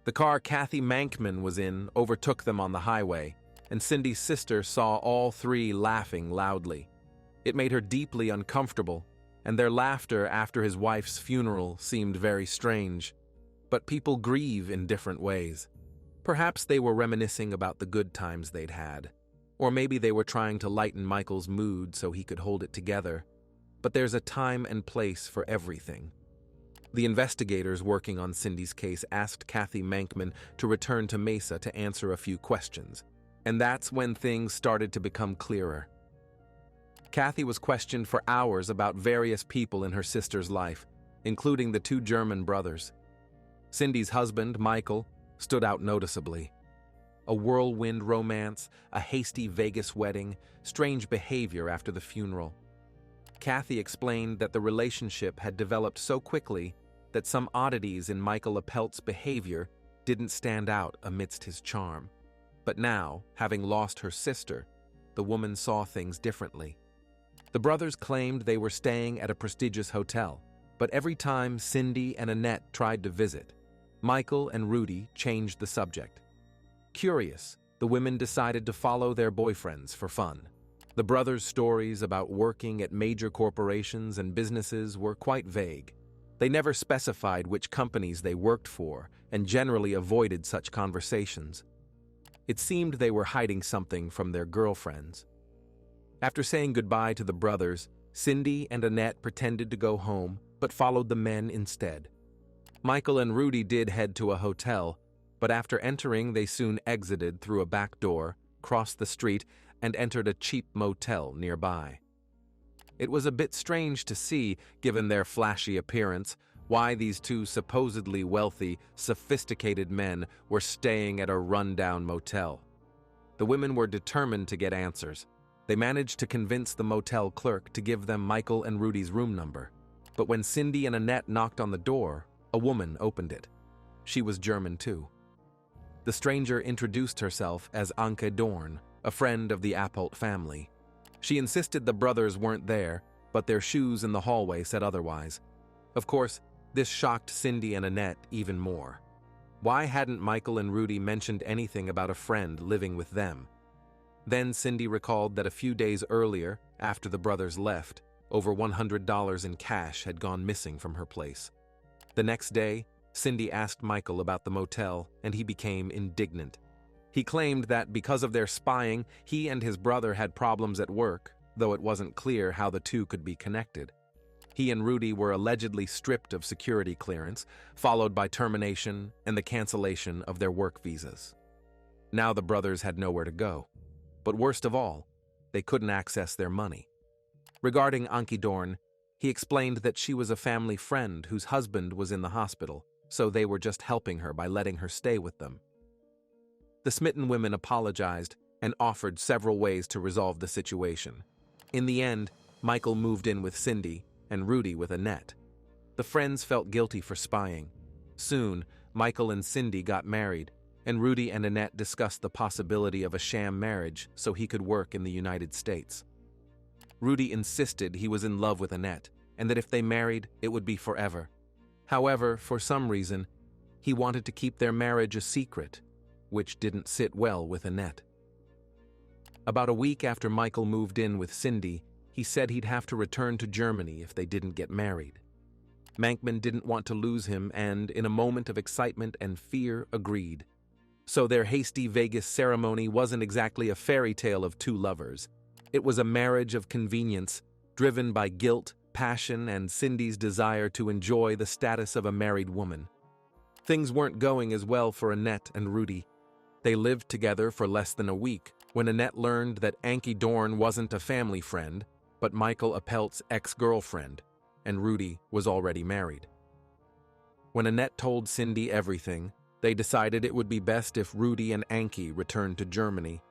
The car Kathy Mankman was in overtook them on the highway, and Cindy's sister saw all three laughing loudly. It made her deeply uncomfortable, and their laughter after his wife's funeral seemed very strange. But people grieve in different ways. Perhaps they were reminiscing about the good times they'd had. Or maybe they were trying to lighten Michael's mood so he could hold it together. But there's a time and place for everything. The investigators working on Cindy's case asked Kathy Mankman to return to Mesa to answer a few questions. And that's when things started to become clearer. Kathy was questioned for hours about various people in her sister's life, including the two German brothers. Cindy's husband, Michael, stood out noticeably. A whirlwind romance, a hasty Vegas wedding, strange behavior after the funeral. Kathy explained that the relationship had developed so quickly that some oddities in Michael Appelt's behavior didn't stand out amidst his charm. But now, having lost her sister, the woman saw things differently. The brothers claimed they were staying at a prestigious hotel, but every time Cindy and Annette tried to visit, Michael and Rudy changed the subject. Curious, the women decided to follow their boyfriends for fun. The brothers' stories about working at major corporations and businesses were quite vague. They never specified which companies they worked for and generally avoided such conversations. It seemed they were hiding something from their girlfriends. After saying goodbye to the brothers, Cindy and Annette pretended to go home, but followed the men instead. Michael and Rudy did head to a hotel, but after entering they soon exited through a back door, crossed the street, and entered a cheap motel nearby. It was a bit strange to see, given their flashy appearance, why these two supposedly wealthy, sophisticated men were staying at a rundown motel. The women were determined to get answers. They managed to convince the motel clerk to give them Michael and Rudy's room number. But when Cindy and Annette knocked on the door, a woman opened it. She was German too. The stranger introduced herself as Anke Dorn, a friend of the Appelt family. She insisted the brothers weren't there, but their shoes in the hallway said otherwise. Of course, this shocked Cindy and Annette even more. Why hadn't Michael and Rudy mentioned anything about a friend living with them? Then Cindy recalled that a few days earlier, after the brothers left, over $100 in cash had gone missing from her place. The next day, Cindy asked Michael about the motel, and he became indignant. He claimed that because of their spying, he and his brother had problems at work, though it wasn't clear how the two could be connected. He and Rudy were allegedly stripped of security clearance, followed by termination and the cancellation of their work visas. Now the brothers had nowhere to go. But worst of all, they couldn't access their money. Regarding Anke Dorn, he explained that she was a family friend whose husband was in the hospital, so they were just helping her by letting her stay with them. The smitten women apologized and offered several ways to resolve the situation. In the end, Michael moved in with Cindy and Rudy with Annette. The friends felt guilty for spying. Soon, Michael and Cindy got married, and Rudy and Annette discussed the possibility of a sham marriage so he could work in the United States. Rudy insisted he was in love with Annette, and that if they married, it would be forever. However, for some reason, he wanted to keep their marriage a secret, which didn't sit well with Annette. About a week after Michael moved in with Cindy, he said he'd have to return to Germany if they didn't get married. Mankman didn't want to lose him and, in a moment of excitement and fear, agreed. So their hasty Vegas ceremony wasn't exactly a fairy tale of two lovers. It was a marriage of convenience, driven by guilt, passion, and Cindy's desire to enjoy the status of a married woman. Things weren't going as well for Annette and Rudy. They lived together for less than a week when Annette learned that Anke Dorn wasn't a family friend, but Michael Appelt's ex-girlfriend, and Rudy was already married. When Annette told Cindy everything, they decided it would be best if Rudy and Anke returned to Germany.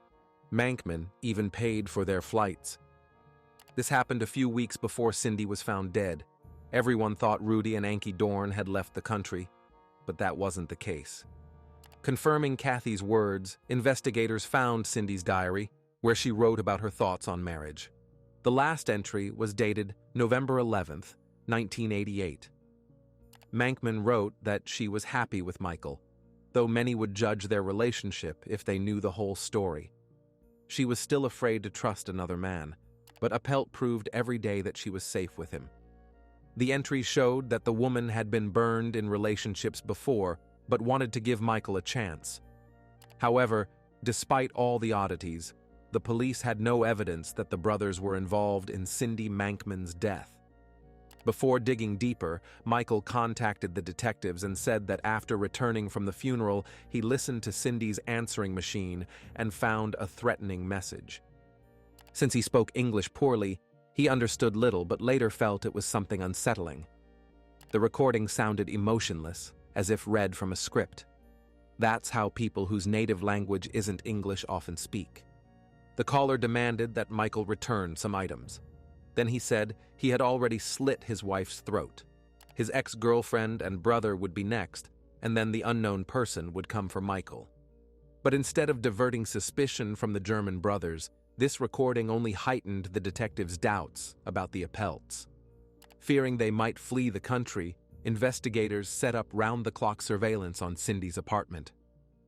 Mankman even paid for their flights. This happened a few weeks before Cindy was found dead. Everyone thought Rudy and Anke Dorn had left the country, but that wasn't the case. Confirming Kathy's words, investigators found Cindy's diary, where she wrote about her thoughts on marriage. The last entry was dated November 11th, 1988. Mankman wrote that she was happy with Michael, though many would judge their relationship if they knew the whole story. She was still afraid to trust another man, but Appelt proved every day that she was safe with him. The entry showed that the woman had been burned in relationships before, but wanted to give Michael a chance. However, despite all the oddities, the police had no evidence that the brothers were involved in Cindy Mankman's death. Before digging deeper, Michael contacted the detectives and said that after returning from the funeral, he listened to Cindy's answering machine and found a threatening message. Since he spoke English poorly, he understood little but later felt it was something unsettling. The recording sounded emotionless, as if read from a script. That's how people whose native language isn't English often speak. The caller demanded that Michael return some items. Then he said he had already slit his wife's throat. His ex-girlfriend and brother would be next, and then the unknown person would come for Michael. But instead of diverting suspicion from the German brothers, this recording only heightened the detectives' doubts about the Appelts. Fearing they might flee the country, investigators set up round-the-clock surveillance on Cindy's apartment.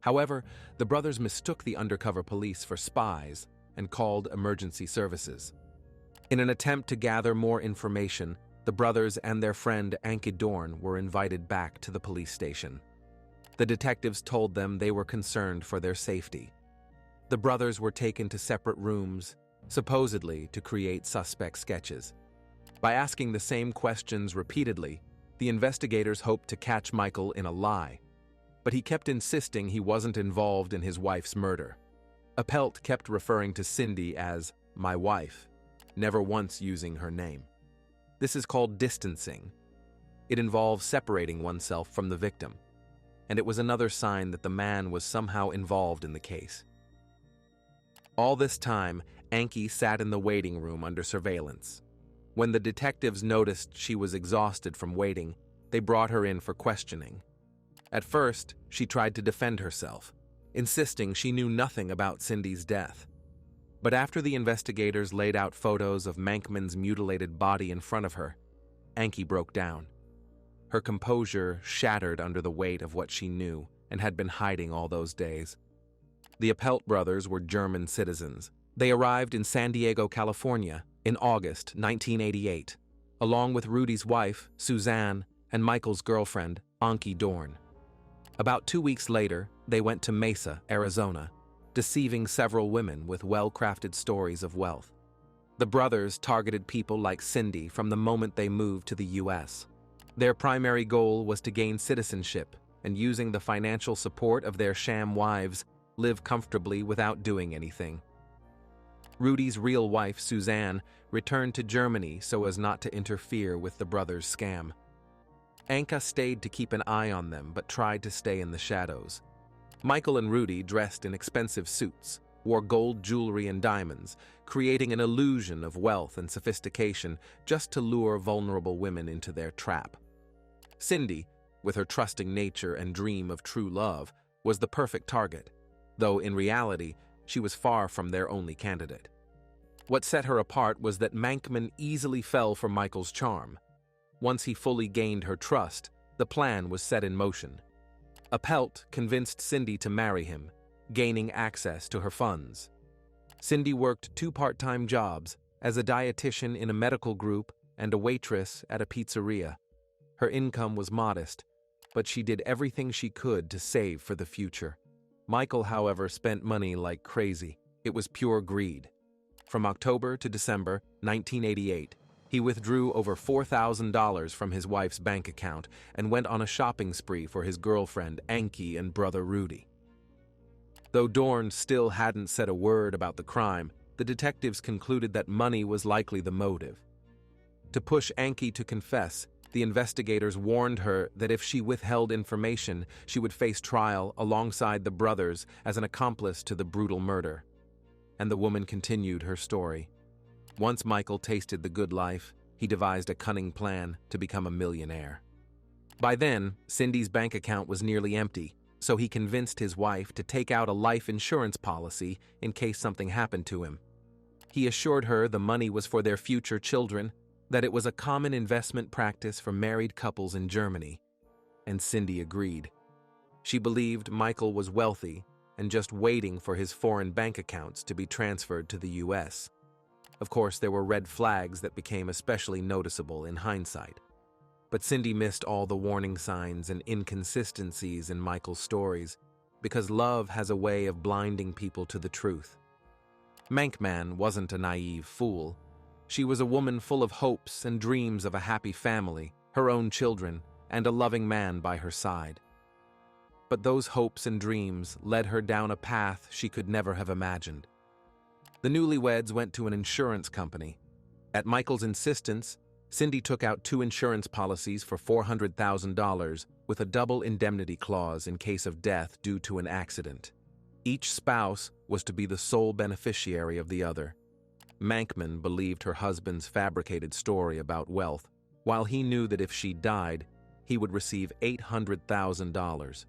However, the brothers mistook the undercover police for spies and called emergency services. In an attempt to gather more information, the brothers and their friend Anke Dorn were invited back to the police station. The detectives told them they were concerned for their safety. The brothers were taken to separate rooms, supposedly to create suspect sketches. By asking the same questions repeatedly, the investigators hoped to catch Michael in a lie, but he kept insisting he wasn't involved in his wife's murder. Appelt kept referring to Cindy as "my wife," never once using her name. This is called distancing. It involves separating oneself from the victim, and it was another sign that the man was somehow involved in the case. All this time, Anke sat in the waiting room under surveillance. When the detectives noticed she was exhausted from waiting, they brought her in for questioning. At first, she tried to defend herself, insisting she knew nothing about Cindy's death. But after the investigators laid out photos of Mankman's mutilated body in front of her, Anke broke down. Her composure shattered under the weight of what she knew and had been hiding all those days. The Appelt brothers were German citizens. They arrived in San Diego, California, in August 1988, along with Rudy's wife, Suzanne, and Michael's girlfriend, Anke Dorn. About 2 weeks later, they went to Mesa, Arizona, deceiving several women with well-crafted stories of wealth. The brothers targeted people like Cindy from the moment they moved to the U.S. Their primary goal was to gain citizenship and, using the financial support of their sham wives, live comfortably without doing anything. Rudy's real wife, Suzanne, returned to Germany so as not to interfere with the brothers' scam. Anke stayed to keep an eye on them but tried to stay in the shadows. Michael and Rudy dressed in expensive suits, wore gold jewelry and diamonds, creating an illusion of wealth and sophistication just to lure vulnerable women into their trap. Cindy, with her trusting nature and dream of true love, was the perfect target, though in reality, she was far from their only candidate. What set her apart was that Mankman easily fell for Michael's charm. Once he fully gained her trust, the plan was set in motion. Appelt convinced Cindy to marry him, gaining access to her funds. Cindy worked 2 part-time jobs, as a dietitian in a medical group and a waitress at a pizzeria. Her income was modest, but she did everything she could to save for the future. Michael, however, spent money like crazy. It was pure greed. From October to December 1988, he withdrew over $4,000 from his wife's bank account and went on a shopping spree for his girlfriend Anke and brother Rudy. Though Dorn still hadn't said a word about the crime, the detectives concluded that money was likely the motive. To push Anke to confess, the investigators warned her that if she withheld information, she would face trial alongside the brothers as an accomplice to the brutal murder. And the woman continued her story. Once Michael tasted the good life, he devised a cunning plan to become a millionaire. By then, Cindy's bank account was nearly empty, so he convinced his wife to take out a life insurance policy in case something happened to him. He assured her the money was for their future children, that it was a common investment practice for married couples in Germany, and Cindy agreed. She believed Michael was wealthy and just waiting for his foreign bank accounts to be transferred to the US. Of course, there were red flags that became especially noticeable in hindsight. But Cindy missed all the warning signs and inconsistencies in Michael's stories because love has a way of blinding people to the truth. Mankman wasn't a naive fool. She was a woman full of hopes and dreams of a happy family, her own children, and a loving man by her side. But those hopes and dreams led her down a path she could never have imagined. The newlyweds went to an insurance company. At Michael's insistence, Cindy took out 2 insurance policies for $400,000 with a double indemnity clause in case of death due to an accident. Each spouse was to be the sole beneficiary of the other. Mankman believed her husband's fabricated story about wealth, while he knew that if she died, he would receive $800,000.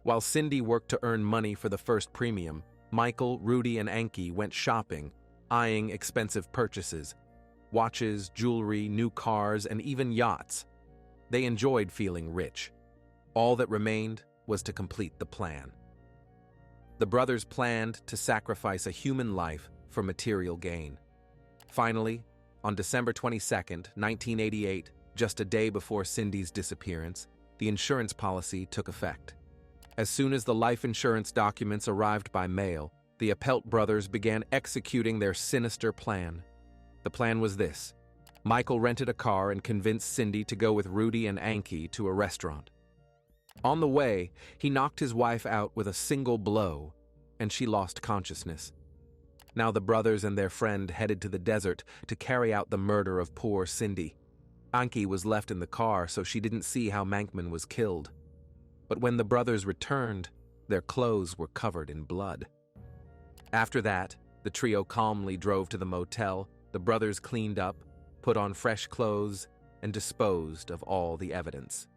While Cindy worked to earn money for the first premium, Michael, Rudy, and Anki went shopping, eyeing expensive purchases: watches, jewelry, new cars, and even yachts. They enjoyed feeling rich. All that remained was to complete the plan. The brothers planned to sacrifice a human life for material gain. Finally, on December 22, 1988, just a day before Cindy's disappearance, the insurance policy took effect. As soon as the life insurance documents arrived by mail, the Appelt brothers began executing their sinister plan. The plan was this: Michael rented a car and convinced Cindy to go with Rudy and Anki to a restaurant. On the way, he knocked his wife out with a single blow, and she lost consciousness. Now the brothers and their friend headed to the desert to carry out the murder of poor Cindy. Anki was left in the car, so she didn't see how Mankman was killed. But when the brothers returned, their clothes were covered in blood. After that, the trio calmly drove to the motel. The brothers cleaned up, put on fresh clothes, and disposed of all the evidence.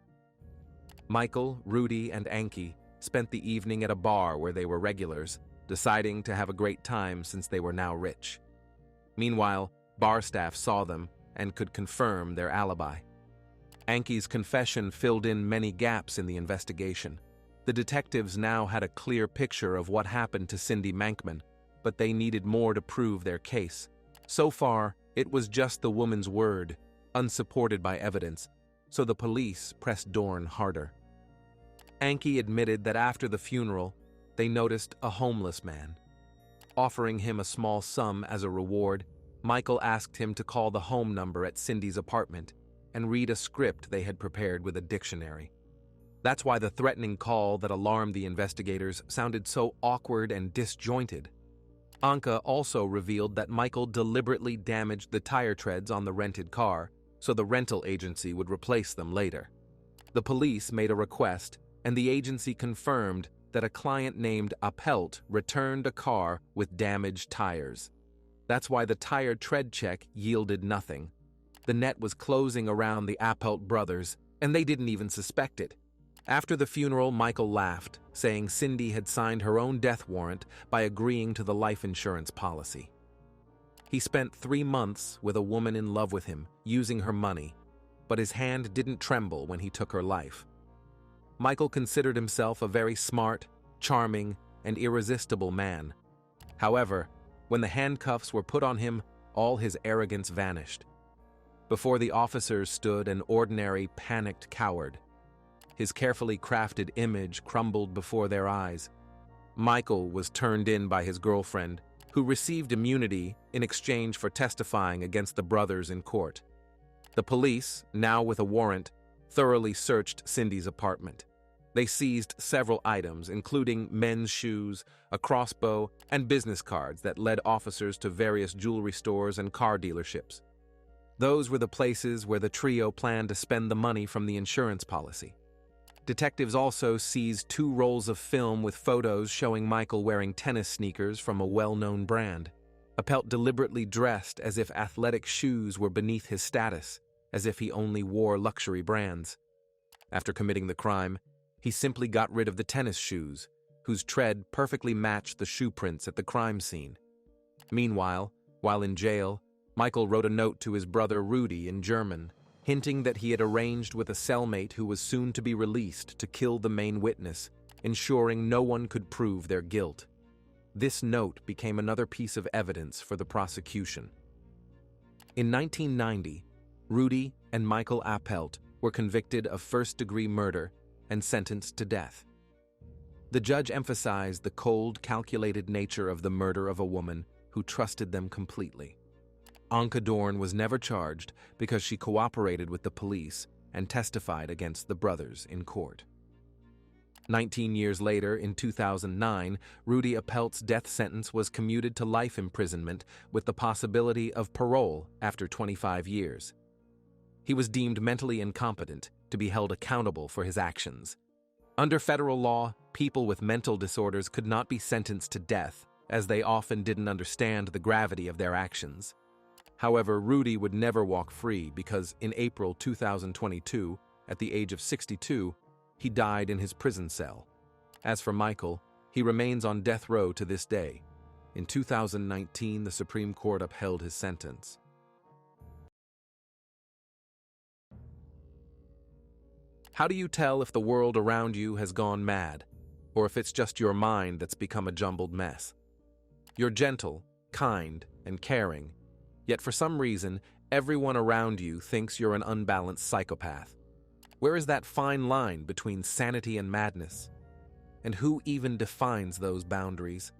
Michael, Rudy, and Anki spent the evening at a bar where they were regulars, deciding to have a great time since they were now rich. Meanwhile, bar staff saw them and could confirm their alibi. Anki's confession filled in many gaps in the investigation. The detectives now had a clear picture of what happened to Cindy Mankman, but they needed more to prove their case. So far, it was just the woman's word, unsupported by evidence, so the police pressed Dorn harder. Anki admitted that after the funeral, they noticed a homeless man. Offering him a small sum as a reward, Michael asked him to call the home number at Cindy's apartment and read a script they had prepared with a dictionary. That's why the threatening call that alarmed the investigators sounded so awkward and disjointed. Anka also revealed that Michael deliberately damaged the tire treads on the rented car so the rental agency would replace them later. The police made a request, and the agency confirmed that a client named Appelt returned a car with damaged tires. That's why the tire tread check yielded nothing. The net was closing around the Appelt brothers, and they didn't even suspect it. After the funeral, Michael laughed, saying Cindy had signed her own death warrant by agreeing to the life insurance policy. He spent 3 months with a woman in love with him, using her money, but his hand didn't tremble when he took her life. Michael considered himself a very smart, charming, and irresistible man. However, when the handcuffs were put on him, all his arrogance vanished. Before the officers stood an ordinary, panicked coward. His carefully crafted image crumbled before their eyes. Michael was turned in by his girlfriend, who received immunity in exchange for testifying against the brothers in court. The police, now with a warrant, thoroughly searched Cindy's apartment. They seized several items, including men's shoes, a crossbow, and business cards that led officers to various jewelry stores and car dealerships. Those were the places where the trio planned to spend the money from the insurance policy. Detectives also seized 2 rolls of film with photos showing Michael wearing tennis sneakers from a well-known brand. Appelt deliberately dressed as if athletic shoes were beneath his status, as if he only wore luxury brands. After committing the crime, He simply got rid of the tennis shoes, whose tread perfectly matched the shoe prints at the crime scene. Meanwhile, while in jail, Michael wrote a note to his brother Rudy in German, hinting that he had arranged with a cellmate who was soon to be released to kill the main witness, ensuring no one could prove their guilt. This note became another piece of evidence for the prosecution. In 1990, Rudy and Michael Appelt were convicted of first-degree murder and sentenced to death. The judge emphasized the cold, calculated nature of the murder of a woman who trusted them completely. Anke Dorn was never charged because she cooperated with the police and testified against the brothers in court. 19 years later, in 2009, Rudy Appelt's death sentence was commuted to life imprisonment with the possibility of parole after 25 years. He was deemed mentally incompetent to be held accountable for his actions. Under federal law, people with mental disorders could not be sentenced to death, as they often didn't understand the gravity of their actions. However, Rudy would never walk free because in April 2022, at the age of 62, he died in his prison cell. As for Michael, he remains on death row to this day. In 2019, the Supreme Court upheld his sentence. How do you tell if the world around you has gone mad, or if it's just your mind that's become a jumbled mess? You're gentle, kind, and caring, yet for some reason, everyone around you thinks you're an unbalanced psychopath. Where is that fine line between sanity and madness? And who even defines those boundaries?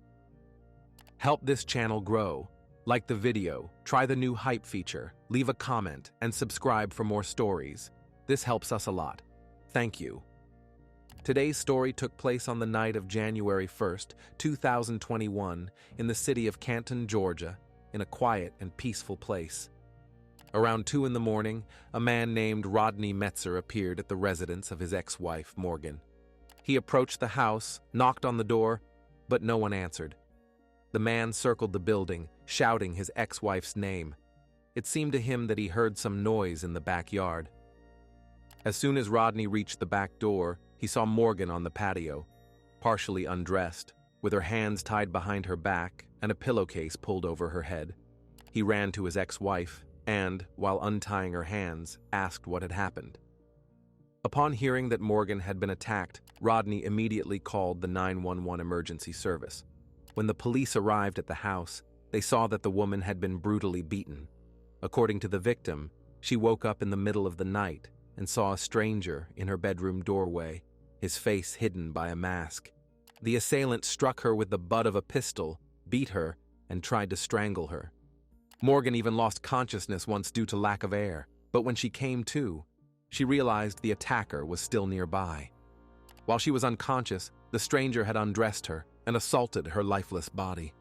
Help this channel grow. Like the video, try the new hype feature, leave a comment, and subscribe for more stories. This helps us a lot. Thank you. Today's story took place on the night of January 1st, 2021, in the city of Canton, Georgia, in a quiet and peaceful place. Around 2 in the morning, a man named Rodney Metzer appeared at the residence of his ex-wife, Morgan. He approached the house, knocked on the door, but no one answered. The man circled the building, shouting his ex-wife's name. It seemed to him that he heard some noise in the backyard. As soon as Rodney reached the back door, he saw Morgan on the patio, partially undressed, with her hands tied behind her back and a pillowcase pulled over her head. He ran to his ex-wife and, while untying her hands, asked what had happened. Upon hearing that Morgan had been attacked, Rodney immediately called the 911 emergency service. When the police arrived at the house, they saw that the woman had been brutally beaten. According to the victim, she woke up in the middle of the night and saw a stranger in her bedroom doorway, his face hidden by a mask. The assailant struck her with the butt of a pistol, beat her, and tried to strangle her. Morgan even lost consciousness once due to lack of air, but when she came to, she realized the attacker was still nearby. While she was unconscious, the stranger had undressed her and assaulted her lifeless body.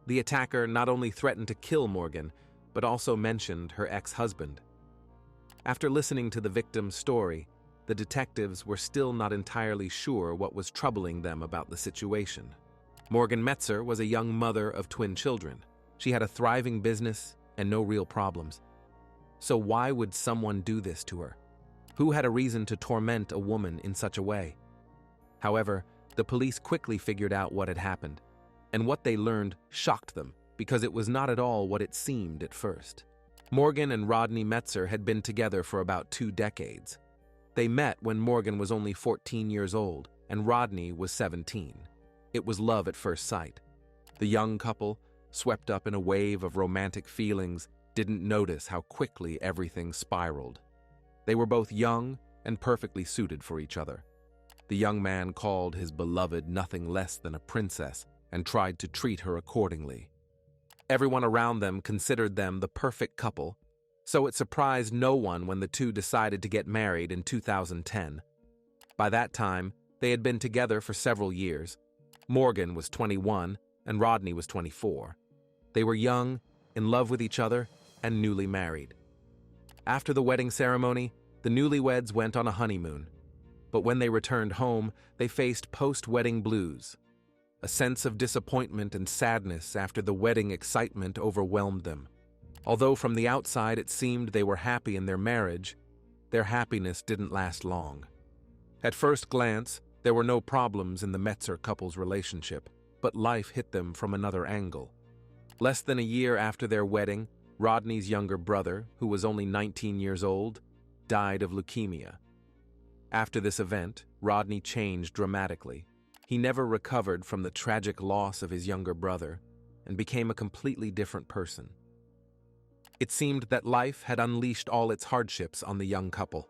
The attacker not only threatened to kill Morgan, but also mentioned her ex-husband. After listening to the victim's story, the detectives were still not entirely sure what was troubling them about the situation. Morgan Metzer was a young mother of twin children. She had a thriving business and no real problems. So why would someone do this to her? Who had a reason to torment a woman in such a way? However, the police quickly figured out what had happened, and what they learned shocked them because it was not at all what it seemed at first. Morgan and Rodney Metzer had been together for about 2 decades. They met when Morgan was only 14 years old and Rodney was 17. It was love at first sight. The young couple, swept up in a wave of romantic feelings, didn't notice how quickly everything spiraled. They were both young and perfectly suited for each other. The young man called his beloved nothing less than a princess and tried to treat her accordingly. Everyone around them considered them the perfect couple, so it surprised no one when the two decided to get married in 2010. By that time, they had been together for several years. Morgan was 21 and Rodney was 24. They were young, in love with each other, and newly married. After the wedding ceremony, the newlyweds went on a honeymoon. But when they returned home, they faced post-wedding blues. A sense of disappointment and sadness after the wedding excitement overwhelmed them. Although from the outside it seemed they were happy in their marriage, their happiness didn't last long. At first glance, there were no problems in the Metzer couple's relationship, but life hit them from another angle. Less than a year after their wedding, Rodney's younger brother, who was only 19 years old, died of leukemia. After this event, Rodney changed dramatically. He never recovered from the tragic loss of his younger brother and became a completely different person. It seemed that life had unleashed all its hardships on the young couple.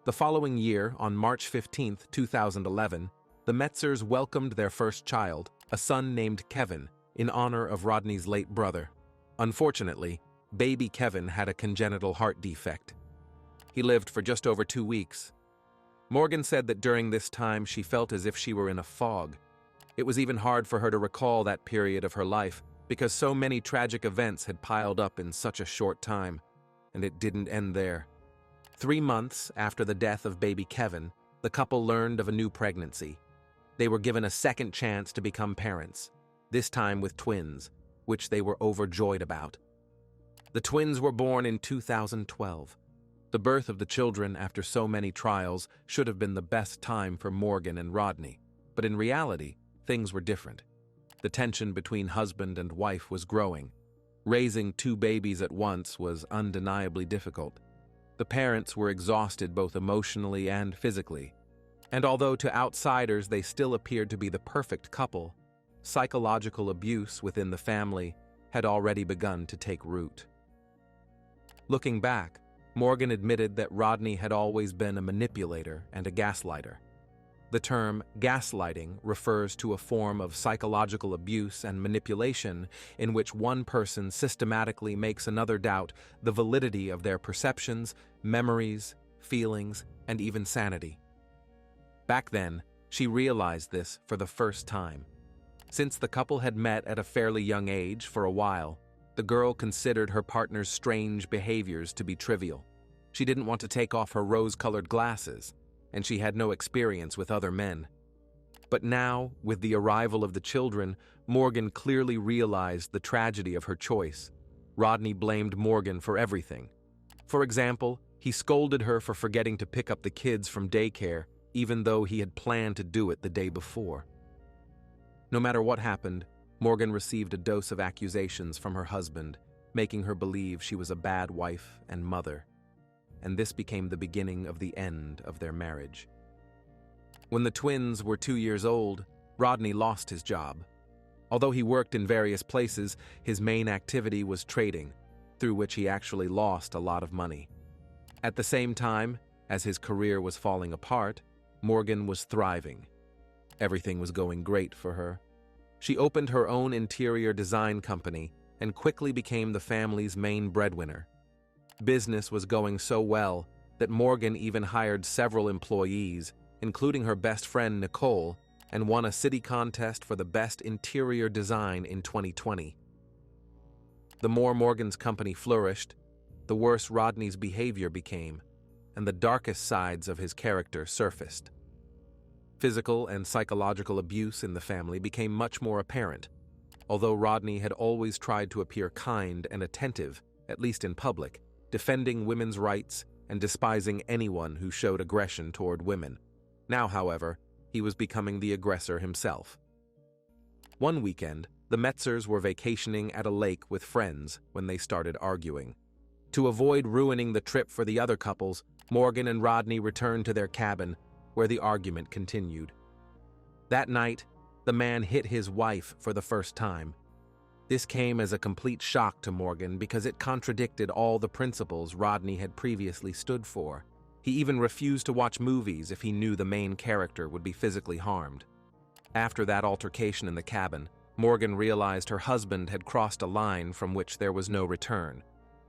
The following year, on March 15, 2011, the Metzers welcomed their first child, a son named Kevin, in honor of Rodney's late brother. Unfortunately, baby Kevin had a congenital heart defect. He lived for just over 2 weeks. Morgan said that during this time she felt as if she were in a fog. It was even hard for her to recall that period of her life because so many tragic events had piled up in such a short time, and it didn't end there. 3 months after the death of baby Kevin, the couple learned of a new pregnancy. They were given a second chance to become parents, this time with twins, which they were overjoyed about. The twins were born in 2012. The birth of the children after so many trials should have been the best time for Morgan and Rodney, but in reality, things were different. The tension between husband and wife was growing. Raising 2 babies at once was undeniably difficult. The parents were exhausted both emotionally and physically, and although to outsiders they still appeared to be the perfect couple, psychological abuse within the family had already begun to take root. Looking back, Morgan admitted that Rodney had always been a manipulator and a gaslighter. The term gaslighting refers to a form of psychological abuse and manipulation in which one person systematically makes another doubt the validity of their perceptions, memories, feelings, and even sanity. Back then, she realized this for the first time. Since the couple had met at a fairly young age for a while, the girl considered her partner's strange behaviors to be trivial. She didn't want to take off her rose-colored glasses, and she had no experience with other men. But now, with the arrival of the children, Morgan clearly realized the tragedy of her choice. Rodney blamed Morgan for everything. For example, he scolded her for forgetting to pick up the kids from daycare, even though he had planned to do it the day before. No matter what happened, Morgan received a dose of accusations from her husband, making her believe she was a bad wife and mother. And this became the beginning of the end of their marriage. When the twins were 2 years old, Rodney lost his job. Although he worked in various places, his main activity was trading, through which he actually lost a lot of money. At the same time, as his career was falling apart, Morgan was thriving. Everything was going great for her. She opened her own interior design company and quickly became the family's main breadwinner. Business was going so well that Morgan even hired several employees, including her best friend Nicole, and won a city contest for the best interior design in 2020. The more Morgan's company flourished, the worse Rodney's behavior became, and the darkest sides of his character surfaced. Physical and psychological abuse in the family became much more apparent. Although Rodney had always tried to appear kind and attentive, at least in public, defending women's rights and despising anyone who showed aggression toward women. Now, however, he was becoming the aggressor himself. One weekend, the Metzers were vacationing at a lake with friends when they started arguing. To avoid ruining the trip for the other couples, Morgan and Rodney returned to their cabin, where the argument continued. That night, the man hit his wife for the first time. This came as a complete shock to Morgan because it contradicted all the principles Rodney had previously stood for. He even refused to watch movies if he knew the main character would be physically harmed. After that altercation in the cabin, Morgan realized her husband had crossed a line from which there was no return.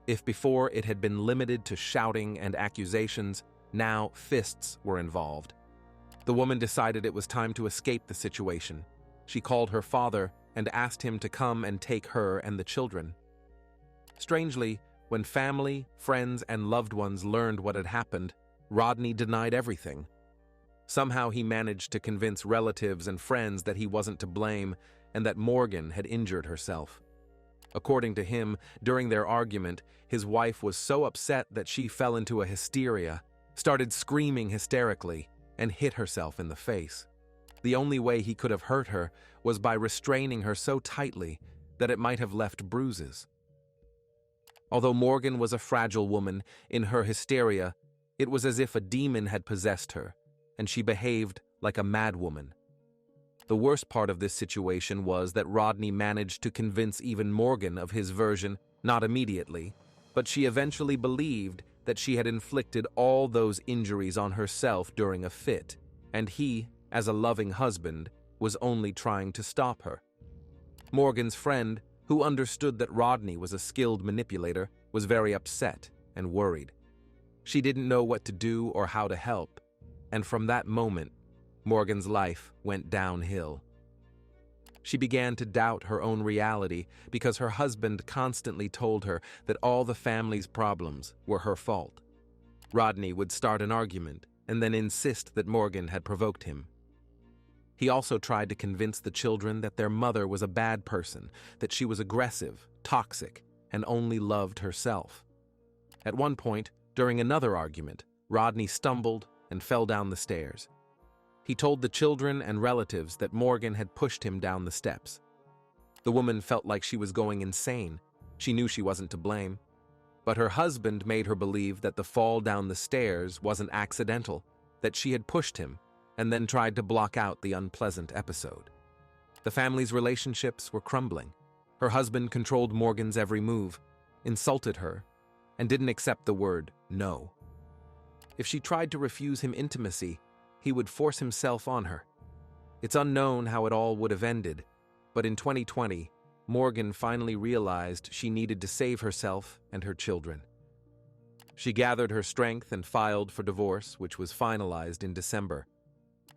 If before it had been limited to shouting and accusations, now fists were involved. The woman decided it was time to escape the situation. She called her father and asked him to come and take her and the children. Strangely, when family, friends, and loved ones learned what had happened, Rodney denied everything. Somehow he managed to convince relatives and friends that he wasn't to blame and that Morgan had injured herself. According to him, during their argument, his wife was so upset that she fell into a hysteria, started screaming hysterically, and hit herself in the face. The only way he could have hurt her was by restraining her so tightly that it might have left bruises. Although Morgan was a fragile woman, in her hysteria, it was as if a demon had possessed her, and she behaved like a madwoman. The worst part of this situation was that Rodney managed to convince even Morgan of his version, not immediately, but she eventually believed that she had inflicted all those injuries on herself during a fit, and he, as a loving husband, was only trying to stop her. Morgan's friend, who understood that Rodney was a skilled manipulator, was very upset and worried. She didn't know what to do or how to help, and from that moment, Morgan's life went downhill. She began to doubt her own reality because her husband constantly told her that all the family's problems were her fault. Rodney would start an argument and then insist that Morgan had provoked him. He also tried to convince the children that their mother was a bad person, that she was aggressive, toxic, and only loved herself. At one point, during another argument, Rodney stumbled and fell down the stairs. He told the children and relatives that Morgan had pushed him down the steps. The woman felt like she was going insane. She knew she wasn't to blame. But her husband made her believe that the fall down the stairs wasn't accidental, that she had pushed him, and then tried to block out the unpleasant episode. The family's relationships were crumbling. Her husband controlled Morgan's every move, insulted her, and didn't accept the word no. If she tried to refuse him intimacy, he would force himself on her. It's unknown how it all would have ended, but in 2020, Morgan finally realized she needed to save herself and her children. She gathered her strength and filed for divorce, which was finalized in December.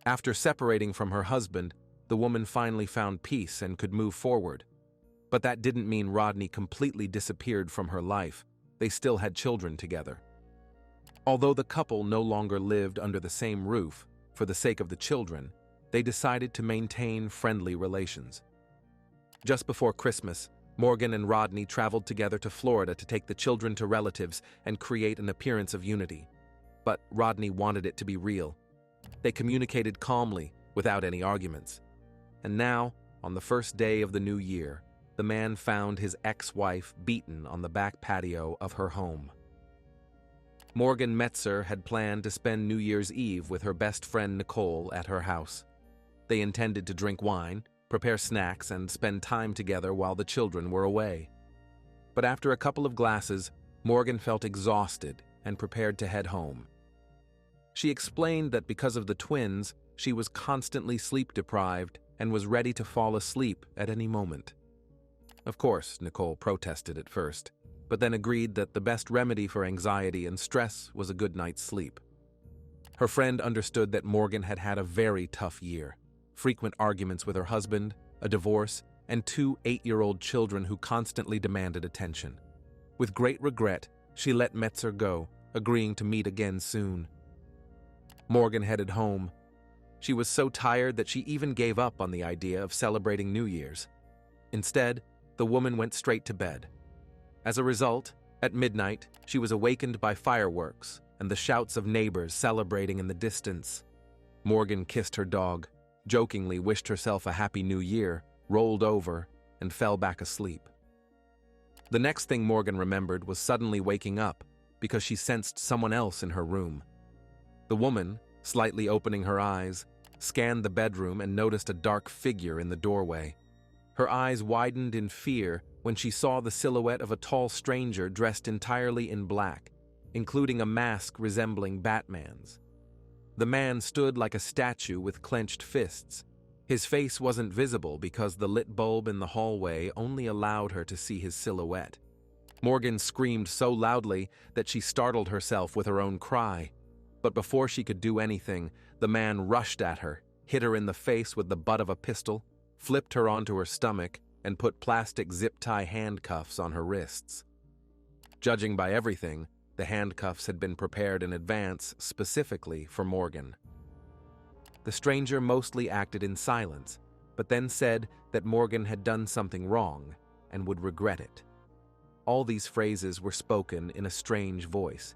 After separating from her husband, the woman finally found peace and could move forward. But that didn't mean Rodney completely disappeared from her life. They still had children together. Although the couple no longer lived under the same roof, for the sake of the children, they decided to maintain friendly relations. Just before Christmas, Morgan and Rodney traveled together to Florida to take the children to relatives and create an appearance of unity. But Rodney wanted it to be real. They communicated calmly, without any arguments. And now, on the first day of the new year, the man found his ex-wife beaten on the back patio of her home. Morgan Metzer had planned to spend New Year's Eve with her best friend Nicole at her house. They intended to drink wine, prepare snacks, and spend time together while the children were away. But after a couple of glasses, Morgan felt exhausted and prepared to head home. She explained that because of the twins, she was constantly sleep-deprived and was ready to fall asleep at any moment. Of course, Nicole protested at first, but then agreed that the best remedy for anxiety and stress was a good night's sleep. Her friend understood that Morgan had had a very tough year. Frequent arguments with her husband, a divorce, and 2 8-year-old children who constantly demanded attention. With great regret, she let Metzer go, agreeing to meet again soon. Morgan headed home. She was so tired that she even gave up on the idea of celebrating New Year's. Instead, the woman went straight to bed. As a result, at midnight, she was awakened by fireworks and the shouts of neighbors celebrating in the distance. Morgan kissed her dog, jokingly wished herself a happy new year, rolled over, and fell back asleep. The next thing Morgan remembered was suddenly waking up because she sensed someone else in her room. The woman, slightly opening her eyes, scanned the bedroom and noticed a dark figure in the doorway. Her eyes widened in fear when she saw the silhouette of a tall stranger dressed entirely in black, including a mask resembling Batman's. The man stood like a statue with clenched fists. His face wasn't visible because the lit bulb in the hallway only allowed her to see his silhouette. Morgan screamed so loudly that she startled herself with her own cry. But before she could do anything, the man rushed at her, hit her in the face with the butt of a pistol, flipped her onto her stomach, and put plastic zip-tie handcuffs on her wrists. Judging by everything, the handcuffs had been prepared in advance specifically for Morgan. The stranger mostly acted in silence, but then said that Morgan had done something wrong and would regret it. All these phrases were spoken in a strange voice.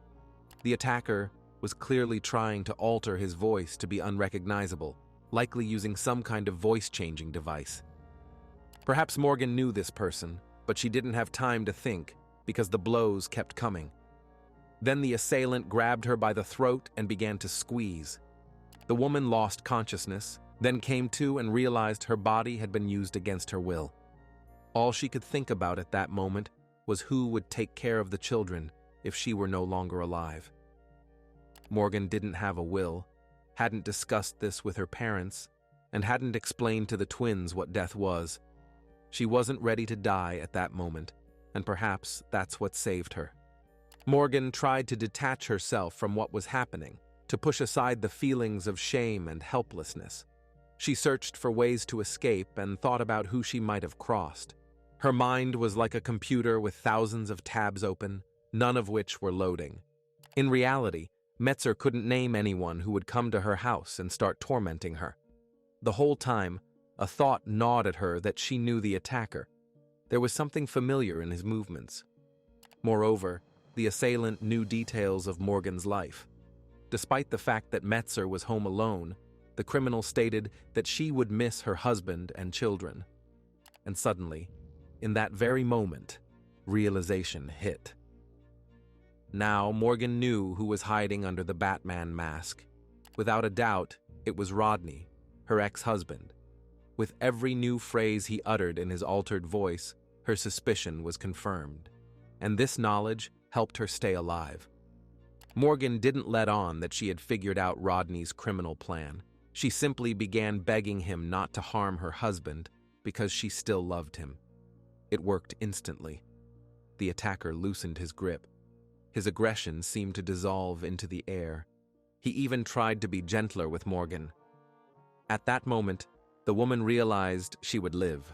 The attacker was clearly trying to alter his voice to be unrecognizable, likely using some kind of voice-changing device. Perhaps Morgan knew this person, but she didn't have time to think because the blows kept coming. Then the assailant grabbed her by the throat and began to squeeze. The woman lost consciousness, then came to and realized her body had been used against her will. All she could think about at that moment was who would take care of the children if she were no longer alive. Morgan didn't have a will, hadn't discussed this with her parents, and hadn't explained to the twins what death was. She wasn't ready to die at that moment, and perhaps that's what saved her. Morgan tried to detach herself from what was happening, to push aside the feelings of shame and helplessness. She searched for ways to escape and thought about who she might have crossed. Her mind was like a computer with thousands of tabs open, none of which were loading. In reality, Metzer couldn't name anyone who would come to her house and start tormenting her. The whole time, a thought gnawed at her that she knew the attacker. There was something familiar in his movements. Moreover, the assailant knew details of Morgan's life. Despite the fact that Metzer was home alone, the criminal stated that she would miss her husband and children. And suddenly, in that very moment, realization hit. Now Morgan knew who was hiding under the Batman mask. Without a doubt, it was Rodney, her ex-husband. With every new phrase he uttered in his altered voice, her suspicion was confirmed. And this knowledge helped her stay alive. Morgan didn't let on that she had figured out Rodney's criminal plan. She simply began begging him not to harm her husband because she still loved him. It worked instantly. The attacker loosened his grip. His aggression seemed to dissolve into the air. He even tried to be gentler with Morgan. At that moment, the woman realized she would live.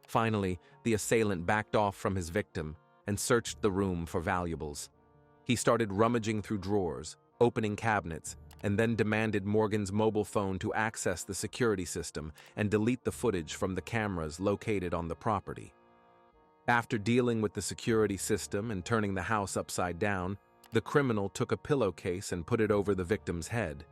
Finally, the assailant backed off from his victim and searched the room for valuables. He started rummaging through drawers, opening cabinets, and then demanded Morgan's mobile phone to access the security system and delete the footage from the cameras located on the property. After dealing with the security system and turning the house upside down, the criminal took a pillowcase and put it over the victim's head.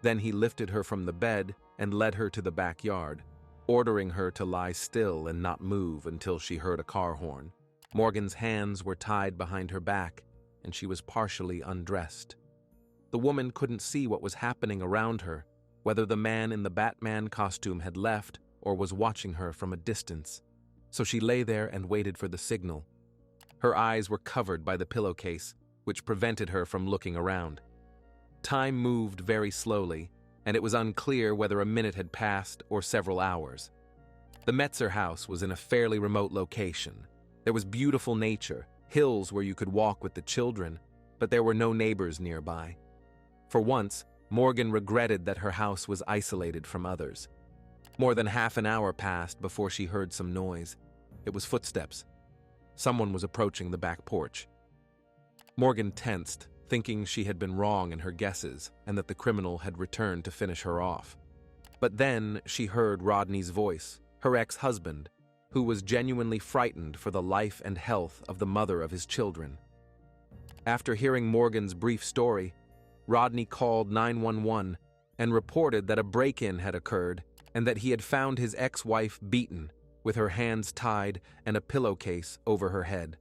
Then he lifted her from the bed and led her to the backyard, ordering her to lie still and not move until she heard a car horn. Morgan's hands were tied behind her back, and she was partially undressed. The woman couldn't see what was happening around her, whether the man in the Batman costume had left or was watching her from a distance. So she lay there and waited for the signal. Her eyes were covered by the pillowcase, which prevented her from looking around. Time moved very slowly, and it was unclear whether a minute had passed or several hours. The Metzer house was in a fairly remote location. There was beautiful nature, hills where you could walk with the children, but there were no neighbors nearby. For once, Morgan regretted that her house was isolated from others. More than half an hour passed before she heard some noise. It was footsteps. Someone was approaching the back porch. Morgan tensed, thinking she had been wrong in her guesses and that the criminal had returned to finish her off. But then she heard Rodney's voice, her ex-husband, who was genuinely frightened for the life and health of the mother of his children. After hearing Morgan's brief story, Rodney called 911 and reported that a break-in had occurred and that he had found his ex-wife beaten, with her hands tied and a pillowcase over her head.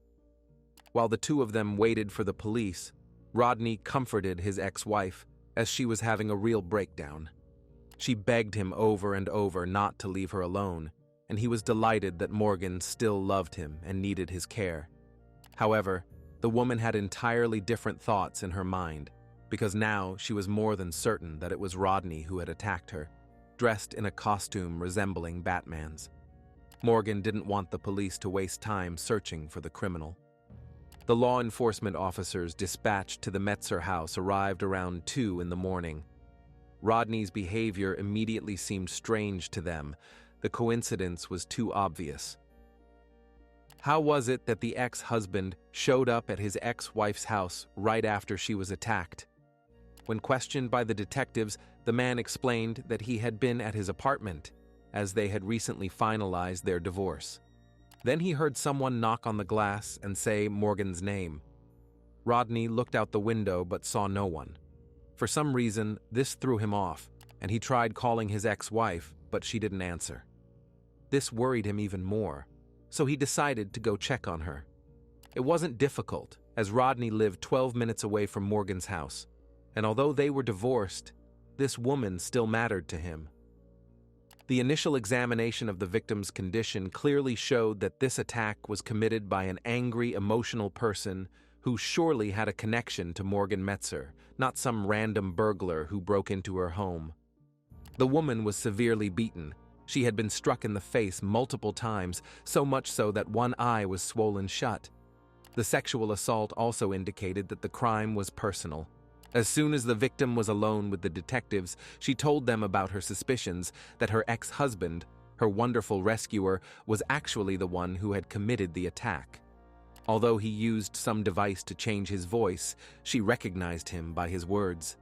While the two of them waited for the police, Rodney comforted his ex-wife as she was having a real breakdown. She begged him over and over not to leave her alone, and he was delighted that Morgan still loved him and needed his care. However, the woman had entirely different thoughts in her mind, because now she was more than certain that it was Rodney who had attacked her, dressed in a costume resembling Batman's. Morgan didn't want the police to waste time searching for the criminal. The law enforcement officers dispatched to the Metzer house arrived around 2 in the morning. Rodney's behavior immediately seemed strange to them. The coincidence was too obvious. How was it that the ex-husband showed up at his ex-wife's house right after she was attacked? When questioned by the detectives, the man explained that he had been at his apartment, as they had recently finalized their divorce. Then he heard someone knock on the glass and say Morgan's name. Rodney looked out the window but saw no one. For some reason, this threw him off, and he tried calling his ex-wife, but she didn't answer. This worried him even more, so he decided to go check on her. It wasn't difficult, as Rodney lived 12 minutes away from Morgan's house, and although they were divorced, this woman still mattered to him. The initial examination of the victim's condition clearly showed that this attack was committed by an angry, emotional person who surely had a connection to Morgan Metzer, not some random burglar who broke into her home. The woman was severely beaten. She had been struck in the face multiple times, so much so that one eye was swollen shut. The sexual assault also indicated that the crime was personal. As soon as the victim was alone with the detectives, she told them about her suspicions that her ex-husband, her wonderful rescuer, was actually the one who had committed the attack. Although he used some device to change his voice, she recognized him by his words.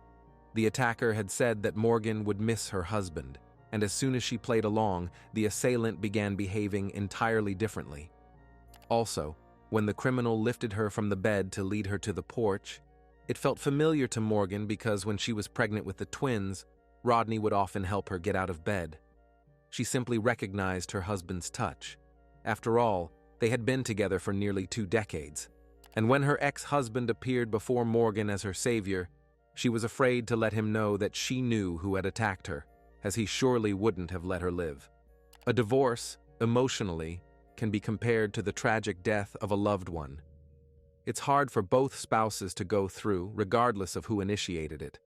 The attacker had said that Morgan would miss her husband, and as soon as she played along, the assailant began behaving entirely differently. Also, when the criminal lifted her from the bed to lead her to the porch, it felt familiar to Morgan because when she was pregnant with the twins, Rodney would often help her get out of bed. She simply recognized her husband's touch. After all, they had been together for nearly 2 decades. And when her ex-husband appeared before Morgan as her savior, she was afraid to let him know that she knew who had attacked her, as he surely wouldn't have let her live. A divorce, emotionally, can be compared to the tragic death of a loved one. It's hard for both spouses to go through, regardless of who initiated it.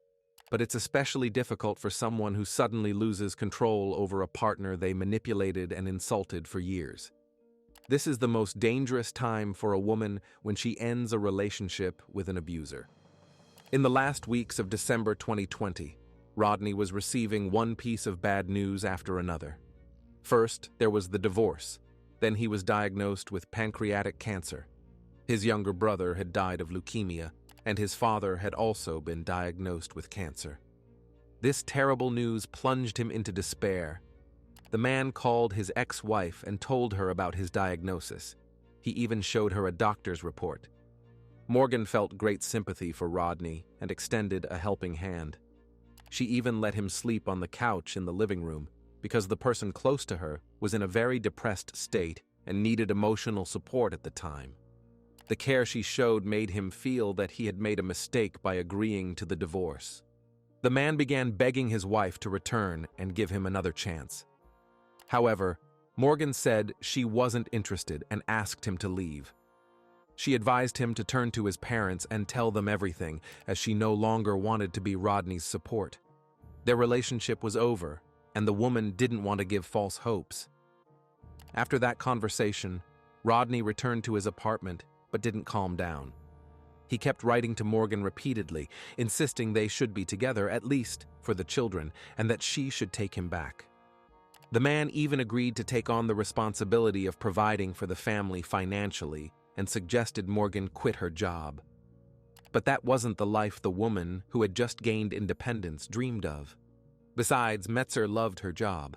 But it's especially difficult for someone who suddenly loses control over a partner they manipulated and insulted for years. This is the most dangerous time for a woman when she ends a relationship with an abuser. In the last weeks of December 2020, Rodney was receiving one piece of bad news after another. First, there was the divorce. Then he was diagnosed with pancreatic cancer. His younger brother had died of leukemia, and his father had also been diagnosed with cancer. This terrible news plunged him into despair. The man called his ex-wife and told her about his diagnosis. He even showed her a doctor's report. Morgan felt great sympathy for Rodney and extended a helping hand. She even let him sleep on the couch in the living room because the person close to her was in a very depressed state and needed emotional support at the time. The care she showed made him feel that he had made a mistake by agreeing to the divorce. The man began begging his wife to return and give him another chance. However, Morgan said she wasn't interested and asked him to leave. She advised him to turn to his parents and tell them everything, as she no longer wanted to be Rodney's support. Their relationship was over, and the woman didn't want to give false hopes. After that conversation, Rodney returned to his apartment but didn't calm down. He kept writing to Morgan repeatedly, insisting they should be together, at least for the children, and that she should take him back. The man even agreed to take on the responsibility of providing for the family financially and suggested Morgan quit her job. But that wasn't the life the woman, who had just gained independence, dreamed of. Besides, Metzer loved her job.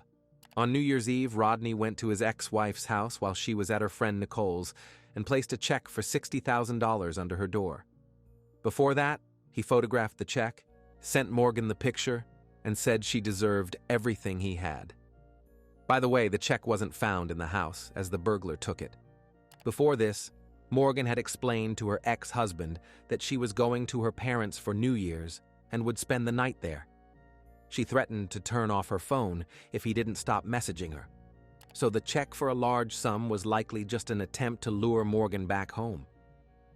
On New Year's Eve, Rodney went to his ex-wife's house while she was at her friend Nicole's and placed a check for $60,000 under her door. Before that, he photographed the check, sent Morgan the picture, and said she deserved everything he had. By the way, the check wasn't found in the house, as the burglar took it. Before this, Morgan had explained to her ex-husband that she was going to her parents for New Year's and would spend the night there. She threatened to turn off her phone if he didn't stop messaging her. So the check for a large sum was likely just an attempt to lure Morgan back home.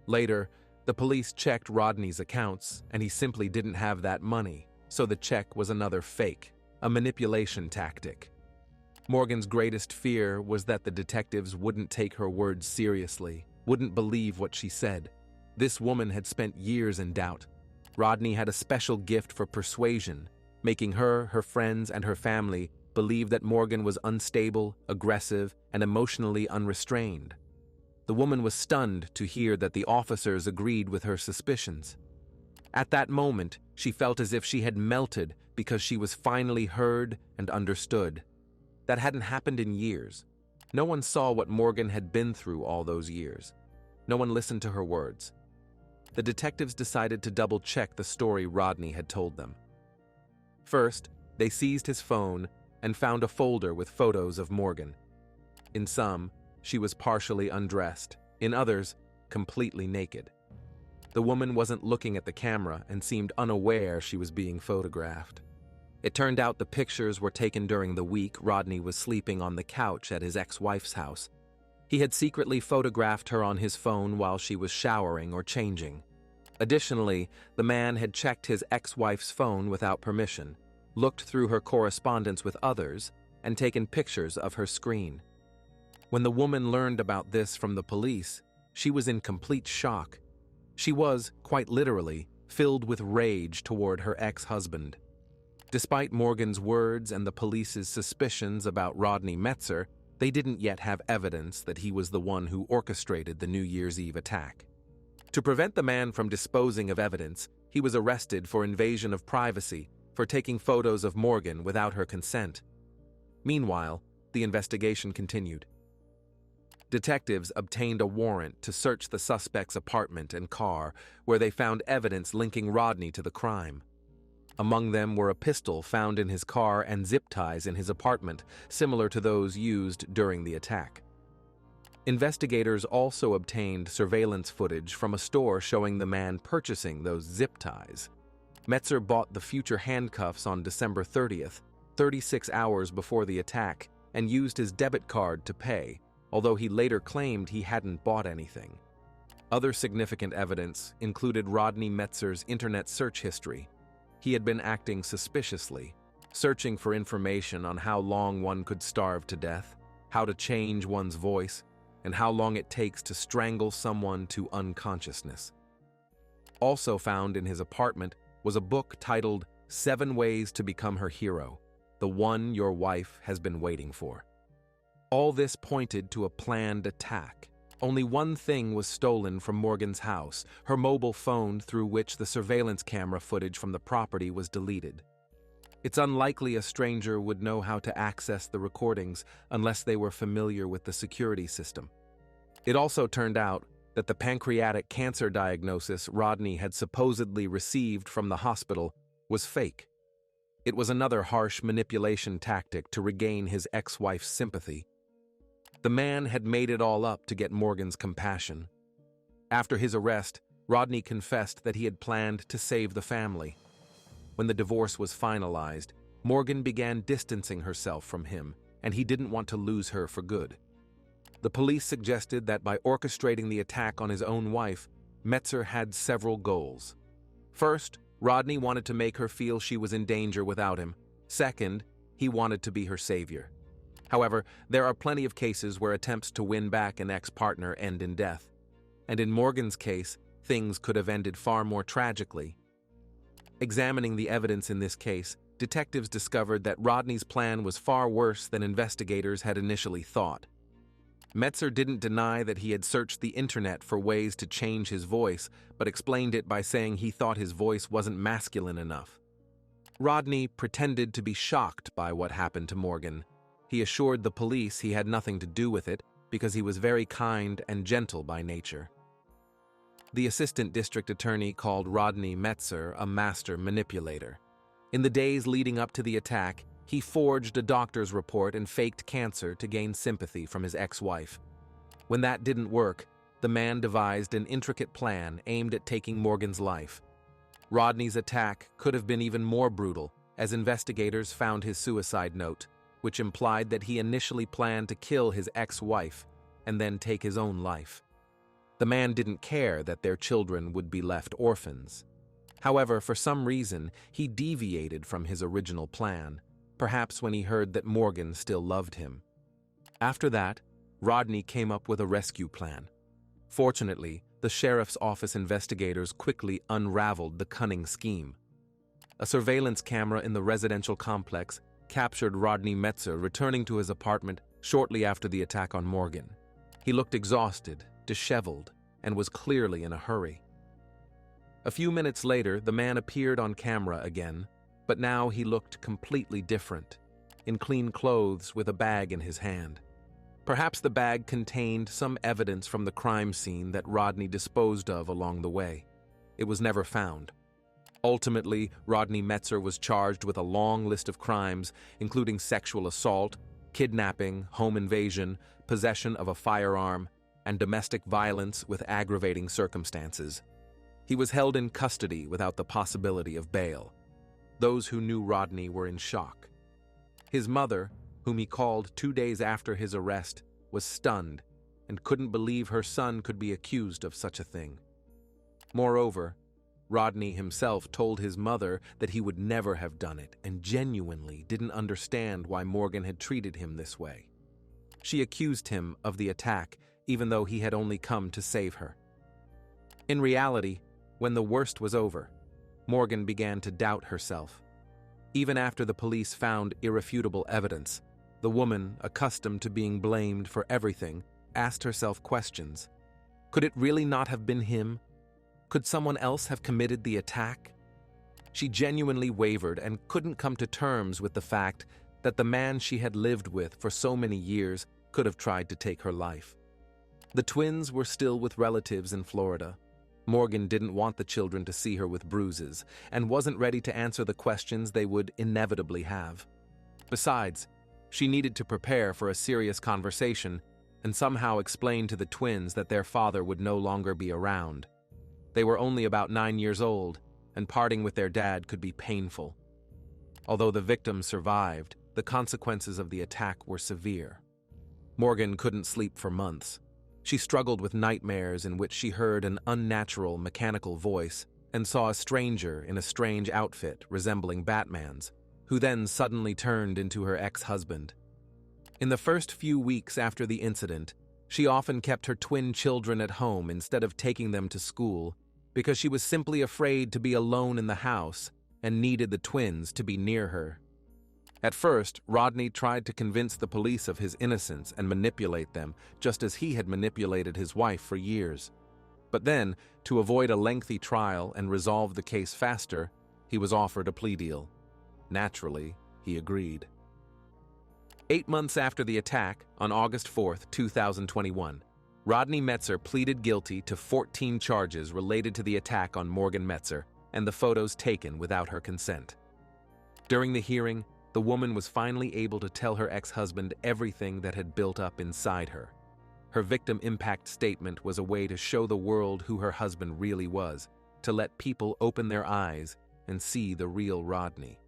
Later, the police checked Rodney's accounts, and he simply didn't have that money, so the check was another fake, a manipulation tactic. Morgan's greatest fear was that the detectives wouldn't take her words seriously, wouldn't believe what she said. This woman had spent years in doubt. Rodney had a special gift for persuasion, making her, her friends, and her family believe that Morgan was unstable, aggressive, and emotionally unrestrained. The woman was stunned to hear that the officers agreed with her suspicions. At that moment, she felt as if she had melted because she was finally heard and understood. That hadn't happened in years. No one saw what Morgan had been through all those years. No one listened to her words. the detectives decided to double-check the story Rodney had told them. First, they seized his phone and found a folder with photos of Morgan. In some, she was partially undressed, in others, completely naked. The woman wasn't looking at the camera and seemed unaware she was being photographed. It turned out the pictures were taken during the week Rodney was sleeping on the couch at his ex-wife's house. He had secretly photographed her on his phone while she was showering or changing. Additionally, the man had checked his ex-wife's phone without permission, looked through her correspondence with others, and taken pictures of her screen. When the woman learned about this from the police, she was in complete shock. She was, quite literally, filled with rage toward her ex-husband. Despite Morgan's words and the police's suspicions about Rodney Metzer, they didn't yet have evidence that he was the one who orchestrated the New Year's Eve attack. To prevent the man from disposing of evidence, he was arrested for invasion of privacy for taking photos of Morgan without her consent. Meanwhile, the investigation continued. Detectives obtained a warrant to search the suspect's apartment and car, where they found evidence linking Rodney to the crime. Among them were a pistol found in his car and zip ties in his apartment, similar to those used during the attack. Investigators also obtained surveillance footage from a store showing the man purchasing those zip ties. Metzer bought the future handcuffs on December 30th, 36 hours before the attack, and used his debit card to pay, although he later claimed he hadn't bought anything. Other significant evidence included Rodney Metzer's internet search history. He had been acting suspiciously, searching for information on how long one could starve to death, how to change one's voice, and how long it takes to strangle someone to unconsciousness. Also found in his apartment was a book titled 7 Ways to Become Her Hero, the one your wife has been waiting for. All this pointed to a planned attack. Only one thing was stolen from Morgan's house, her mobile phone through which the surveillance camera footage from the property was deleted. It's unlikely a stranger would know how to access the recordings unless they were familiar with the security system. It also turned out that the pancreatic cancer diagnosis Rodney had supposedly received from the hospital was fake. It was another harsh manipulation tactic to regain his ex-wife's sympathy. The man had made it all up to get Morgan's compassion. After his arrest, Rodney confessed that he had planned to save the family. When the divorce was finalized, Morgan began distancing herself from him, and he didn't want to lose her for good. The police suggested that by orchestrating the attack on his own wife, Metzer had several goals. First, Rodney wanted to make her feel she was in danger without him. Second, he wanted to be her savior. However, there are plenty of cases where attempts to win back an ex-partner end in death. And in Morgan's case, things could have ended far more tragically. Examining the evidence in this case, detectives discovered that Rodney's plan was far worse than investigators had initially thought. Metzer didn't deny that he had searched the internet for ways to change his voice, but explained it by saying he thought his voice wasn't masculine enough. Rodney pretended to be shocked by what happened to Morgan. He assured the police he had nothing to do with it because he was very kind and gentle by nature. The assistant district attorney called Rodney Metzer a master manipulator. In the days leading up to the attack, he forged a doctor's report and faked cancer to gain sympathy from his ex-wife. When that didn't work, the man devised an intricate plan aimed at taking Morgan's life. Rodney's attack could have been even more brutal, as investigators found his suicide note, which implied that he initially planned to kill his ex-wife and then take his own life. The man didn't care that their children would be left orphans. However, for some reason, he deviated from his original plan, perhaps when he heard that Morgan still loved him. After that, Rodney came up with a rescue plan. Fortunately, the sheriff's office investigators quickly unraveled the cunning scheme. A surveillance camera in the residential complex captured Rodney Metzer returning to his apartment shortly after the attack on Morgan. He looked exhausted, disheveled, and was clearly in a hurry. A few minutes later, the man appeared on camera again, but now he looked completely different, in clean clothes with a bag in his hand. Perhaps the bag contained some evidence from the crime scene that Rodney disposed of along the way. it was never found. Ultimately, Rodney Metzer was charged with a long list of crimes, including sexual assault, kidnapping, home invasion, possession of a firearm, and domestic violence with aggravating circumstances. He was held in custody without the possibility of bail. Those who knew Rodney were in shock. His mother, whom he called 2 days after his arrest, was stunned and couldn't believe her son could be accused of such a thing. Moreover, Rodney himself told his mother that he would never have done it and genuinely didn't understand why Morgan had treated him this way. She accused him of the attack even though he had only come to save her. In reality, when the worst was over, Morgan began to doubt herself. Even after the police found irrefutable evidence, the woman, accustomed to being blamed for everything, asked herself questions. Could it really not have been him? Could someone else have committed the attack? She genuinely wavered and couldn't come to terms with the fact that the man she had lived with for so many years could have tried to take her life. The twins were still with relatives in Florida. Morgan didn't want the children to see her with bruises and wasn't ready to answer the questions they would inevitably have. Besides, she needed to prepare for a serious conversation and somehow explain to the twins that their father would no longer be around. They were only about 9 years old, and parting with their dad could be painful. Although the victims survived, the consequences of the attack were severe. Morgan couldn't sleep for months. She struggled with nightmares in which she heard an unnatural mechanical voice and saw a stranger in a strange outfit resembling Batman's, who then suddenly turned into her ex-husband. In the first few weeks after the incident, she often kept her twin children at home instead of taking them to school because she was simply afraid to be alone in the house and needed the twins to be near her. At first, Rodney tried to convince the police of his innocence and manipulate them, just as he had manipulated his wife for years. But then, to avoid a lengthy trial and resolve the case faster, he was offered a plea deal. Naturally, he agreed. 8 months after the attack, on August 4, 2021, Rodney Metzer pleaded guilty to 14 charges related to the attack on Morgan Metzer and the photos taken without her consent. During the hearing, the woman was finally able to tell her ex-husband everything that had built up inside her. Her victim impact statement was a way to show the world who her husband really was, to let people open their eyes and see the real Rodney.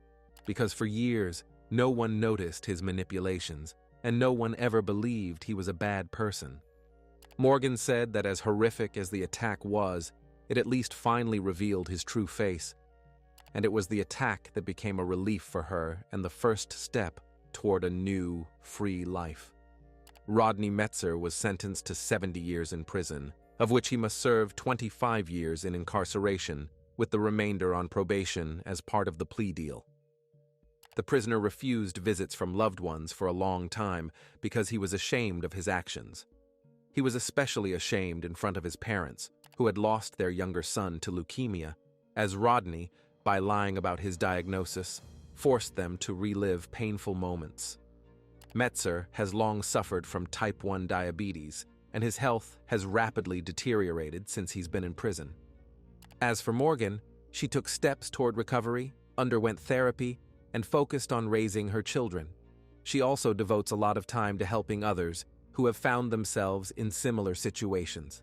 Because for years, no one noticed his manipulations, and no one ever believed he was a bad person. Morgan said that as horrific as the attack was, it at least finally revealed his true face. And it was the attack that became a relief for her and the first step toward a new, free life. Rodney Metzer was sentenced to 70 years in prison, of which he must serve 25 years in incarceration, with the remainder on probation as part of the plea deal. The prisoner refused visits from loved ones for a long time because he was ashamed of his actions. He was especially ashamed in front of his parents, who had lost their younger son to leukemia, as Rodney, by lying about his diagnosis, forced them to relive painful moments. Metzer has long suffered from type 1 diabetes, and his health has rapidly deteriorated since he's been in prison. As for Morgan, she took steps toward recovery, underwent therapy, and focused on raising her children. She also devotes a lot of time to helping others who have found themselves in similar situations.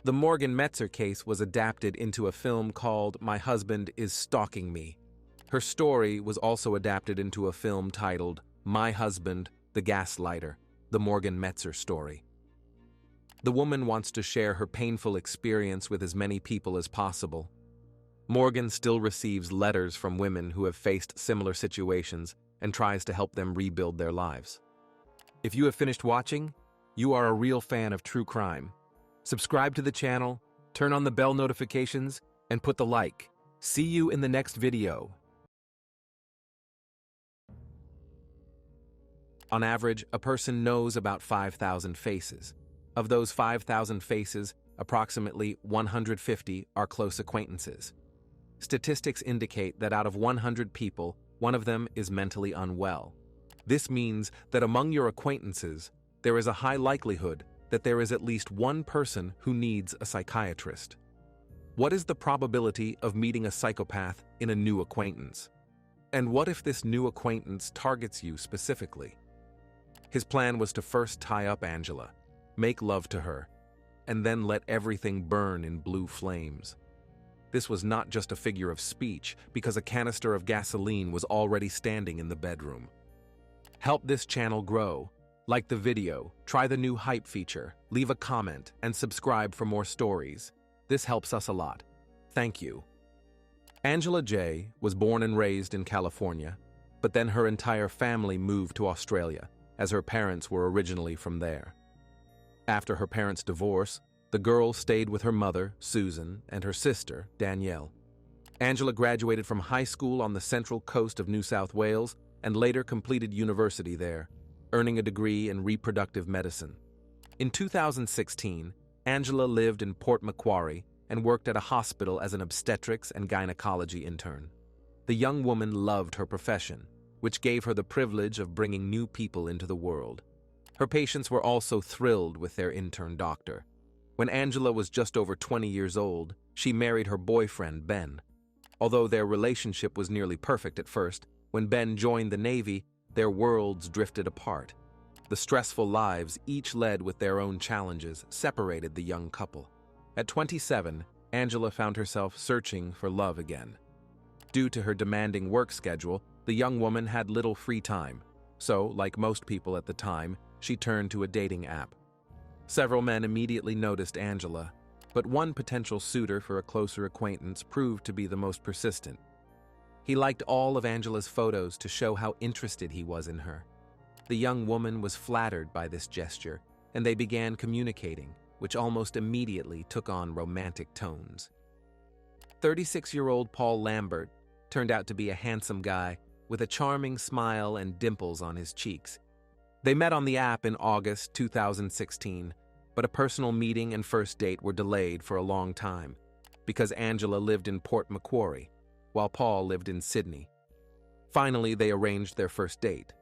The Morgan Metzer case was adapted into a film called My Husband is Stalking Me. Her story was also adapted into a film titled My Husband, the Gaslighter, the Morgan Metzer story. The woman wants to share her painful experience with as many people as possible. Morgan still receives letters from women who have faced similar situations and tries to help them rebuild their lives. If you have finished watching, you are a real fan of true crime. Subscribe to the channel, turn on the bell notifications, and put the like. See you in the next video. On average, a person knows about 5,000 faces. Of those 5,000 faces, approximately 150 are close acquaintances. Statistics indicate that out of 100 people, one of them is mentally unwell. This means that among your acquaintances, there is a high likelihood that there is at least one person who needs a psychiatrist. What is the probability of meeting a psychopath in a new acquaintance? And what if this new acquaintance targets you specifically? His plan was to first tie up Angela, make love to her, and then let everything burn in blue flames. This was not just a figure of speech, because a canister of gasoline was already standing in the bedroom. Help this channel grow. Like the video, try the new hype feature, leave a comment, and subscribe for more stories. This helps us a lot. Thank you. Angela J. was born and raised in California, but then her entire family moved to Australia, as her parents were originally from there. After her parents' divorce, the girl stayed with her mother, Susan, and her sister, Danielle. Angela graduated from high school on the central coast of New South Wales and later completed university there, earning a degree in reproductive medicine. In 2016, Angela lived in Port Macquarie and worked at a hospital as an obstetrics and gynecology intern. The young woman loved her profession, which gave her the privilege of bringing new people into the world. Her patients were also thrilled with their intern doctor. When Angela was just over 20 years old, she married her boyfriend, Ben. Although their relationship was nearly perfect at first, when Ben joined the Navy, their worlds drifted apart. The stressful lives each led with their own challenges separated the young couple. At 27, Angela found herself searching for love again. Due to her demanding work schedule, the young woman had little free time. So, like most people at the time, she turned to a dating app. Several men immediately noticed Angela, but one potential suitor for a closer acquaintance proved to be the most persistent. He liked all of Angela's photos to show how interested he was in her. The young woman was flattered by this gesture, and they began communicating, which almost immediately took on romantic tones. 36-year-old Paul Lambert turned out to be a handsome guy with a charming smile and dimples on his cheeks. They met on the app in August 2016, but a personal meeting and first date were delayed for a long time because Angela lived in Port Macquarie, while Paul lived in Sydney. Finally, they arranged their first date.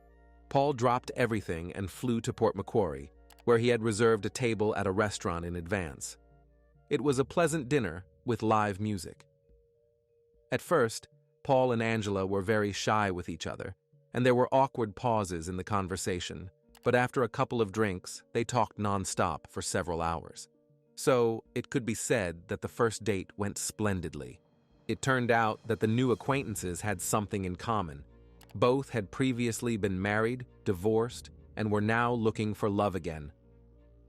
Paul dropped everything and flew to Port Macquarie, where he had reserved a table at a restaurant in advance. It was a pleasant dinner with live music. At first, Paul and Angela were very shy with each other, and there were awkward pauses in the conversation, but after a couple of drinks, they talked non-stop for several hours. So, it could be said that the first date went splendidly. It turned out that the new acquaintances had something in common. Both had previously been married, divorced, and were now looking for love again.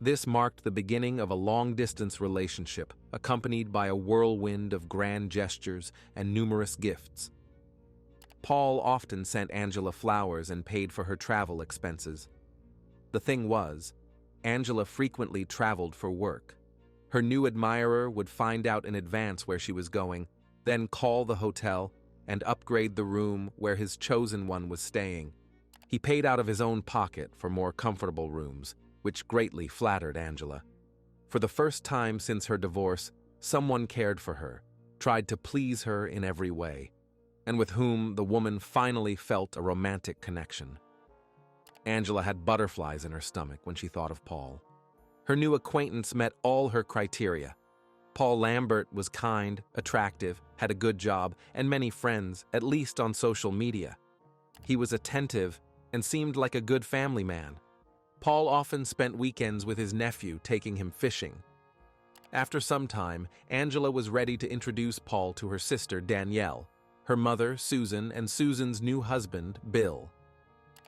This marked the beginning of a long-distance relationship, accompanied by a whirlwind of grand gestures and numerous gifts. Paul often sent Angela flowers and paid for her travel expenses. The thing was, Angela frequently traveled for work. Her new admirer would find out in advance where she was going, then call the hotel and upgrade the room where his chosen one was staying. He paid out of his own pocket for more comfortable rooms, which greatly flattered Angela. For the first time since her divorce, someone cared for her, tried to please her in every way, and with whom the woman finally felt a romantic connection. Angela had butterflies in her stomach when she thought of Paul. Her new acquaintance met all her criteria. Paul Lambert was kind, attractive, had a good job, and many friends, at least on social media. He was attentive and seemed like a good family man. Paul often spent weekends with his nephew, taking him fishing. After some time, Angela was ready to introduce Paul to her sister, Danielle, her mother, Susan, and Susan's new husband, Bill.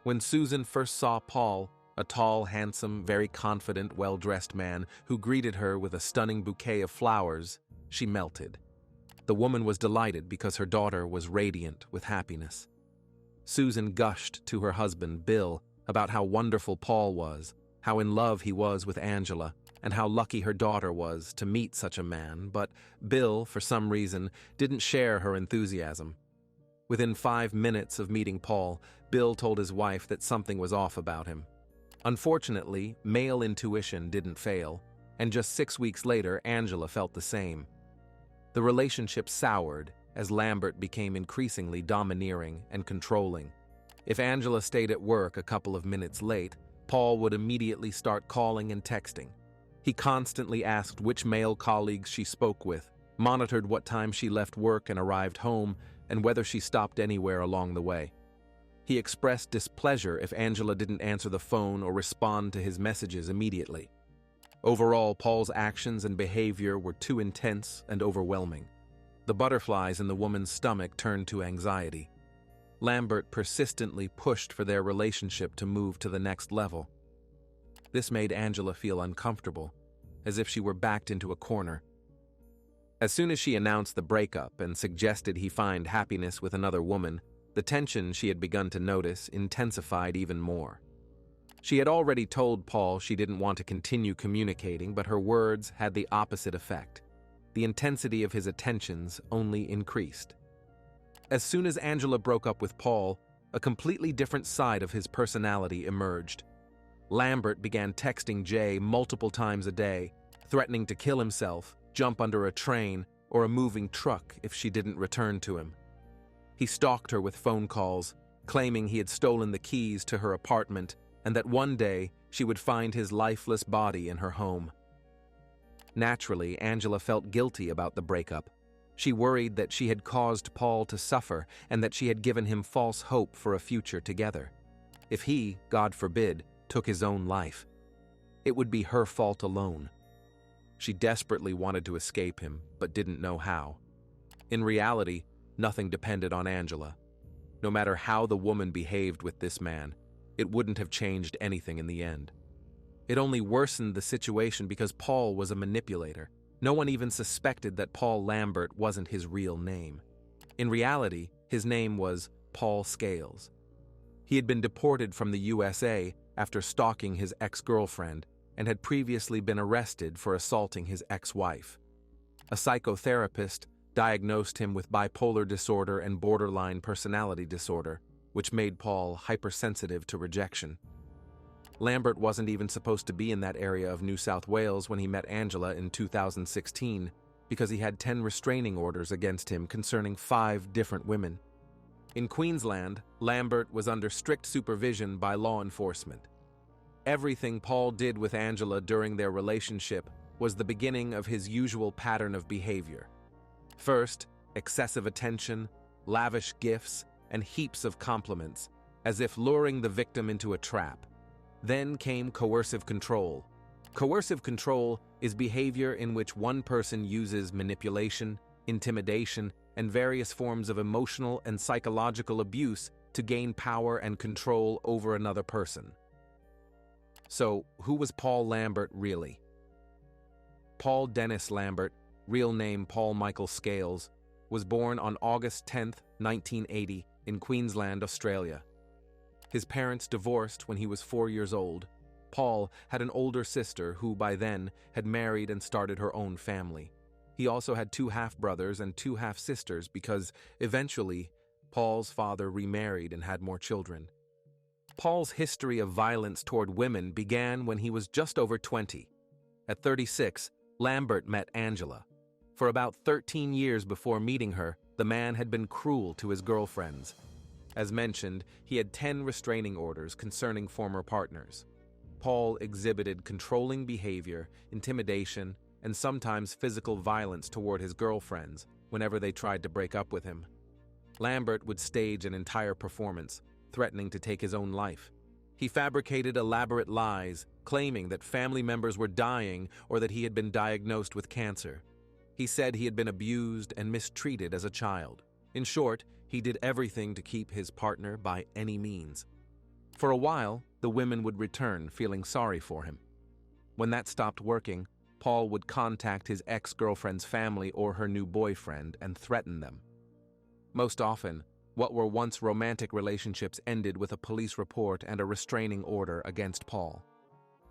When Susan first saw Paul, a tall, handsome, very confident, well-dressed man who greeted her with a stunning bouquet of flowers, she melted. The woman was delighted because her daughter was radiant with happiness. Susan gushed to her husband, Bill, about how wonderful Paul was, how in love he was with Angela, and how lucky her daughter was to meet such a man, but Bill, for some reason, didn't share her enthusiasm. Within 5 minutes of meeting Paul, Bill told his wife that something was off about him. Unfortunately, male intuition didn't fail, and just 6 weeks later, Angela felt the same. The relationship soured as Lambert became increasingly domineering and controlling. If Angela stayed at work a couple of minutes late, Paul would immediately start calling and texting. He constantly asked which male colleagues she spoke with, monitored what time she left work and arrived home, and whether she stopped anywhere along the way. He expressed displeasure if Angela didn't answer the phone or respond to his messages immediately. Overall, Paul's actions and behavior were too intense and overwhelming. The butterflies in the woman's stomach turned to anxiety. Lambert persistently pushed for their relationship to move to the next level. This made Angela feel uncomfortable, as if she were backed into a corner. As soon as she announced the breakup and suggested he find happiness with another woman, the tension she had begun to notice intensified even more. She had already told Paul she didn't want to continue communicating, but her words had the opposite effect. The intensity of his attentions only increased. As soon as Angela broke up with Paul, a completely different side of his personality emerged. Lambert began texting Jay multiple times a day, threatening to kill himself, jump under a train, or a moving truck if she didn't return to him. He stalked her with phone calls, claiming he had stolen the keys to her apartment and that one day she would find his lifeless body in her home. Naturally, Angela felt guilty about the breakup. She worried that she had caused Paul to suffer and that she had given him false hope for a future together. If he, God forbid, took his own life, it would be her fault alone. She desperately wanted to escape him, but didn't know how. In reality, nothing depended on Angela. No matter how the woman behaved with this man, it wouldn't have changed anything in the end. It only worsened the situation because Paul was a manipulator. No one even suspected that Paul Lambert wasn't his real name. In reality, his name was Paul Scales. He had been deported from the USA after stalking his ex-girlfriend and had previously been arrested for assaulting his ex-wife. A psychotherapist diagnosed him with bipolar disorder and borderline personality disorder, which made Paul hypersensitive to rejection. Lambert wasn't even supposed to be in that area of New South Wales when he met Angela in 2016 because he had 10 restraining orders against him concerning 5 different women. In Queensland, Lambert was under strict supervision by law enforcement. Everything Paul did with Angela during their relationship was the beginning of his usual pattern of behavior. First, excessive attention, lavish gifts, and heaps of compliments, as if luring the victim into a trap. Then came coercive control. Coercive control is behavior in which one person uses manipulation, intimidation, and various forms of emotional and psychological abuse to gain power and control over another person. So, who was Paul Lambert really? Paul Dennis Lambert, real name Paul Michael Scales, was born on August 10, 1980, in Queensland, Australia. His parents divorced when he was 4 years old. Paul had an older sister who, by then, had married and started her own family. He also had 2 half-brothers and 2 half-sisters because, eventually, Paul's father remarried and had more children. Paul's history of violence toward women began when he was just over 20. At 36, Lambert met Angela. For about 13 years before meeting her, the man had been cruel to his girlfriends. As mentioned, he had 10 restraining orders concerning former partners. Paul exhibited controlling behavior, intimidation, and sometimes physical violence toward his girlfriends whenever they tried to break up with him. Lambert would stage an entire performance, threatening to take his own life. He fabricated elaborate lies, claiming that family members were dying or that he had been diagnosed with cancer. He said he had been abused and mistreated as a child. In short, he did everything to keep his partner by any means. For a while, the women would return, feeling sorry for him. When that stopped working, Paul would contact his ex-girlfriend's family or her new boyfriend and threaten them. Most often, what were once romantic relationships ended with a police report and a restraining order against Paul.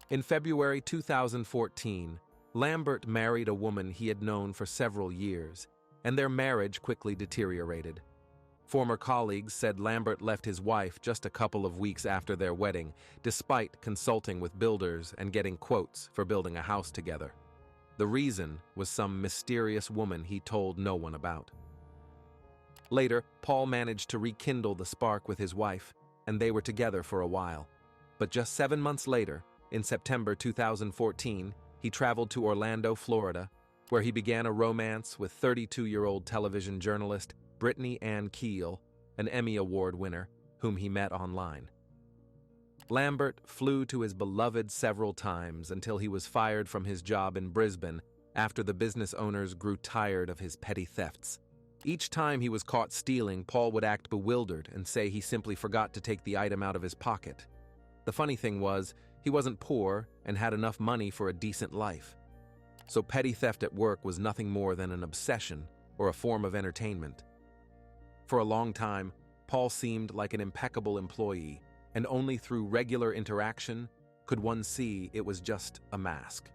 In February 2014, Lambert married a woman he had known for several years, and their marriage quickly deteriorated. Former colleagues said Lambert left his wife just a couple of weeks after their wedding, despite consulting with builders and getting quotes for building a house together. The reason was some mysterious woman he told no one about. Later, Paul managed to rekindle the spark with his wife, and they were together for a while. But just 7 months later, in September 2014, he traveled to Orlando, Florida, where he began a romance with 32-year-old television journalist Brittany Ann Keel, an Emmy Award winner, whom he met online. Lambert flew to his beloved several times until he was fired from his job in Brisbane after the business owners grew tired of his petty thefts. Each time he was caught stealing, Paul would act bewildered and say he simply forgot to take the item out of his pocket. The funny thing was, he wasn't poor and had enough money for a decent life. So petty theft at work was nothing more than an obsession or a form of entertainment. For a long time, Paul seemed like an impeccable employee, and only through regular interaction could one see it was just a mask.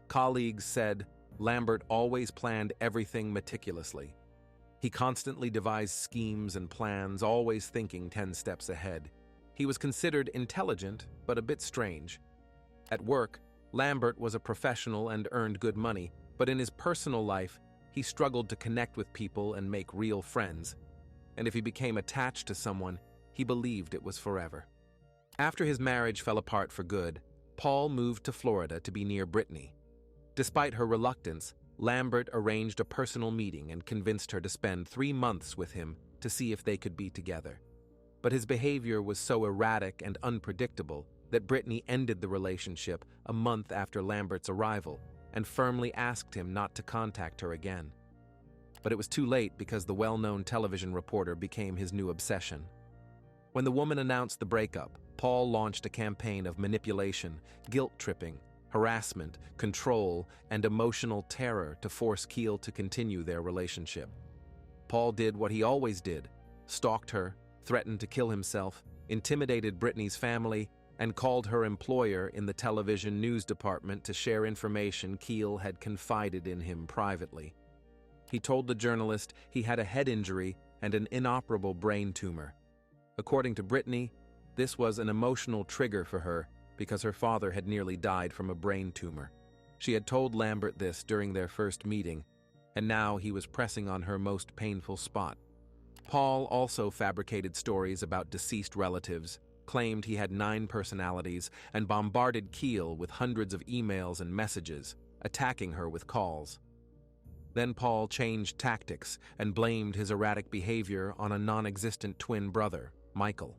Colleagues said Lambert always planned everything meticulously. He constantly devised schemes and plans, always thinking 10 steps ahead. He was considered intelligent, but a bit strange. At work, Lambert was a professional and earned good money, but in his personal life, he struggled to connect with people and make real friends. And if he became attached to someone, he believed it was forever. After his marriage fell apart for good, Paul moved to Florida to be near Brittany. Despite her reluctance, Lambert arranged a personal meeting and convinced her to spend 3 months with him to see if they could be together. But his behavior was so erratic and unpredictable that Brittany ended the relationship a month after Lambert's arrival and firmly asked him not to contact her again. But it was too late because the well-known television reporter became his new obsession. When the woman announced the breakup, Paul launched a campaign of manipulation, guilt-tripping, harassment, control, and emotional terror to force Keel to continue their relationship. Paul did what he always did: stalked her, threatened to kill himself, intimidated Brittany's family, and called her employer in the television news department to share information Keel had confided in him privately. He told the journalist he had a head injury and an inoperable brain tumor. According to Brittany, this was an emotional trigger for her because her father had nearly died from a brain tumor. She had told Lambert this during their first meeting, and now he was pressing on her most painful spot. Paul also fabricated stories about deceased relatives, claimed he had 9 personalities, and bombarded Keel with hundreds of emails and messages, attacking her with calls. Then Paul changed tactics and blamed his erratic behavior on a non-existent twin brother, Michael.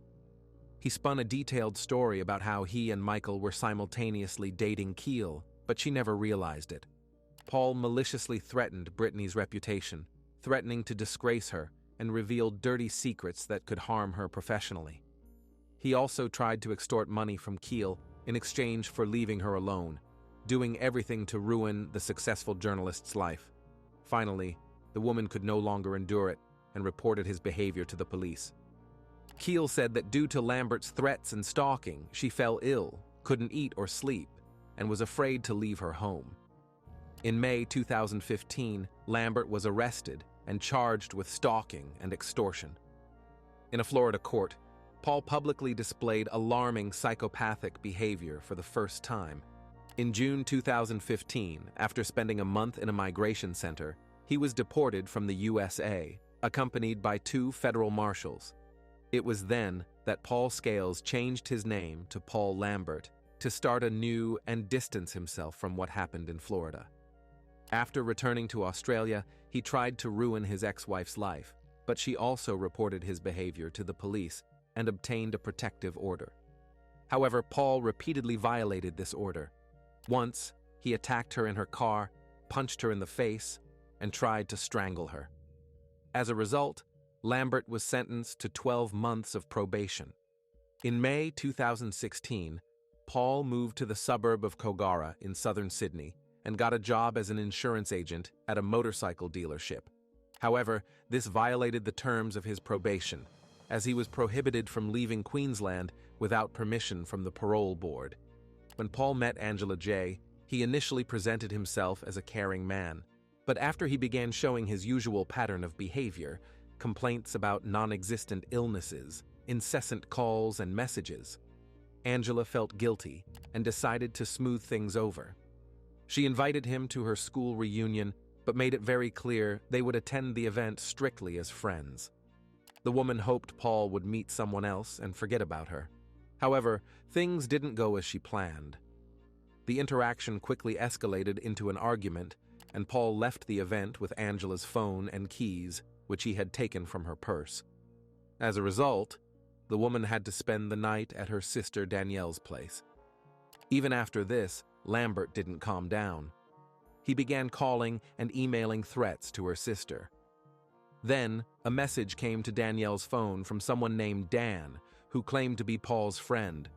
He spun a detailed story about how he and Michael were simultaneously dating Keel, but she never realized it. Paul maliciously threatened Brittany's reputation, threatening to disgrace her and reveal dirty secrets that could harm her professionally. He also tried to extort money from Keel in exchange for leaving her alone, doing everything to ruin the successful journalist's life. Finally, the woman could no longer endure it and reported his behavior to the police. Keel said that due to Lambert's threats and stalking, she fell ill, couldn't eat or sleep, and was afraid to leave her home. In May 2015, Lambert was arrested and charged with stalking and extortion. In a Florida court, Paul publicly displayed alarming psychopathic behavior for the first time. In June 2015, after spending a month in a migration center, he was deported from the USA, accompanied by 2 federal marshals. It was then that Paul Scales changed his name to Paul Lambert to start anew and distance himself from what happened in Florida. After returning to Australia, he tried to ruin his ex-wife's life, but she also reported his behavior to the police and obtained a protective order. However, Paul repeatedly violated this order. Once, he attacked her in her car, punched her in the face, and tried to strangle her. As a result, Lambert was sentenced to 12 months of probation. In May 2016, Paul moved to the suburb of Kogarah in southern Sydney and got a job as an insurance agent at a motorcycle dealership. However, this violated the terms of his probation, as he was prohibited from leaving Queensland without permission from the parole board. When Paul met Angela J., he initially presented himself as a caring man, but after he began showing his usual pattern of behavior, complaints about non-existent illnesses, incessant calls and messages, Angela felt guilty and decided to smooth things over. She invited him to her school reunion, but made it very clear they would attend the event strictly as friends. The woman hoped Paul would meet someone else and forget about her. However, things didn't go as she planned. The interaction quickly escalated into an argument, and Paul left the event with Angela's phone and keys, which he had taken from her purse. As a result, the woman had to spend the night at her sister Danielle's place. Even after this, Lambert didn't calm down. He began calling and emailing threats to her sister. Then, a message came to Danielle's phone from someone named Dan, who claimed to be Paul's friend.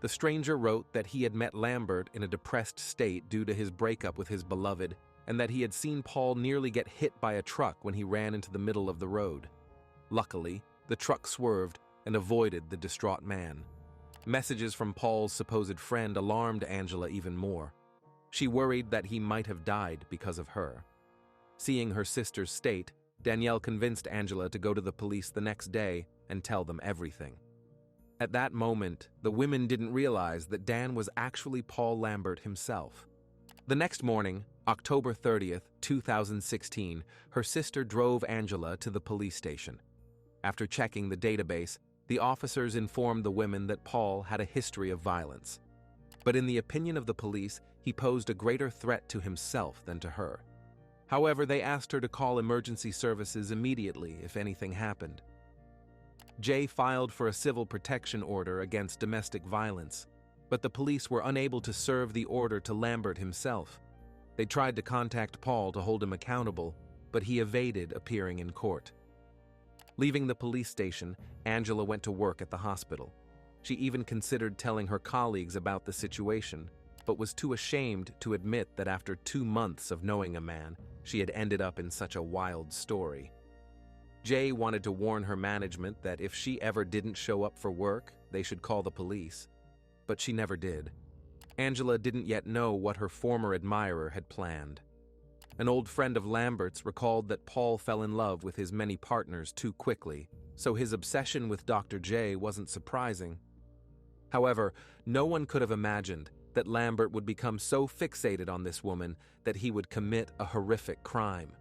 The stranger wrote that he had met Lambert in a depressed state due to his breakup with his beloved, and that he had seen Paul nearly get hit by a truck when he ran into the middle of the road. Luckily, the truck swerved and avoided the distraught man. Messages from Paul's supposed friend alarmed Angela even more. She worried that he might have died because of her. Seeing her sister's state, Danielle convinced Angela to go to the police the next day and tell them everything. At that moment, the women didn't realize that Dan was actually Paul Lambert himself. The next morning, October 30th, 2016, her sister drove Angela to the police station. After checking the database, the officers informed the women that Paul had a history of violence. But in the opinion of the police, he posed a greater threat to himself than to her. However, they asked her to call emergency services immediately if anything happened. Jay filed for a civil protection order against domestic violence, but the police were unable to serve the order to Lambert himself. They tried to contact Paul to hold him accountable, but he evaded appearing in court. Leaving the police station, Angela went to work at the hospital. She even considered telling her colleagues about the situation, but was too ashamed to admit that after 2 months of knowing a man, she had ended up in such a wild story. Jay wanted to warn her management that if she ever didn't show up for work, they should call the police. But she never did. Angela didn't yet know what her former admirer had planned. An old friend of Lambert's recalled that Paul fell in love with his many partners too quickly, so his obsession with Dr. J wasn't surprising. However, no one could have imagined that Lambert would become so fixated on this woman that he would commit a horrific crime.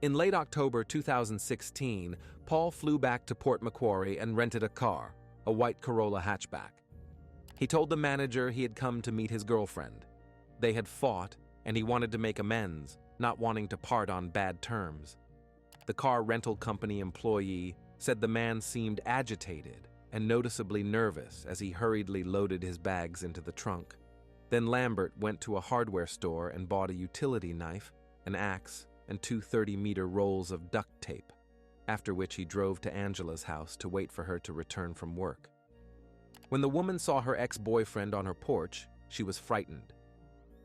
In late October 2016, Paul flew back to Port Macquarie and rented a car, a white Corolla hatchback. He told the manager he had come to meet his girlfriend. They had fought, and he wanted to make amends, not wanting to part on bad terms. The car rental company employee said the man seemed agitated and noticeably nervous as he hurriedly loaded his bags into the trunk. Then Lambert went to a hardware store and bought a utility knife, an axe, and 2 30-meter rolls of duct tape, after which he drove to Angela's house to wait for her to return from work. When the woman saw her ex-boyfriend on her porch, she was frightened.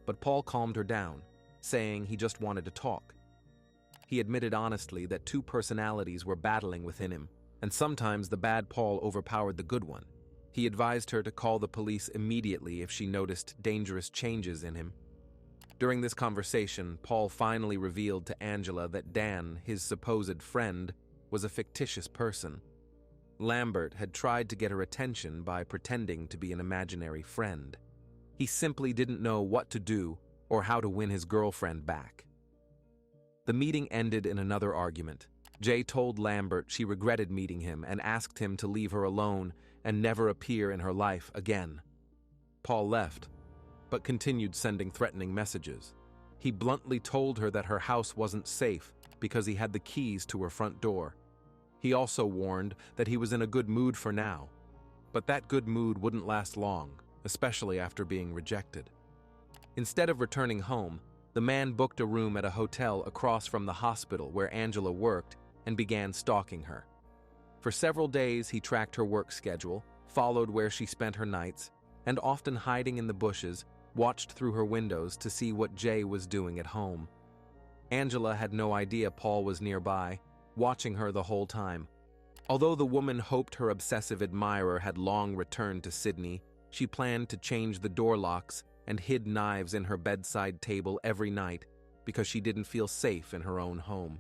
But Paul calmed her down, saying he just wanted to talk. He admitted honestly that 2 personalities were battling within him, and sometimes the bad Paul overpowered the good one. He advised her to call the police immediately if she noticed dangerous changes in him. During this conversation, Paul finally revealed to Angela that Dan, his supposed friend, was a fictitious person. Lambert had tried to get her attention by pretending to be an imaginary friend. He simply didn't know what to do or how to win his girlfriend back. The meeting ended in another argument. Jay told Lambert she regretted meeting him and asked him to leave her alone and never appear in her life again. Paul left, but continued sending threatening messages. He bluntly told her that her house wasn't safe because he had the keys to her front door. He also warned that he was in a good mood for now, but that good mood wouldn't last long, especially after being rejected. Instead of returning home, the man booked a room at a hotel across from the hospital where Angela worked and began stalking her. For several days, he tracked her work schedule, followed where she spent her nights, and often hiding in the bushes, watched through her windows to see what Jay was doing at home. Angela had no idea Paul was nearby, watching her the whole time. Although the woman hoped her obsessive admirer had long returned to Sydney, she planned to change the door locks and hid knives in her bedside table every night because she didn't feel safe in her own home.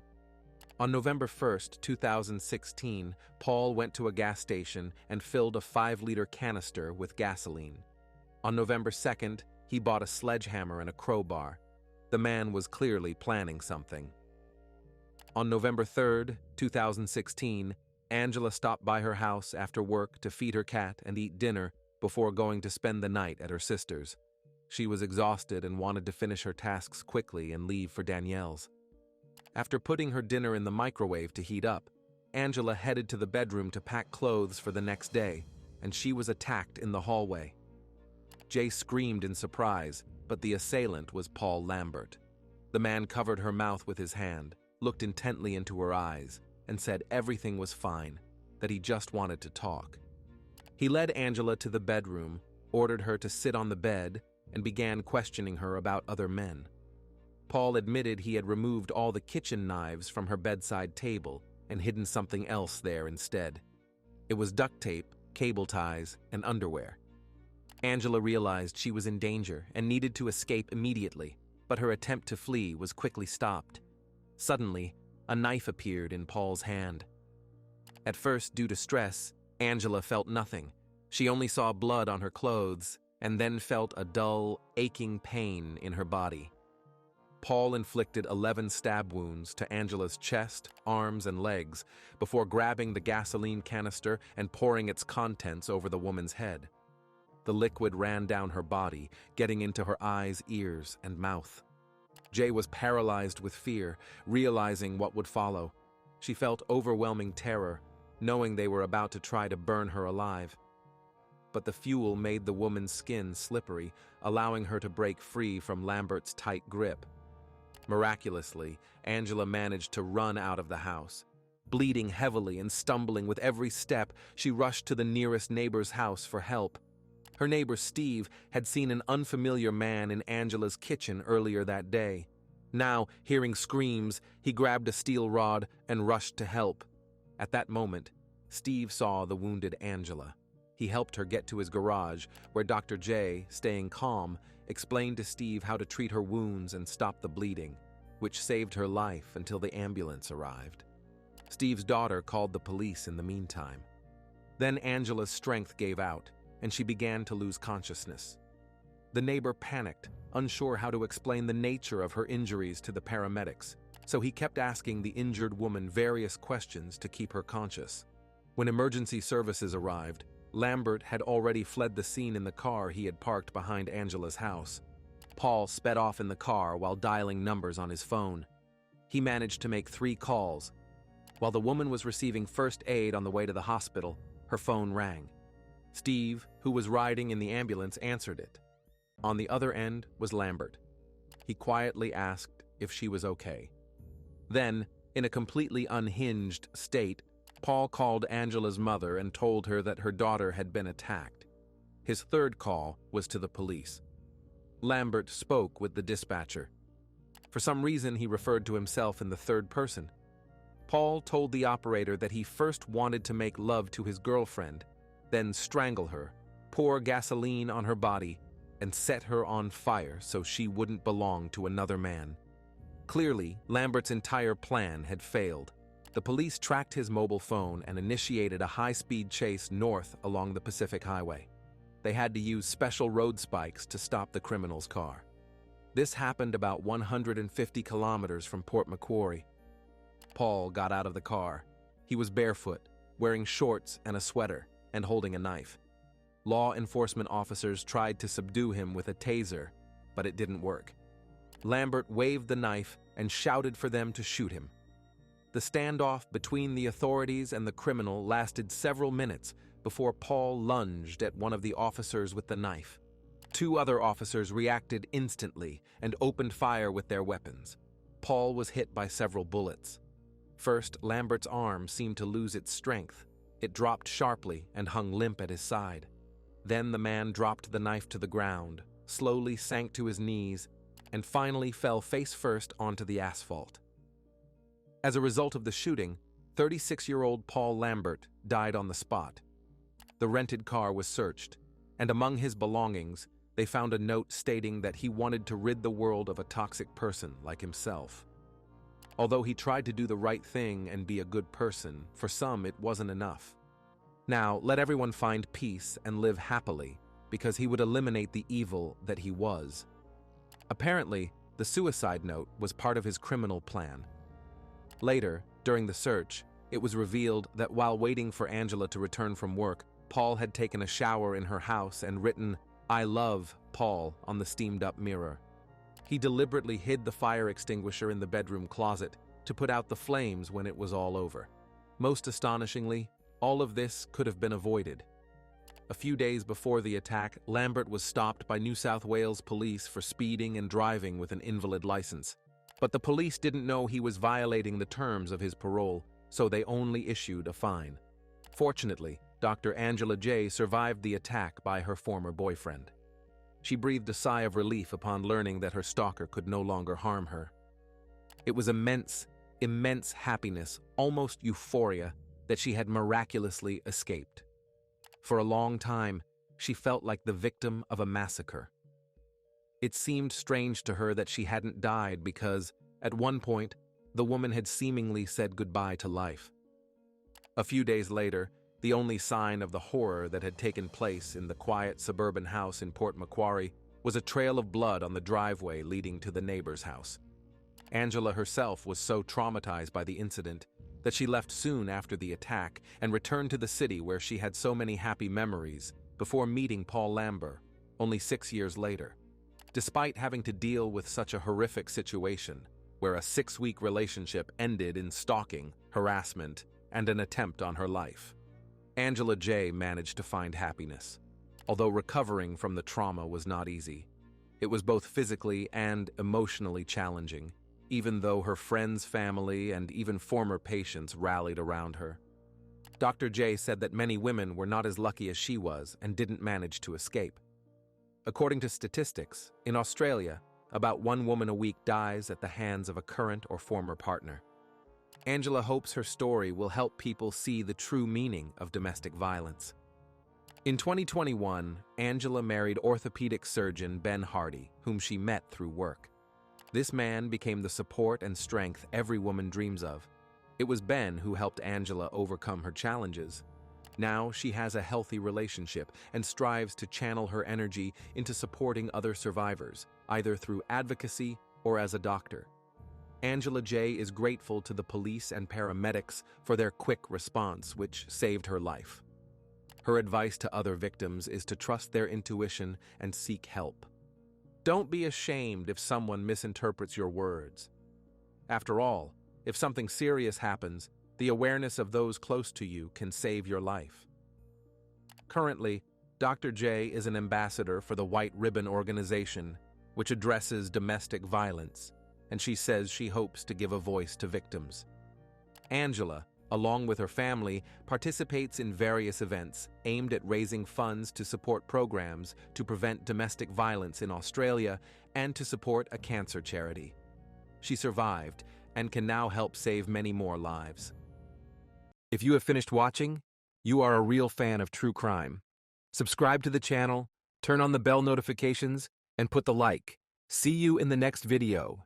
On November 1st, 2016, Paul went to a gas station and filled a 5-liter canister with gasoline. On November 2nd, he bought a sledgehammer and a crowbar. The man was clearly planning something. On November 3rd, 2016, Angela stopped by her house after work to feed her cat and eat dinner before going to spend the night at her sister's. She was exhausted and wanted to finish her tasks quickly and leave for Danielle's. After putting her dinner in the microwave to heat up, Angela headed to the bedroom to pack clothes for the next day, and she was attacked in the hallway. Jay screamed in surprise, but the assailant was Paul Lambert. The man covered her mouth with his hand, looked intently into her eyes, and said everything was fine, that he just wanted to talk. He led Angela to the bedroom, ordered her to sit on the bed, and began questioning her about other men. Paul admitted he had removed all the kitchen knives from her bedside table and hidden something else there instead. It was duct tape, cable ties, and underwear. Angela realized she was in danger and needed to escape immediately, but her attempt to flee was quickly stopped. Suddenly, a knife appeared in Paul's hand. At first, due to stress, Angela felt nothing. She only saw blood on her clothes and then felt a dull, aching pain in her body. Paul inflicted 11 stab wounds to Angela's chest, arms, and legs before grabbing the gasoline canister and pouring its contents over the woman's head. The liquid ran down her body, getting into her eyes, ears, and mouth. Jay was paralyzed with fear, realizing what would follow. She felt overwhelming terror, knowing they were about to try to burn her alive. But the fuel made the woman's skin slippery, allowing her to break free from Lambert's tight grip. Miraculously, Angela managed to run out of the house. Bleeding heavily and stumbling with every step, she rushed to the nearest neighbor's house for help. Her neighbor Steve had seen an unfamiliar man in Angela's kitchen earlier that day. Now, hearing screams, he grabbed a steel rod and rushed to help. At that moment, Steve saw the wounded Angela. He helped her get to his garage, where Dr. J, staying calm, explained to Steve how to treat her wounds and stop the bleeding, which saved her life until the ambulance arrived. Steve's daughter called the police in the meantime. Then Angela's strength gave out, and she began to lose consciousness. The neighbor panicked, unsure how to explain the nature of her injuries to the paramedics, so he kept asking the injured woman various questions to keep her conscious. When emergency services arrived, Lambert had already fled the scene in the car he had parked behind Angela's house. Paul sped off in the car while dialing numbers on his phone. He managed to make 3 calls. While the woman was receiving first aid on the way to the hospital, her phone rang. Steve, who was riding in the ambulance, answered it. On the other end was Lambert. He quietly asked if she was okay. Then, in a completely unhinged state, Paul called Angela's mother and told her that her daughter had been attacked. His third call was to the police. Lambert spoke with the dispatcher. For some reason, he referred to himself in the third person. Paul told the operator that he first wanted to make love to his girlfriend, then strangle her, pour gasoline on her body, and set her on fire so she wouldn't belong to another man. Clearly, Lambert's entire plan had failed. The police tracked his mobile phone and initiated a high-speed chase north along the Pacific Highway. They had to use special road spikes to stop the criminal's car. This happened about 150 kilometers from Port Macquarie. Paul got out of the car. He was barefoot, wearing shorts and a sweater, and holding a knife. Law enforcement officers tried to subdue him with a taser, but it didn't work. Lambert waved the knife and shouted for them to shoot him. The standoff between the authorities and the criminal lasted several minutes before Paul lunged at one of the officers with the knife. 2 other officers reacted instantly and opened fire with their weapons. Paul was hit by several bullets. First, Lambert's arm seemed to lose its strength. It dropped sharply and hung limp at his side. Then the man dropped the knife to the ground, slowly sank to his knees, and finally fell face first onto the asphalt. As a result of the shooting, 36-year-old Paul Lambert died on the spot. The rented car was searched, and among his belongings, they found a note stating that he wanted to rid the world of a toxic person like himself. Although he tried to do the right thing and be a good person, for some it wasn't enough. Now, let everyone find peace and live happily, because he would eliminate the evil that he was. Apparently, the suicide note was part of his criminal plan. Later, during the search, it was revealed that while waiting for Angela to return from work, Paul had taken a shower in her house and written, "I love Paul on the steamed-up mirror. He deliberately hid the fire extinguisher in the bedroom closet to put out the flames when it was all over. Most astonishingly, all of this could have been avoided. A few days before the attack, Lambert was stopped by New South Wales police for speeding and driving with an invalid license. But the police didn't know he was violating the terms of his parole, so they only issued a fine. Fortunately, Dr. Angela J. survived the attack by her former boyfriend. She breathed a sigh of relief upon learning that her stalker could no longer harm her. It was immense happiness, almost euphoria, that she had miraculously escaped. For a long time, she felt like the victim of a massacre. It seemed strange to her that she hadn't died because, at one point, the woman had seemingly said goodbye to life. A few days later, the only sign of the horror that had taken place in the quiet suburban house in Port Macquarie was a trail of blood on the driveway leading to the neighbor's house. Angela herself was so traumatized by the incident that she left soon after the attack and returned to the city where she had so many happy memories before meeting Paul Lambert only 6 years later. Despite having to deal with such a horrific situation, where a 6-week relationship ended in stalking, harassment, and an attempt on her life, Angela J. managed to find happiness. Although recovering from the trauma was not easy, it was both physically and emotionally challenging, even though her friends, family, and even former patients rallied around her. Dr. J said that many women were not as lucky as she was and didn't manage to escape. According to statistics, in Australia, about 1 woman a week dies at the hands of a current or former partner. Angela hopes her story will help people see the true meaning of domestic violence. In 2021, Angela married orthopedic surgeon Ben Hardy, whom she met through work. This man became the support and strength every woman dreams of. It was Ben who helped Angela overcome her challenges. Now she has a healthy relationship and strives to channel her energy into supporting other survivors, either through advocacy or as a doctor. Angela J. is grateful to the police and paramedics for their quick response, which saved her life. Her advice to other victims is to trust their intuition and seek help. Don't be ashamed if someone misinterprets your words. After all, if something serious happens, the awareness of those close to you can save your life. Currently, Dr. J is an ambassador for the White Ribbon organization, which addresses domestic violence, and she says she hopes to give a voice to victims. Angela, along with her family, participates in various events aimed at raising funds to support programs to prevent domestic violence in Australia and to support a cancer charity. She survived and can now help save many more lives. If you have finished watching, you are a real fan of true crime. Subscribe to the channel, turn on the bell notifications, and put the like. See you in the next video.